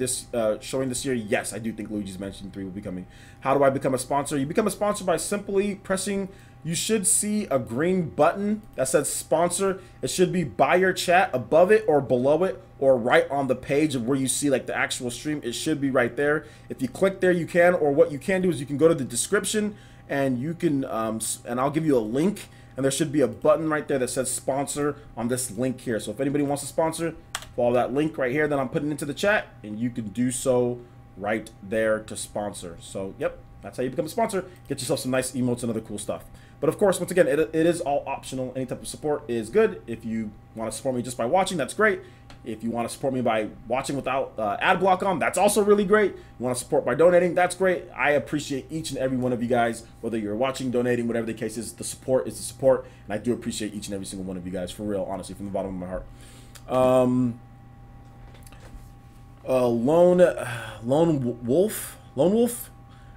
showing this year? Yes, I do think Luigi's Mansion 3 will be coming. How do I become a sponsor? You become a sponsor by simply pressing, you should see a green button that says sponsor. It should be by your chat, above it or below it, or right on the page of where you see like the actual stream. It should be right there. If you click there, you can, or what you can do is you can go to the description and you can, and I'll give you a link. And there should be a button right there that says sponsor on this link here. So if anybody wants to sponsor, follow that link right here that I'm putting into the chat, and you can do so right there to sponsor. So, yep, that's how you become a sponsor. Get yourself some nice emotes and other cool stuff. But of course, once again, it is all optional. Any type of support is good. If you want to support me just by watching, that's great. If you want to support me by watching without ad block on, that's also really great. You want to support by donating, that's great. I appreciate each and every one of you guys, whether you're watching, donating, whatever the case is. The support is the support, and I do appreciate each and every single one of you guys, for real, honestly, from the bottom of my heart. Lone Wolf.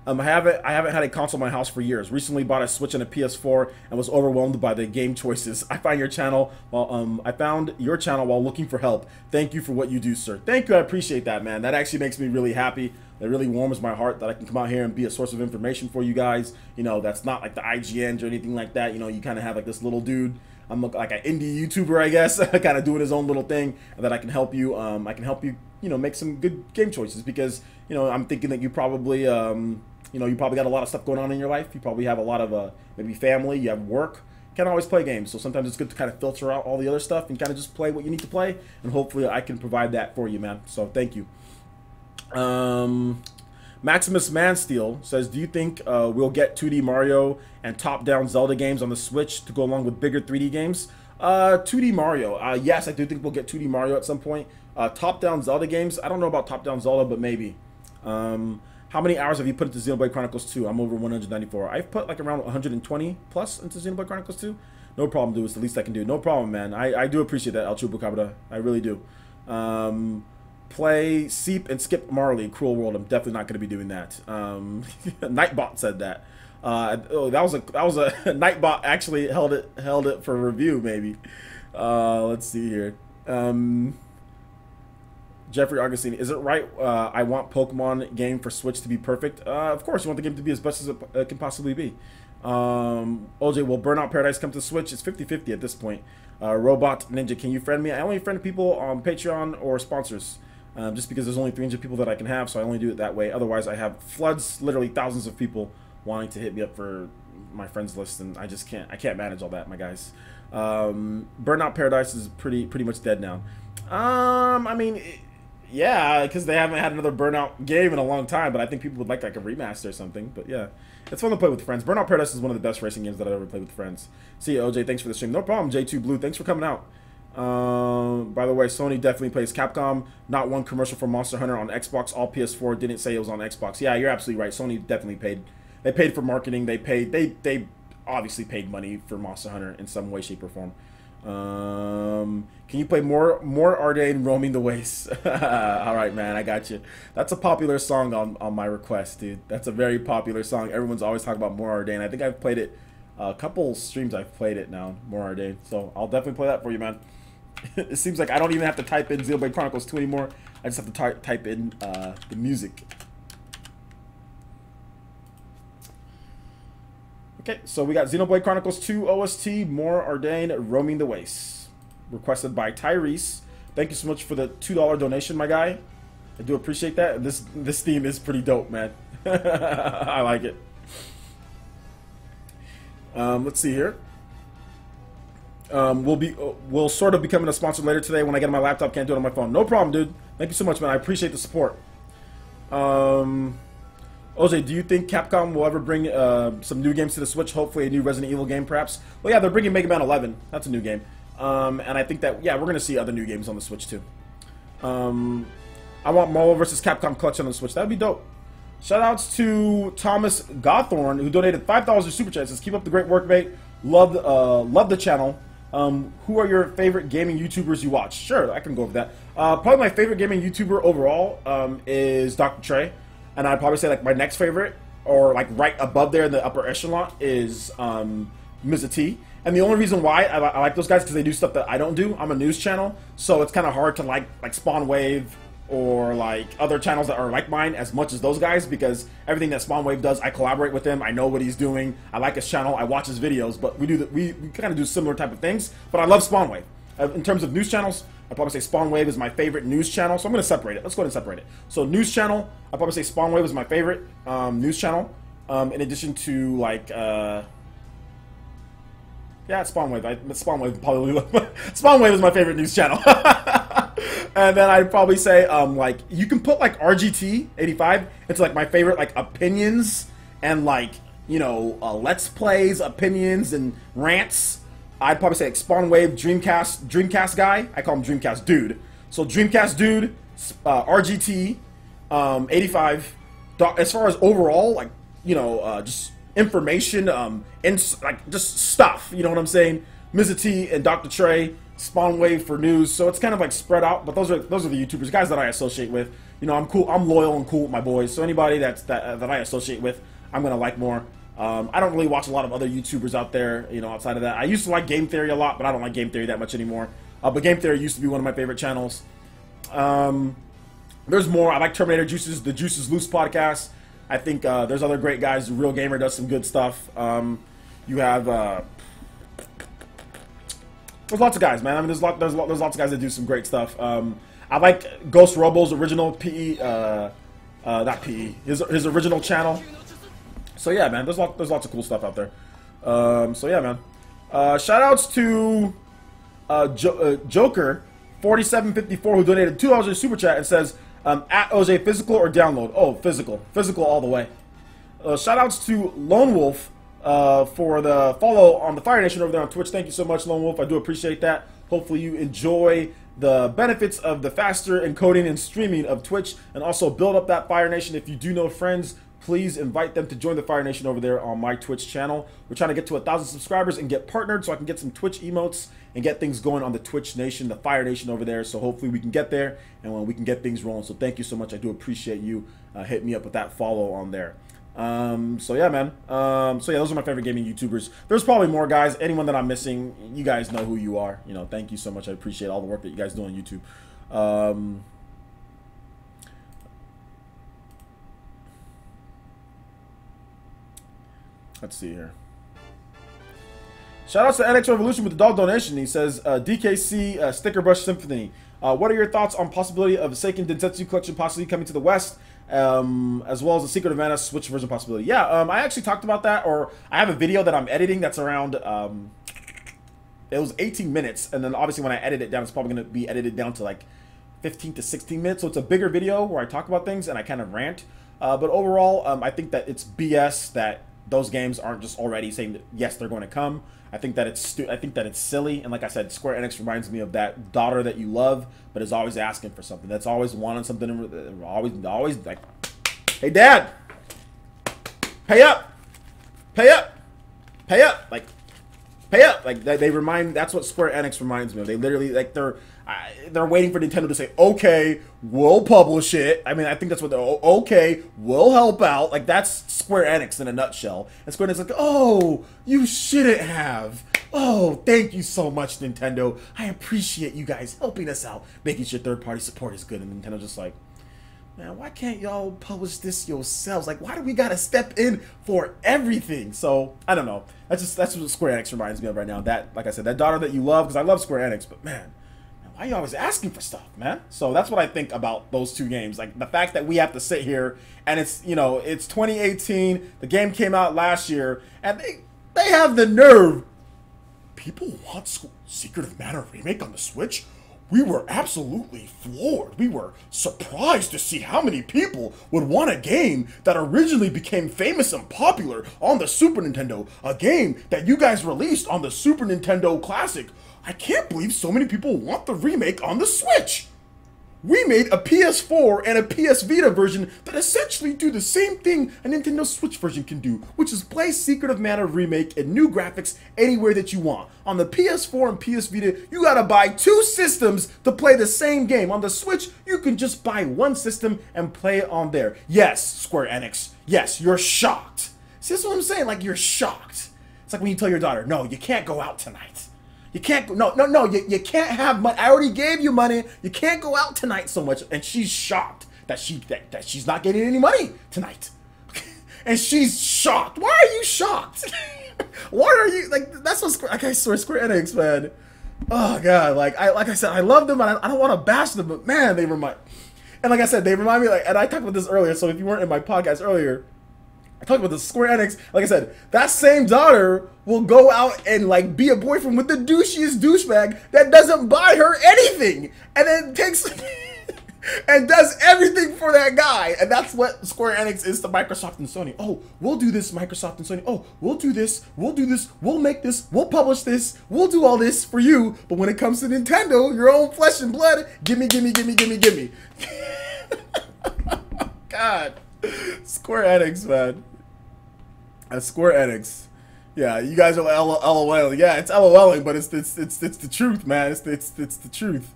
I haven't had a console in my house for years. Recently bought a Switch and a PS4 and was overwhelmed by the game choices. I found your channel while looking for help. Thank you for what you do, sir. Thank you. I appreciate that, man. That actually makes me really happy. It really warms my heart that I can come out here and be a source of information for you guys. You know, that's not like the IGNs or anything like that. You know, you kind of have like this little dude. I'm like an indie YouTuber, I guess, kind of doing his own little thing, and that I can help you. You know, make some good game choices, because you know I'm thinking that you probably you probably got a lot of stuff going on in your life. You probably have a lot of maybe family. You have work. Can't always play games, so sometimes it's good to kind of filter out all the other stuff and kind of just play what you need to play. And hopefully, I can provide that for you, man. So thank you. Maximus Mansteel says, do you think we'll get 2D Mario and top-down Zelda games on the Switch to go along with bigger 3D games? 2D Mario, yes, I do think we'll get 2D Mario at some point. Top-down Zelda games, I don't know about top-down Zelda, but maybe. How many hours have you put into Xenoblade Chronicles 2? I'm over 194. I've put like around 120 plus into Xenoblade Chronicles 2. No problem, dude. It's the least I can do. No problem, man. I do appreciate that, El Chupacabra. I really do. Play Seep and skip Marley, Cruel World. I'm definitely not going to be doing that. Nightbot said that. That was a Nightbot actually held it for review, maybe. Let's see here. Jeffrey Augustine, is it right? I want Pokemon game for Switch to be perfect. Of course, you want the game to be as best as it can possibly be. OJ, will Burnout Paradise come to Switch? It's 50-50 at this point. Robot Ninja, can you friend me? I only friend people on Patreon or sponsors. Just because there's only 300 people that I can have, so I only do it that way. Otherwise, I have floods, literally thousands of people wanting to hit me up for my friends list, and I just can't. I can't manage all that, my guys. Burnout Paradise is pretty much dead now. I mean, yeah, because they haven't had another Burnout game in a long time, but I think people would like a remaster or something. But yeah, it's fun to play with friends. Burnout Paradise is one of the best racing games that I've ever played with friends. See you, OJ. Thanks for the stream. No problem, J2 Blue. Thanks for coming out. By the way, Sony definitely plays Capcom. Not one commercial for Monster Hunter on Xbox. All PS4 didn't say it was on Xbox. Yeah, you're absolutely right. Sony definitely paid. They paid for marketing. They obviously paid money for Monster Hunter in some way, shape, or form. Can you play more Ardain roaming the wastes? All right, man, I got you. That's a popular song on my request, dude. That's a very popular song. Everyone's always talking about more Ardain. I think I've played it a couple streams. I've played it now, more Ardain. So I'll definitely play that for you, man. It seems like I don't even have to type in Xenoblade Chronicles 2 anymore. I just have to type in the music. Okay, so we got Xenoblade Chronicles 2 OST, More Ardain, Roaming the Wastes. Requested by Tyrese. Thank you so much for the $2 donation, my guy. I do appreciate that. This theme is pretty dope, man. I like it. Let's see here. We'll sort of becoming a sponsor later today when I get on my laptop. Can't do it on my phone. No problem, dude. Thank you so much, man. I appreciate the support. OJ, do you think Capcom will ever bring some new games to the Switch? Hopefully a new Resident Evil game, perhaps? Well, yeah, they're bringing Mega Man 11. That's a new game. And I think that, yeah, we're going to see other new games on the Switch, too. I want Marvel vs. Capcom Collection on the Switch. That would be dope. Shoutouts to Thomas Gothorn, who donated $5 to Super Chat. Says, keep up the great work, mate. Love the channel. Who are your favorite gaming YouTubers you watch? Sure, I can go over that. Probably my favorite gaming YouTuber overall is Dr. Trey. And I'd probably say like my next favorite, or like right above there in the upper echelon, is Mr. T. And the only reason why I like those guys because they do stuff that I don't do. I'm a news channel, so it's kind of hard to like Spawn Wave or like other channels that are like mine as much as those guys, because everything that Spawn Wave does, I collaborate with him. I know what he's doing. I like his channel. I watch his videos, but we kind of do similar type of things. But I love Spawn Wave. In terms of news channels, I'd probably say Spawn Wave is my favorite news channel. So I'm going to separate it. Let's go ahead and separate it. So news channel, I'd probably say Spawn Wave is my favorite news channel. In addition to like, yeah, Spawn Wave. Spawn Wave probably. Spawn Wave is my favorite news channel. And then I'd probably say like you can put like RGT 85 into like my favorite like opinions and like let's plays, opinions and rants. I'd probably say like Spawn Wave, Dreamcast guy. I call him Dreamcast Dude. So Dreamcast Dude, RGT, 85. As far as overall, like just information, and like just stuff. You know what I'm saying? Mr. T and Dr. Trey, Spawn Wave for news. So it's kind of like spread out. But those are the YouTubers, guys that I associate with. I'm cool. I'm loyal and cool with my boys. So anybody that I associate with, I'm gonna like more. I don't really watch a lot of other YouTubers out there, outside of that. I used to like Game Theory a lot, but I don't like Game Theory that much anymore. But Game Theory used to be one of my favorite channels. There's more. I like Terminator Juices, the Juices Loose podcast. I think there's other great guys. Real Gamer does some good stuff. You have there's lots of guys, man. I mean, there's lots of guys that do some great stuff. I like Ghost Robo's original PE, not PE, his original channel. So yeah, man, there's lots of cool stuff out there. So yeah, man. Shoutouts to Joker 4754 who donated $2 to Super Chat and says at OJ physical or download. Oh, physical all the way. Shoutouts to Lone Wolf for the follow on the Fire Nation over there on Twitch. Thank you so much, Lone Wolf. I do appreciate that. Hopefully you enjoy the benefits of the faster encoding and streaming of Twitch, and also build up that Fire Nation. If you do know friends, please invite them to join the Fire Nation over there on my Twitch channel. We're trying to get to 1,000 subscribers and get partnered so I can get some Twitch emotes and get things going on the Twitch Nation, the Fire Nation over there. So hopefully we can get there and when we can get things rolling. So thank you so much. I do appreciate you. Hit me up with that follow on there. So yeah, man. So yeah, those are my favorite gaming YouTubers. There's probably more guys. Anyone that I'm missing, you guys know who you are. Thank you so much. I appreciate all the work that you guys do on YouTube. Let's see here. Shout out to NX Revolution with the dog donation. He says, DKC Sticker Brush Symphony. What are your thoughts on possibility of a Seiken Densetsu collection possibly coming to the West, as well as the Secret of Mana Switch version possibility? Yeah, I actually talked about that, or I have a video that I'm editing that's around, it was 18 minutes, and then obviously when I edit it down, it's probably going to be edited down to like 15 to 16 minutes, so it's a bigger video where I talk about things and I kind of rant. But overall, I think that it's BS that those games aren't just already saying that, yes, they're going to come. I think that it's silly, and like I said, Square Enix reminds me of that daughter that you love, but is always asking for something. That's always wanting something. Always like, hey, Dad, pay up, pay up, pay up, like, pay up. Like they remind. That's what Square Enix reminds me of. They literally like they're waiting for Nintendo to say, okay, we'll publish it. I mean, I think that's what they're, okay, we'll help out. Like, that's Square Enix in a nutshell. And Square Enix is like, oh, you shouldn't have. Oh, thank you so much, Nintendo. I appreciate you guys helping us out, making sure third-party support is good. And Nintendo's just like, man, why can't y'all publish this yourselves? Like, why do we gotta step in for everything? So, I don't know. That's what Square Enix reminds me of right now. That, like I said, that daughter that you love, because I love Square Enix, but man, why are you always asking for stuff, man? So that's what I think about those two games. Like, the fact that we have to sit here, and it's, you know, it's 2018, the game came out last year, and they have the nerve. People want Secret of Mana remake on the Switch? We were absolutely floored. We were surprised to see how many people would want a game that originally became famous and popular on the Super Nintendo. A game that you guys released on the Super Nintendo Classic. I can't believe so many people want the remake on the Switch. We made a PS4 and a PS Vita version that essentially do the same thing a Nintendo Switch version can do, which is play Secret of Mana Remake and new graphics anywhere that you want. On the PS4 and PS Vita, you gotta buy 2 systems to play the same game. On the Switch, you can just buy 1 system and play it on there. Yes, Square Enix, yes, you're shocked. See, that's what I'm saying, like, you're shocked. It's like when you tell your daughter, no, you can't go out tonight. You can't, you can't have money. I already gave you money. You can't go out tonight so much. And she's shocked that she's not getting any money tonight. And she's shocked. Why are you shocked? Why are you, like, that's what Square, like I swear, Square Enix, man. Oh, God, like I said, I love them, and I don't want to bash them, but, man, they remind, and like I said, they remind me, like, and I talked about this earlier, so if you weren't in my podcast earlier, I talked about the Square Enix. Like I said, that same daughter will go out and like be a boyfriend with the douchiest douchebag that doesn't buy her anything, and then takes and does everything for that guy. And that's what Square Enix is to Microsoft and Sony. Oh, we'll do this, Microsoft and Sony. Oh, we'll do this. We'll do this. We'll make this. We'll publish this. We'll do all this for you. But when it comes to Nintendo, your own flesh and blood, gimme, gimme, gimme, gimme, gimme. God. Square Enix, man. Square Enix. Yeah, you guys are LOLing. Yeah, it's LOLing, but it's the truth, man. It's the truth.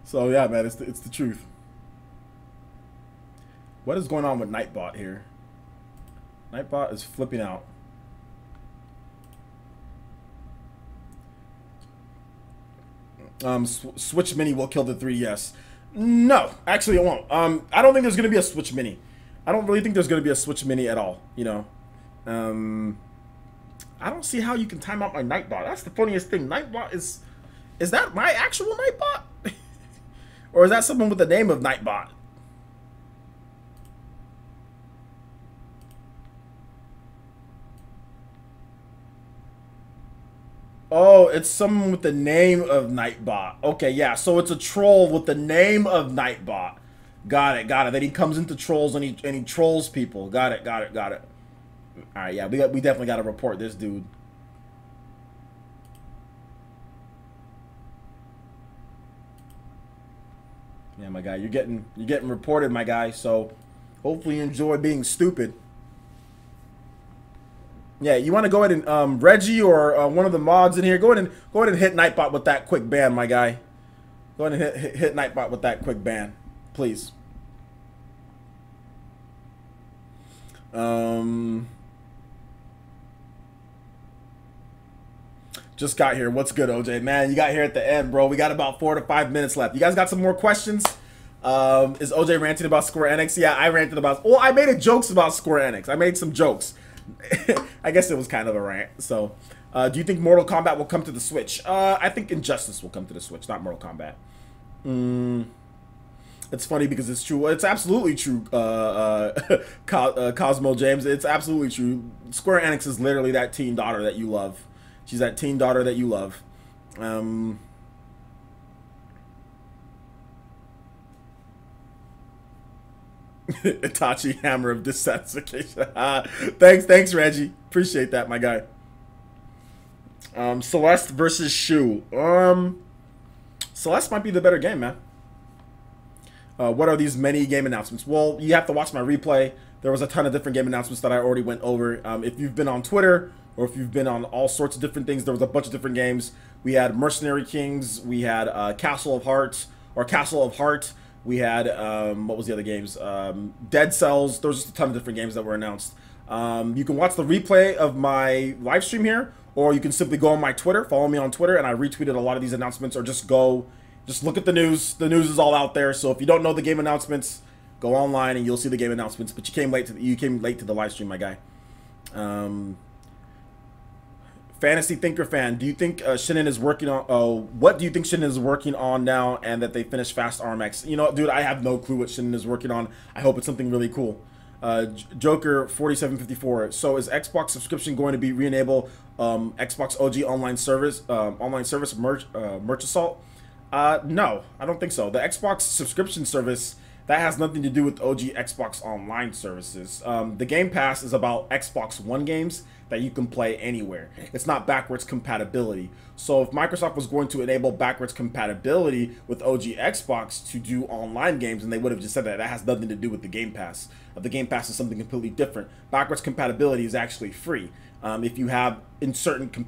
So yeah, man, it's the truth. What is going on with Nightbot here? Nightbot is flipping out. Switch Mini will kill the 3DS. No, actually it won't. I don't think there's gonna be a Switch Mini. I don't really think there's gonna be a Switch Mini at all. You know, I don't see how you can time out my Nightbot. That's the funniest thing. Nightbot is that my actual Nightbot, or is that someone with the name of Nightbot? Oh, it's someone with the name of Nightbot. Okay, yeah, so it's a troll with the name of Nightbot. Got it, got it. Then he comes into trolls and he trolls people. Got it, got it, got it. All right, yeah, we definitely got to report this dude. Yeah, my guy, you're getting reported, my guy. So hopefully you enjoy being stupid. Yeah, you want to go ahead and Reggie or one of the mods in here, go ahead and hit Nightbot with that quick ban, my guy. Go ahead and hit Nightbot with that quick ban, please. Just got here. What's good, OJ? Man, you got here at the end, bro. We got about 4 to 5 minutes left. You guys got some more questions? Is OJ ranting about Square Enix? Yeah, I ranted about. Well, I made jokes about Square Enix. I made some jokes. I guess it was kind of a rant. So, do you think Mortal Kombat will come to the Switch? I think Injustice will come to the Switch, not Mortal Kombat. It's funny because it's true. It's absolutely true, Cosmo James. It's absolutely true. Square Enix is literally that teen daughter that you love. She's that teen daughter that you love. Itachi Hammer of Desensitization. Thanks, Reggie. Appreciate that, my guy. Celeste versus Shu. Celeste might be the better game, man. What are these many game announcements? Well, you have to watch my replay. There was a ton of different game announcements that I already went over. If you've been on Twitter or if you've been on all sorts of different things, there was a bunch of different games. We had Mercenary Kings. We had Castle of Heart or Castle of Heart. We had, what was the other games? Dead Cells. There was just a ton of different games that were announced. You can watch the replay of my live stream here, or you can simply go on my Twitter, follow me on Twitter, and I retweeted a lot of these announcements, or just look at the news. The news is all out there, so if you don't know the game announcements, go online and you'll see the game announcements, but you came late to the live stream, my guy. Fantasy Thinker Fan, do you think Shinin is working on... what do you think Shinin is working on now and that they finished Fast RMX? You know, dude, I have no clue what Shinin is working on. I hope it's something really cool. Joker 4754. So is Xbox subscription going to be re-enable Xbox OG online service merch assault? No, I don't think so. The Xbox subscription service, that has nothing to do with OG Xbox Online services. The Game Pass is about Xbox One games that you can play anywhere. It's not backwards compatibility. So if Microsoft was going to enable backwards compatibility with OG Xbox to do online games, and they would have just said that, that has nothing to do with the Game Pass. The Game Pass is something completely different. Backwards compatibility is actually free. If you have in certain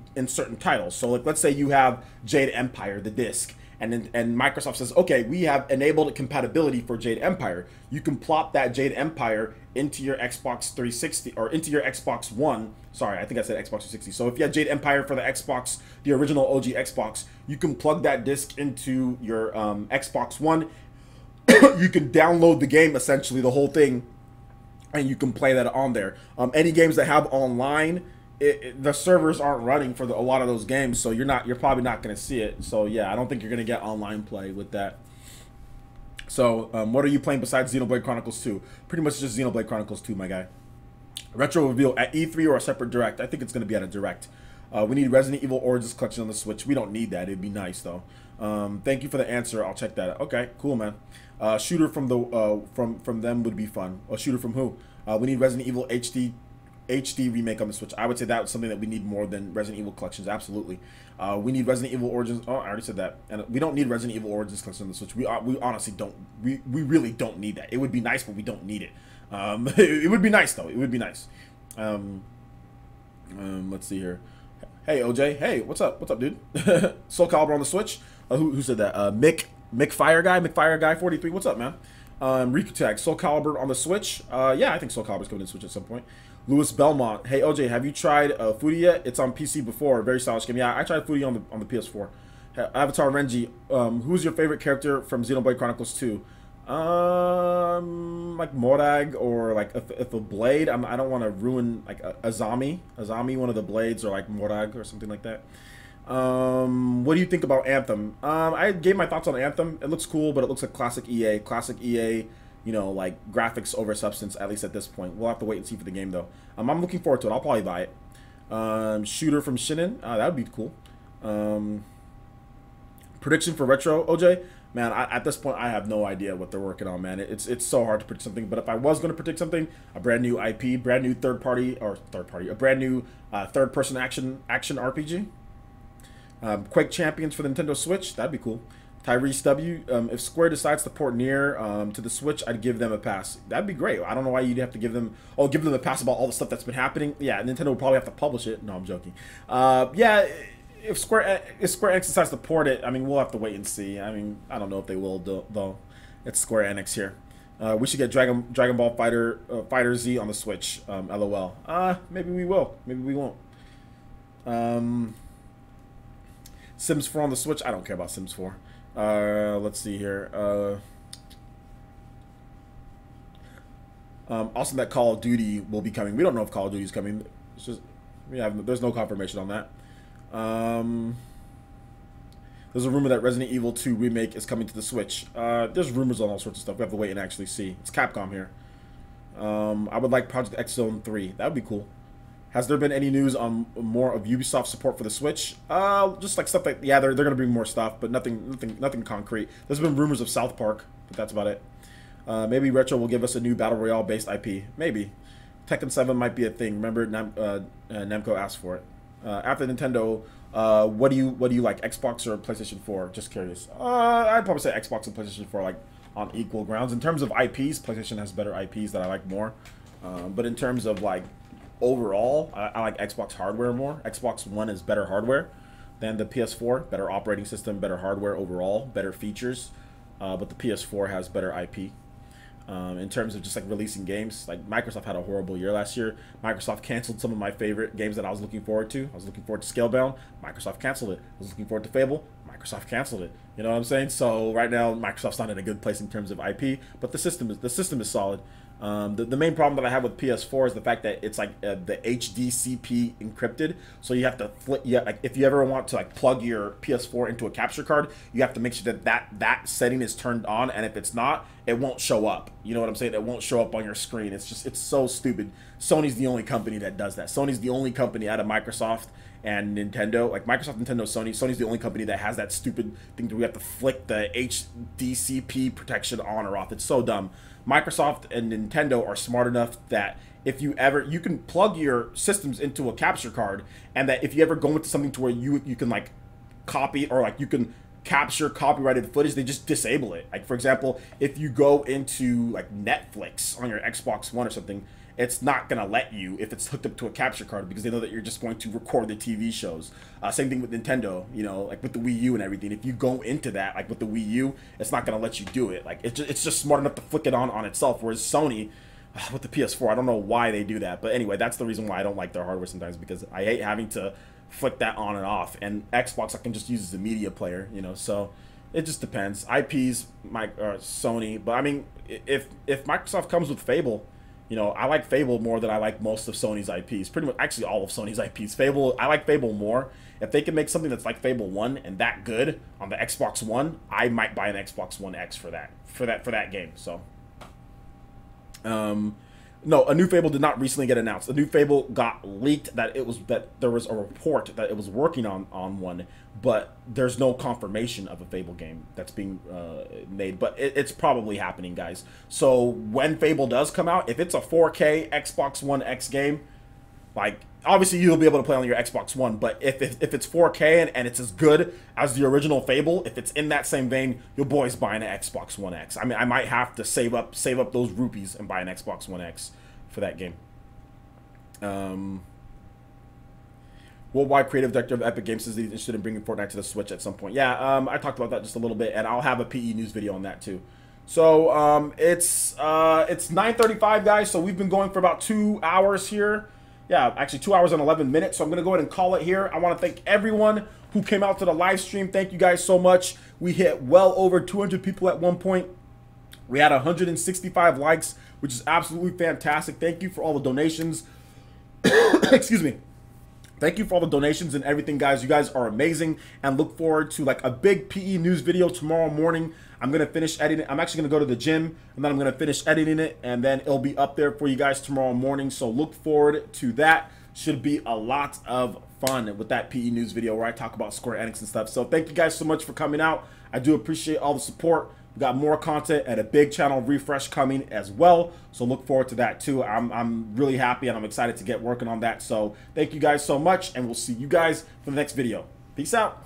titles. So like, let's say you have Jade Empire, the disc, and Microsoft says, okay, we have enabled compatibility for Jade Empire. You can plop that Jade Empire into your Xbox 360 or into your Xbox One. Sorry, I think I said Xbox 360. So if you have Jade Empire for the Xbox, the original OG Xbox, you can plug that disc into your Xbox One. You can download the game, essentially the whole thing, and you can play that on there. Any games that have online, the servers aren't running for a lot of those games, so you're probably not going to see it. So yeah, I don't think you're going to get online play with that. So what are you playing besides Xenoblade Chronicles 2? Pretty much just Xenoblade Chronicles 2, my guy. Retro reveal at E3 or a separate direct? I think it's going to be at a direct. We need Resident Evil Origins Collection on the Switch. We don't need that. It'd be nice though. Thank you for the answer. I'll check that out. Okay, cool, man. Shooter from the from them would be fun. A shooter from who? We need Resident Evil HD remake on the Switch. I would say that was something that we need more than Resident Evil Collections. Absolutely. We need Resident Evil Origins. Oh, I already said that. And we don't need Resident Evil Origins Collection on the Switch. We honestly don't. We really don't need that. It would be nice, but we don't need it. It would be nice though. It would be nice. Let's see here. Hey OJ. Hey, what's up? What's up, dude? Soul Calibur on the Switch. Who said that? Mick Fire Guy 43. What's up, man? Riku Tag. Soul Calibur on the Switch. Yeah, I think Soul Calibur's coming to the Switch at some point. Lewis Belmont. Hey OJ, have you tried Foodie yet? It's on PC before. Very stylish game. Yeah, I tried Foodie on the PS4. Avatar Renji. Who's your favorite character from Xenoblade Chronicles 2? Like Morag or like if a blade. I don't want to ruin like Azami, one of the blades, or like Morag or something like that. What do you think about Anthem? I gave my thoughts on Anthem. It looks cool, but it looks like classic EA. You know, like graphics over substance, at least at this point. We'll have to wait and see for the game though. I'm looking forward to it. I'll probably buy it. Shooter from Shinin. That would be cool. Prediction for Retro, OJ? Man, at this point, I have no idea what they're working on, man. It's so hard to predict something. But if I was going to predict something, a brand new IP, brand new a brand new third-person action RPG. Quake Champions for the Nintendo Switch, that'd be cool. Tyrese W, if Square decides to port Nier to the Switch, I'd give them a pass. That'd be great. I don't know why you'd have to give them a pass about all the stuff that's been happening. Yeah, Nintendo would probably have to publish it. No, I'm joking. Yeah, if Square Enix decides to port it, I mean, we'll have to wait and see. I mean, I don't know if they will though. It's Square Enix here. We should get Dragon Ball Fighter Z on the Switch. LOL. Maybe we will. Maybe we won't. Sims 4 on the Switch. I don't care about Sims 4. Let's see here. Also, that Call of Duty will be coming. We don't know if Call of Duty is coming. It's just there's no confirmation on that. There's a rumor that Resident Evil 2 remake is coming to the Switch. There's rumors on all sorts of stuff. We have to wait and actually see. It's Capcom here. I would like Project X Zone 3. That would be cool. Has there been any news on more of Ubisoft support for the Switch? Just like stuff like, yeah, they're gonna bring more stuff, but nothing concrete. There's been rumors of South Park, but that's about it. Maybe Retro will give us a new Battle Royale based IP. Maybe. Tekken 7 might be a thing. Remember, Namco asked for it. After Nintendo, what do you like, Xbox or PlayStation 4? Just curious. I'd probably say Xbox and PlayStation 4 like on equal grounds. In terms of IPs, PlayStation has better IPs that I like more. But in terms of like overall, I like Xbox hardware more. Xbox One is better hardware than the PS4. Better operating system, better hardware overall, better features. But the PS4 has better IP. In terms of just like releasing games, like Microsoft had a horrible year last year. Microsoft canceled some of my favorite games that I was looking forward to. I was looking forward to Scalebound. Microsoft canceled it. I was looking forward to Fable. Microsoft canceled it. You know what I'm saying? So right now, Microsoft's not in a good place in terms of IP, but the system is solid. The main problem that I have with PS4 is the fact that it's like the HDCP encrypted, so you have to flip. Yeah, like if you ever want to like plug your PS4 into a capture card, you have to make sure that that setting is turned on, and if it's not, it won't show up. You know what I'm saying? It won't show up on your screen. It's so stupid. Sony's the only company that does that. Sony's the only company out of Microsoft and Nintendo, like Microsoft, Nintendo, Sony. Sony's the only company that has that stupid thing that we have to flick the HDCP protection on or off. It's so dumb. Microsoft and Nintendo are smart enough that if you can plug your systems into a capture card, and that if you ever go into something to where you can like copy or like you can capture copyrighted footage, they just disable it. Like for example, if you go into like Netflix on your Xbox One or something, it's not gonna let you if it's hooked up to a capture card because they know that you're just going to record the TV shows. Same thing with Nintendo, you know, like with the Wii U and everything. If you go into that, like with the Wii U, it's not gonna let you do it. Like it's just smart enough to flick it on itself. Whereas Sony, with the PS4, I don't know why they do that. But anyway, that's the reason why I don't like their hardware sometimes, because I hate having to flick that on and off. And Xbox, I can just use as a media player, you know. So it just depends. IPs, Sony, but I mean, if Microsoft comes with Fable. You know, I like Fable more than I like most of Sony's IPs. Pretty much, actually, all of Sony's IPs. Fable, I like Fable more. If they can make something that's like Fable 1 and that good on the Xbox One, I might buy an Xbox One X for that game. So, no, a new Fable did not recently get announced. A new Fable got leaked that there was a report that it was working on one, but there's no confirmation of a Fable game that's being made. But it's probably happening, guys. So when Fable does come out, if it's a 4K Xbox One X game, like obviously you'll be able to play on your Xbox One. But if it's 4K and it's as good as the original Fable, if it's in that same vein, your boy's buying an Xbox One X. I mean, I might have to save up those rupees and buy an Xbox One X for that game. Worldwide creative director of Epic Games says he's interested in bringing Fortnite to the Switch at some point. Yeah, I talked about that just a little bit, and I'll have a PE news video on that too. So it's 9:35, guys. So we've been going for about 2 hours here. Yeah, actually 2 hours and 11 minutes. So I'm gonna go ahead and call it here. I want to thank everyone who came out to the live stream. Thank you guys so much. We hit well over 200 people at one point. We had 165 likes, which is absolutely fantastic. Thank you for all the donations. Excuse me. Thank you for all the donations and everything, guys. You guys are amazing, and look forward to like a big PE news video tomorrow morning. I'm going to finish editing. I'm actually going to go to the gym, and then I'm going to finish editing it, and then it'll be up there for you guys tomorrow morning. So look forward to that. Should be a lot of fun with that PE news video where I talk about Square Enix and stuff. So thank you guys so much for coming out. I do appreciate all the support. We got more content and a big channel refresh coming as well. So look forward to that too. I'm really happy and I'm excited to get working on that. So thank you guys so much, and we'll see you guys for the next video. Peace out.